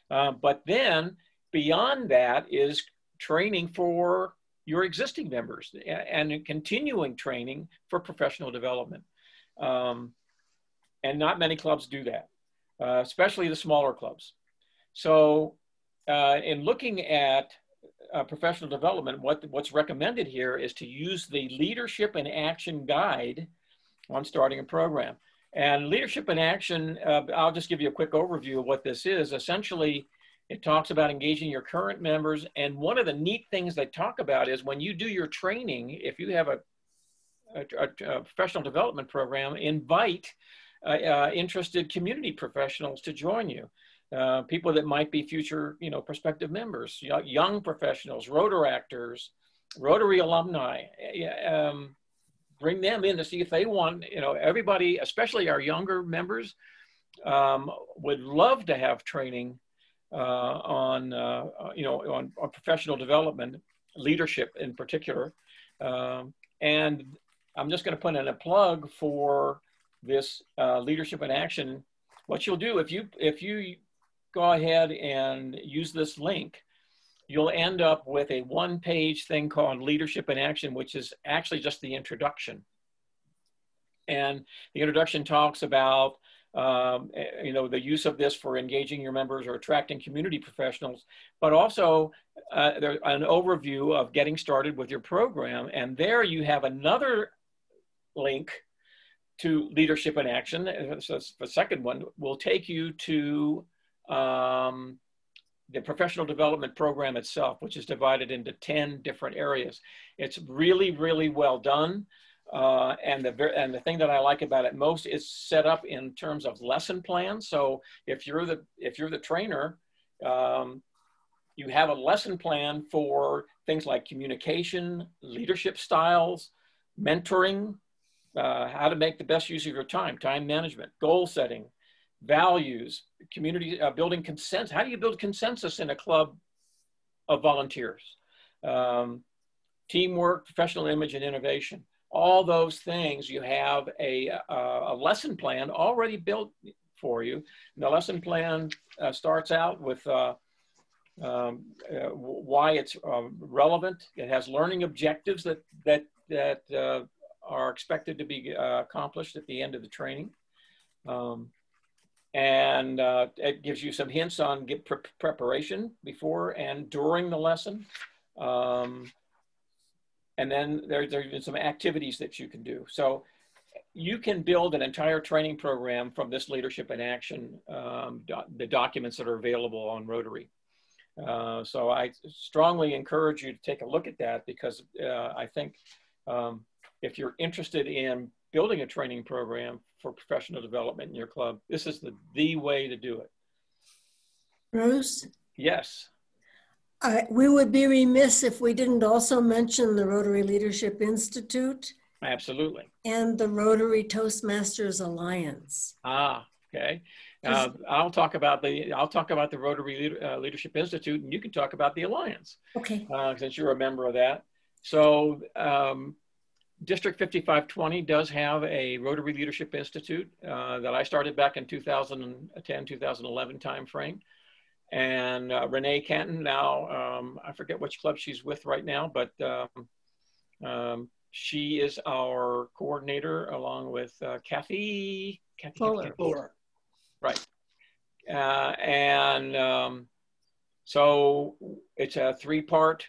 But then beyond that is training for your existing members and continuing training for professional development. And not many clubs do that, especially the smaller clubs. So in looking at professional development, what's recommended here is to use the Leadership in Action Guide on starting a program. And Leadership in Action, I'll just give you a quick overview of what this is. Essentially, it talks about engaging your current members. And one of the neat things they talk about is when you do your training, if you have a professional development program, invite interested community professionals to join you. People that might be future, prospective members, young professionals, Rotaractors, Rotary alumni. Bring them in to see if they want, everybody, especially our younger members, would love to have training on professional development, leadership in particular. And I'm just going to put in a plug for this Leadership in Action. What you'll do if you go ahead and use this link, you'll end up with a one-page thing called Leadership in Action, which is actually just the introduction. And the introduction talks about the use of this for engaging your members or attracting community professionals, but also there's an overview of getting started with your program. And there you have another link to Leadership in Action. So the second one will take you to the professional development program itself, which is divided into 10 different areas. It's really, really well done. And the thing that I like about it most is set up in terms of lesson plans. So if you're the trainer, you have a lesson plan for things like communication, leadership styles, mentoring, how to make the best use of your time management, goal setting, values, community, building consensus. How do you build consensus in a club of volunteers? Teamwork, professional image, and innovation. All those things, you have a lesson plan already built for you. And the lesson plan starts out with why it's relevant. It has learning objectives that are expected to be accomplished at the end of the training. And it gives you some hints on preparation before and during the lesson. And then there's some activities that you can do. So you can build an entire training program from this Leadership in Action, the documents that are available on Rotary. So I strongly encourage you to take a look at that, because I think if you're interested in building a training program for professional development in your club, this is the way to do it. Bruce? Yes. We would be remiss if we didn't also mention the Rotary Leadership Institute Absolutely. and the Rotary Toastmasters Alliance. Ah, okay. I'll talk about the Rotary Leadership Institute, and you can talk about the Alliance. Okay. Since you're a member of that. So District 5520 does have a Rotary Leadership Institute that I started back in 2010, 2011 timeframe. And Renee Canton now, I forget which club she's with right now, but she is our coordinator along with Kathy Fuller. Right. So it's a 3-part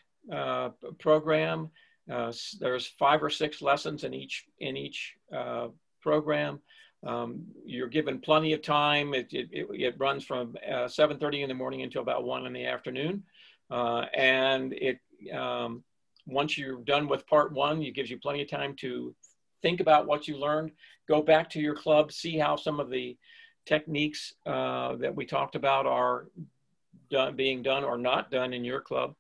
program. There's 5 or 6 lessons in each program. You're given plenty of time. It runs from 7:30 in the morning until about 1 in the afternoon. Once you're done with part 1, it gives you plenty of time to think about what you learned, go back to your club, see how some of the techniques that we talked about are being done or not done in your club,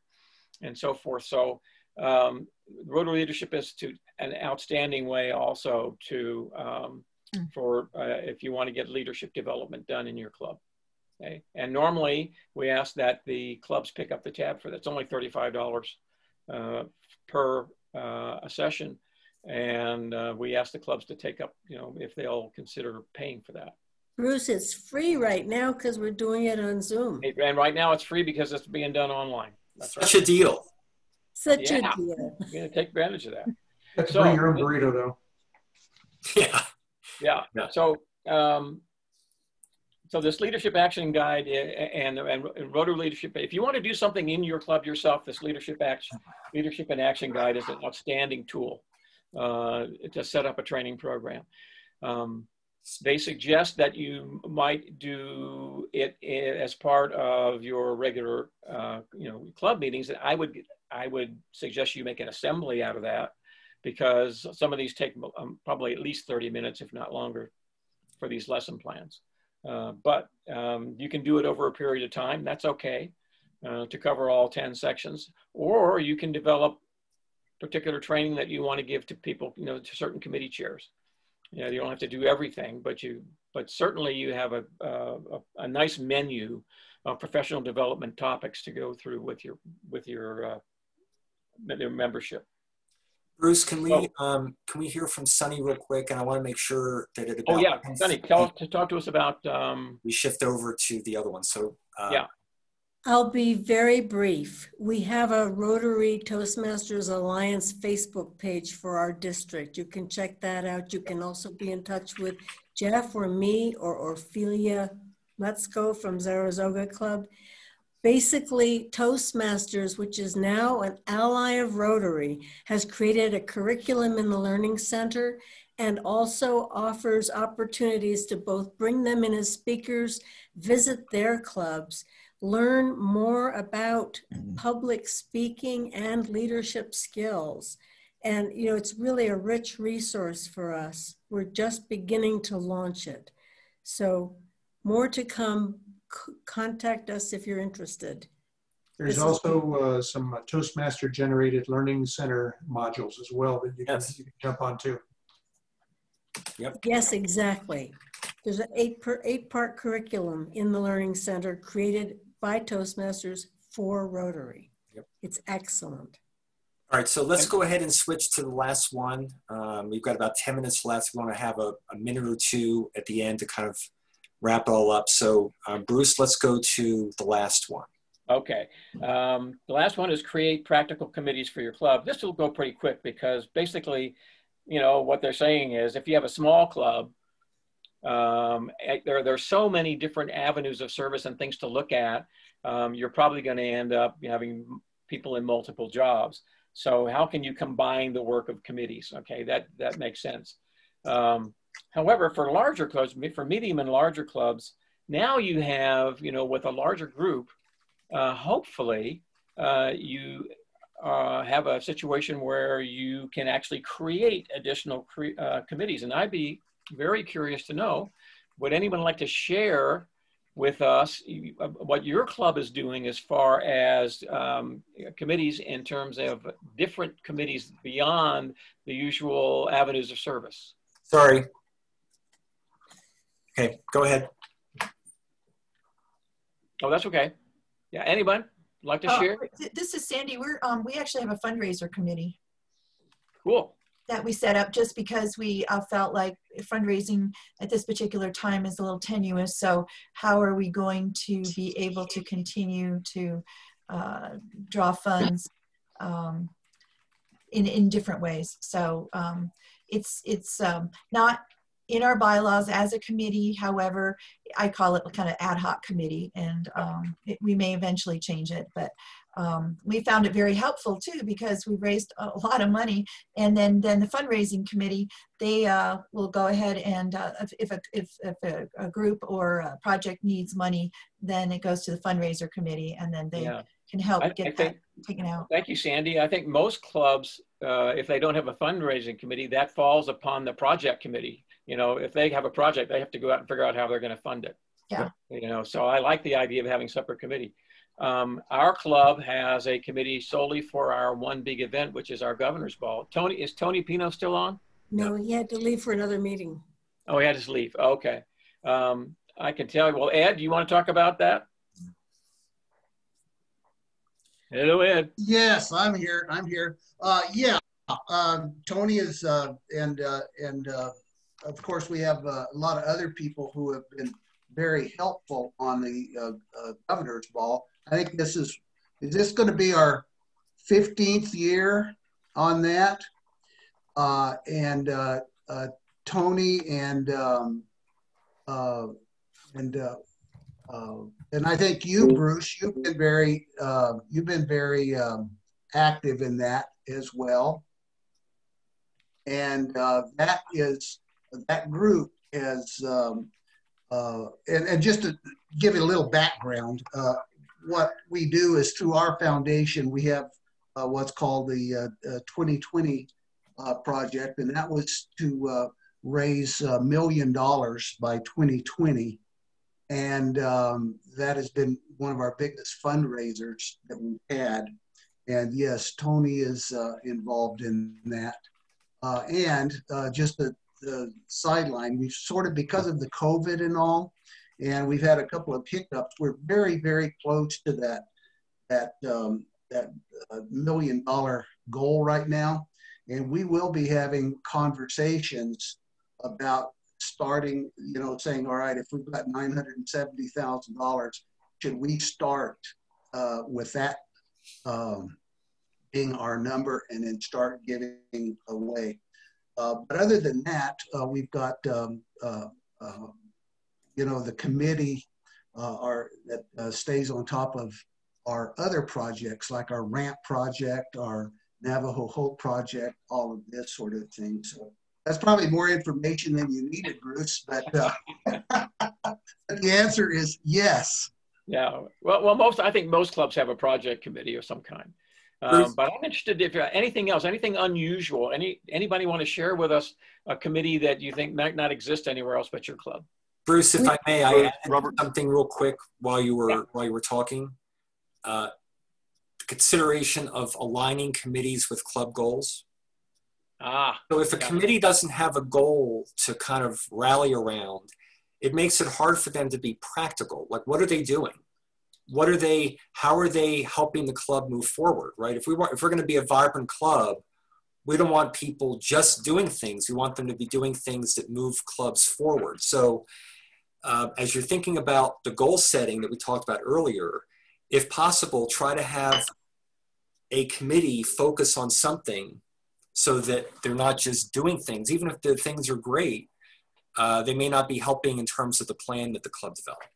and so forth. So Rotary Leadership Institute, an outstanding way also to if you want to get leadership development done in your club. Okay, and normally we ask that the clubs pick up the tab for that. It's only $35 per a session, and we ask the clubs to take up, if they'll consider paying for that. Bruce, it's free right now because we're doing it on Zoom. And right now it's free because it's being done online. That's Such a deal. Such a deal. You're going to take advantage of that. That's bring your own burrito, though. Yeah. So, so this leadership action guide and Rotary leadership, if you want to do something in your club yourself, this leadership and action guide is an outstanding tool to set up a training program. They suggest that you might do it as part of your regular, club meetings. And I would suggest you make an assembly out of that, because some of these take probably at least 30 minutes, if not longer, for these lesson plans. But you can do it over a period of time. That's okay to cover all 10 sections. Or you can develop particular training that you want to give to people, to certain committee chairs. You don't have to do everything, but certainly you have a nice menu of professional development topics to go through with your membership. Bruce, can we hear from Sunny real quick? And I want to make sure that it. Oh yeah, Sunny, talk to us about. We shift over to the other one. So yeah. I'll be very brief. We have a Rotary Toastmasters Alliance Facebook page for our district. You can check that out. You can also be in touch with Jeff or me or Ophelia Mutzko from Zaragoza Club. Basically, Toastmasters, which is now an ally of Rotary, has created a curriculum in the Learning Center and also offers opportunities to both bring them in as speakers, visit their clubs, learn more about public speaking and leadership skills. And, it's really a rich resource for us. We're just beginning to launch it. So more to come. Contact us if you're interested. There's also some Toastmaster generated Learning Center modules as well that you can jump on too. Yep. Yes, exactly. There's an 8-part curriculum in the Learning Center created by Toastmasters for Rotary. Yep. It's excellent. All right, so let's go ahead and switch to the last one. We've got about 10 minutes left. We want to have a minute or two at the end to kind of wrap it all up. So Bruce, let's go to the last one. Okay. The last one is create practical committees for your club. This will go pretty quick because basically, what they're saying is if you have a small club, there are so many different avenues of service and things to look at. You're probably going to end up having people in multiple jobs. So how can you combine the work of committees? Okay, that makes sense. However, for larger clubs, for medium and larger clubs, now you have, with a larger group, hopefully you have a situation where you can actually create additional committees. And I'd be very curious to know, would anyone like to share with us what your club is doing as far as committees in terms of different committees beyond the usual avenues of service. Sorry. Okay, go ahead. Oh, that's okay. Yeah, anybody like to share? This is Sandy. We actually have a fundraiser committee. Cool. That we set up just because we felt like fundraising at this particular time is a little tenuous. So how are we going to be able to continue to draw funds in different ways? So it's not in our bylaws as a committee. However, I call it kind of ad hoc committee, and we may eventually change it, but we found it very helpful too, because we raised a lot of money, and then the fundraising committee, they will go ahead and if a group or a project needs money, then it goes to the fundraiser committee, and then they can help get that taken out. Thank you, Sandy. I think most clubs, if they don't have a fundraising committee, that falls upon the project committee. You know, if they have a project, they have to go out and figure out how they're going to fund it. Yeah. You know, so I like the idea of having a separate committee. Our club has a committee solely for our one big event, which is our governor's ball. Is Tony Pino still on? No, he had to leave for another meeting. Oh, he had to leave. Okay. I can tell you. Well, Ed, do you want to talk about that? Hello, Ed. Yes, I'm here. Yeah, Tony is, and of course we have a lot of other people who have been very helpful on the governor's ball. I think is this going to be our 15th year on that? Tony and I think you, Bruce, you've been very active in that as well. And that group is, and just to give it a little background, what we do is through our foundation, we have what's called the 2020 project, and that was to raise $1 million by 2020. And that has been one of our biggest fundraisers that we've had. And yes, Tony is involved in that. Just the sideline, we've sort of, because of the COVID and all, and we've had a couple of hiccups, we're very, very close to that $1 million goal right now. And we will be having conversations about starting, saying, all right, if we've got $970,000, should we start with that being our number and then start giving away? But other than that, we've got, the committee that stays on top of our other projects, like our ramp project, our Navajo Hope project, all of this sort of thing. So that's probably more information than you needed, Bruce, but the answer is yes. Yeah, well, I think most clubs have a project committee of some kind. But I'm interested if anything else, anything unusual, anybody want to share with us a committee that you think might not exist anywhere else but your club? Bruce, if I may, I added something real quick while you were talking. Consideration of aligning committees with club goals. So if a committee doesn't have a goal to kind of rally around, it makes it hard for them to be practical. Like, what are they doing? How are they helping the club move forward, right? If we're going to be a vibrant club, we don't want people just doing things. We want them to be doing things that move clubs forward. So as you're thinking about the goal setting that we talked about earlier, if possible, try to have a committee focus on something so that they're not just doing things. Even if the things are great, they may not be helping in terms of the plan that the club developed.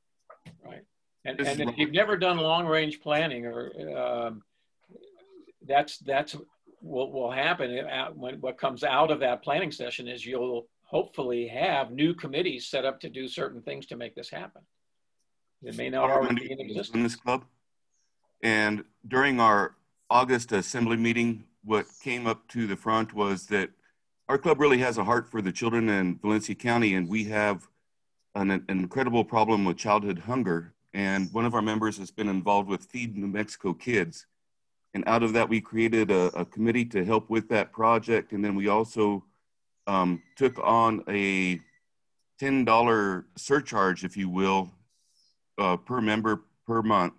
Right. And if you've never done long-range planning, or that's what will happen when what comes out of that planning session is you'll hopefully have new committees set up to do certain things to make this happen. It may not already be in existence. In this club, and during our August assembly meeting, what came up to the front was that our club really has a heart for the children in Valencia County, and we have an incredible problem with childhood hunger. And one of our members has been involved with Feed New Mexico Kids. And out of that, we created a committee to help with that project. And then we also took on a $10 surcharge, if you will, per member per month.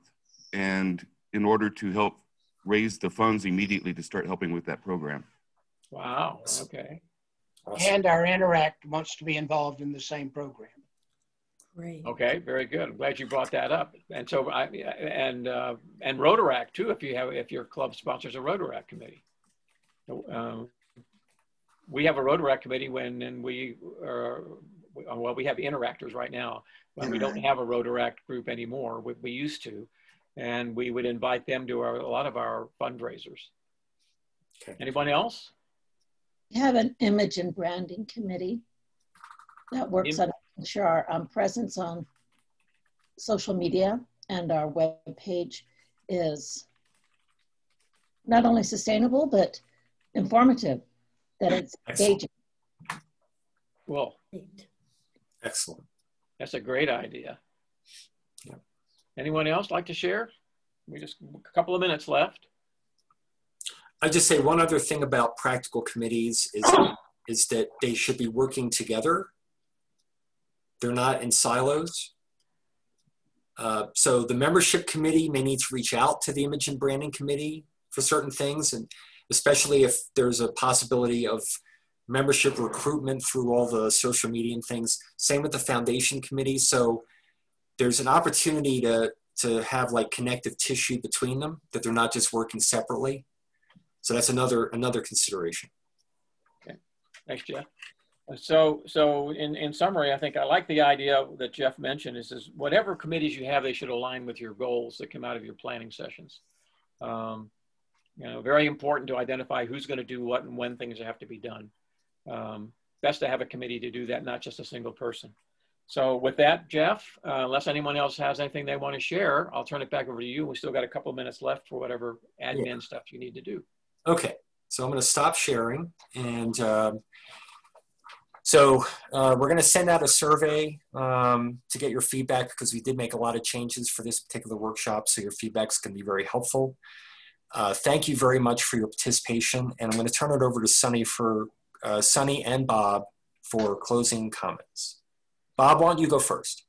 And in order to help raise the funds immediately to start helping with that program. Wow, okay. And our Interact wants to be involved in the same program. Great. Okay, very good. I'm glad you brought that up. And so, and Rotaract too, if your club sponsors a Rotaract committee. We have a Rotaract committee when we have interactors right now. When we don't have a Rotaract group anymore, we used to, and we would invite them to a lot of our fundraisers. Okay. Anyone else? We have an image and branding committee that works on making sure our presence on social media and our web page is not only sustainable, but informative, that it's engaging. Well, excellent. That's a great idea. Yeah. Anyone else like to share? We just a couple of minutes left. I just say one other thing about practical committees is that they should be working together. They're not in silos. So the membership committee may need to reach out to the image and branding committee for certain things, and especially if there's a possibility of membership recruitment through all the social media and things. Same with the foundation committee. So there's an opportunity to have like connective tissue between them, that they're not just working separately. So that's another consideration. Okay, thanks, Jeff. So in summary, I think I like the idea that Jeff mentioned is whatever committees you have, they should align with your goals that come out of your planning sessions. You know, very important to identify who's going to do what and when things have to be done. Best to have a committee to do that, not just a single person. So with that, Jeff, unless anyone else has anything they want to share, I'll turn it back over to you. We still got a couple of minutes left for whatever admin stuff you need to do. Okay, so I'm going to stop sharing, and so we're going to send out a survey to get your feedback, because we did make a lot of changes for this particular workshop, so your feedback is going to be very helpful. Thank you very much for your participation, and I'm going to turn it over to Sunny and Bob for closing comments. Bob, why don't you go first?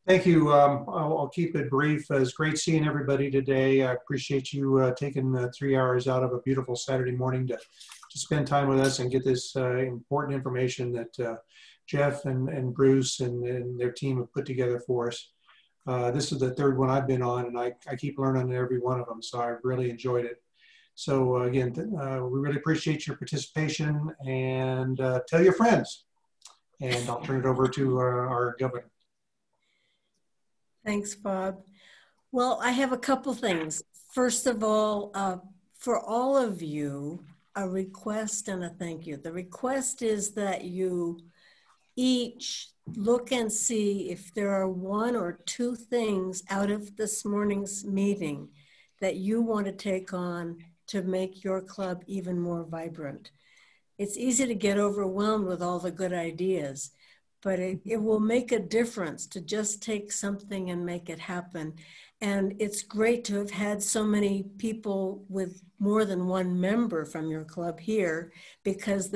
Thank you. I'll keep it brief. It's great seeing everybody today. I appreciate you taking 3 hours out of a beautiful Saturday morning to spend time with us and get this important information that Jeff and Bruce and their team have put together for us. This is the third one I've been on, and I keep learning every one of them, so I really enjoyed it. So again, we really appreciate your participation, and tell your friends. And I'll turn it over to our governor. Thanks, Bob. Well, I have a couple things. First of all, for all of you, a request and a thank you. The request is that you each look and see if there are 1 or 2 things out of this morning's meeting that you want to take on to make your club even more vibrant. It's easy to get overwhelmed with all the good ideas, but it will make a difference to just take something and make it happen. And it's great to have had so many people with more than 1 member from your club here, because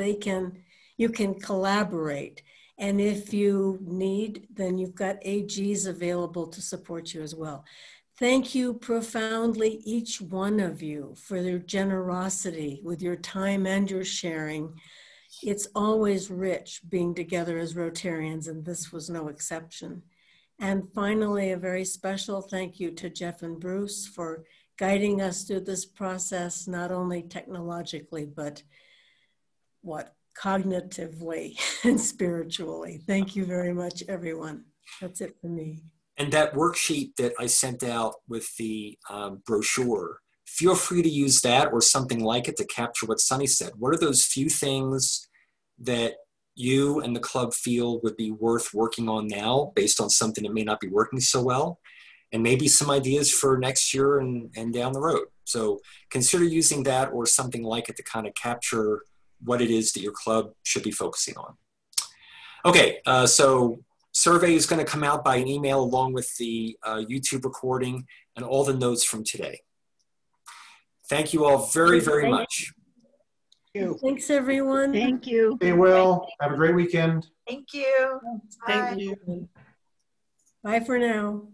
you can collaborate. And if you need, then you've got AGs available to support you as well. Thank you profoundly, each one of you, for your generosity with your time and your sharing. It's always rich being together as Rotarians, and this was no exception. And finally, a very special thank you to Jeff and Bruce for guiding us through this process, not only technologically, but cognitively and spiritually. Thank you very much, everyone. That's it for me. And that worksheet that I sent out with the brochure, feel free to use that or something like it to capture what Sunny said. What are those few things that you and the club feel would be worth working on now based on something that may not be working so well? And maybe some ideas for next year and down the road. So consider using that or something like it to kind of capture what it is that your club should be focusing on. Okay, so survey is going to come out by an email along with the YouTube recording and all the notes from today. Thank you all very, very much. Thanks, everyone. Thank you. Be well. Have a great weekend. Thank you. Thank you. Bye for now.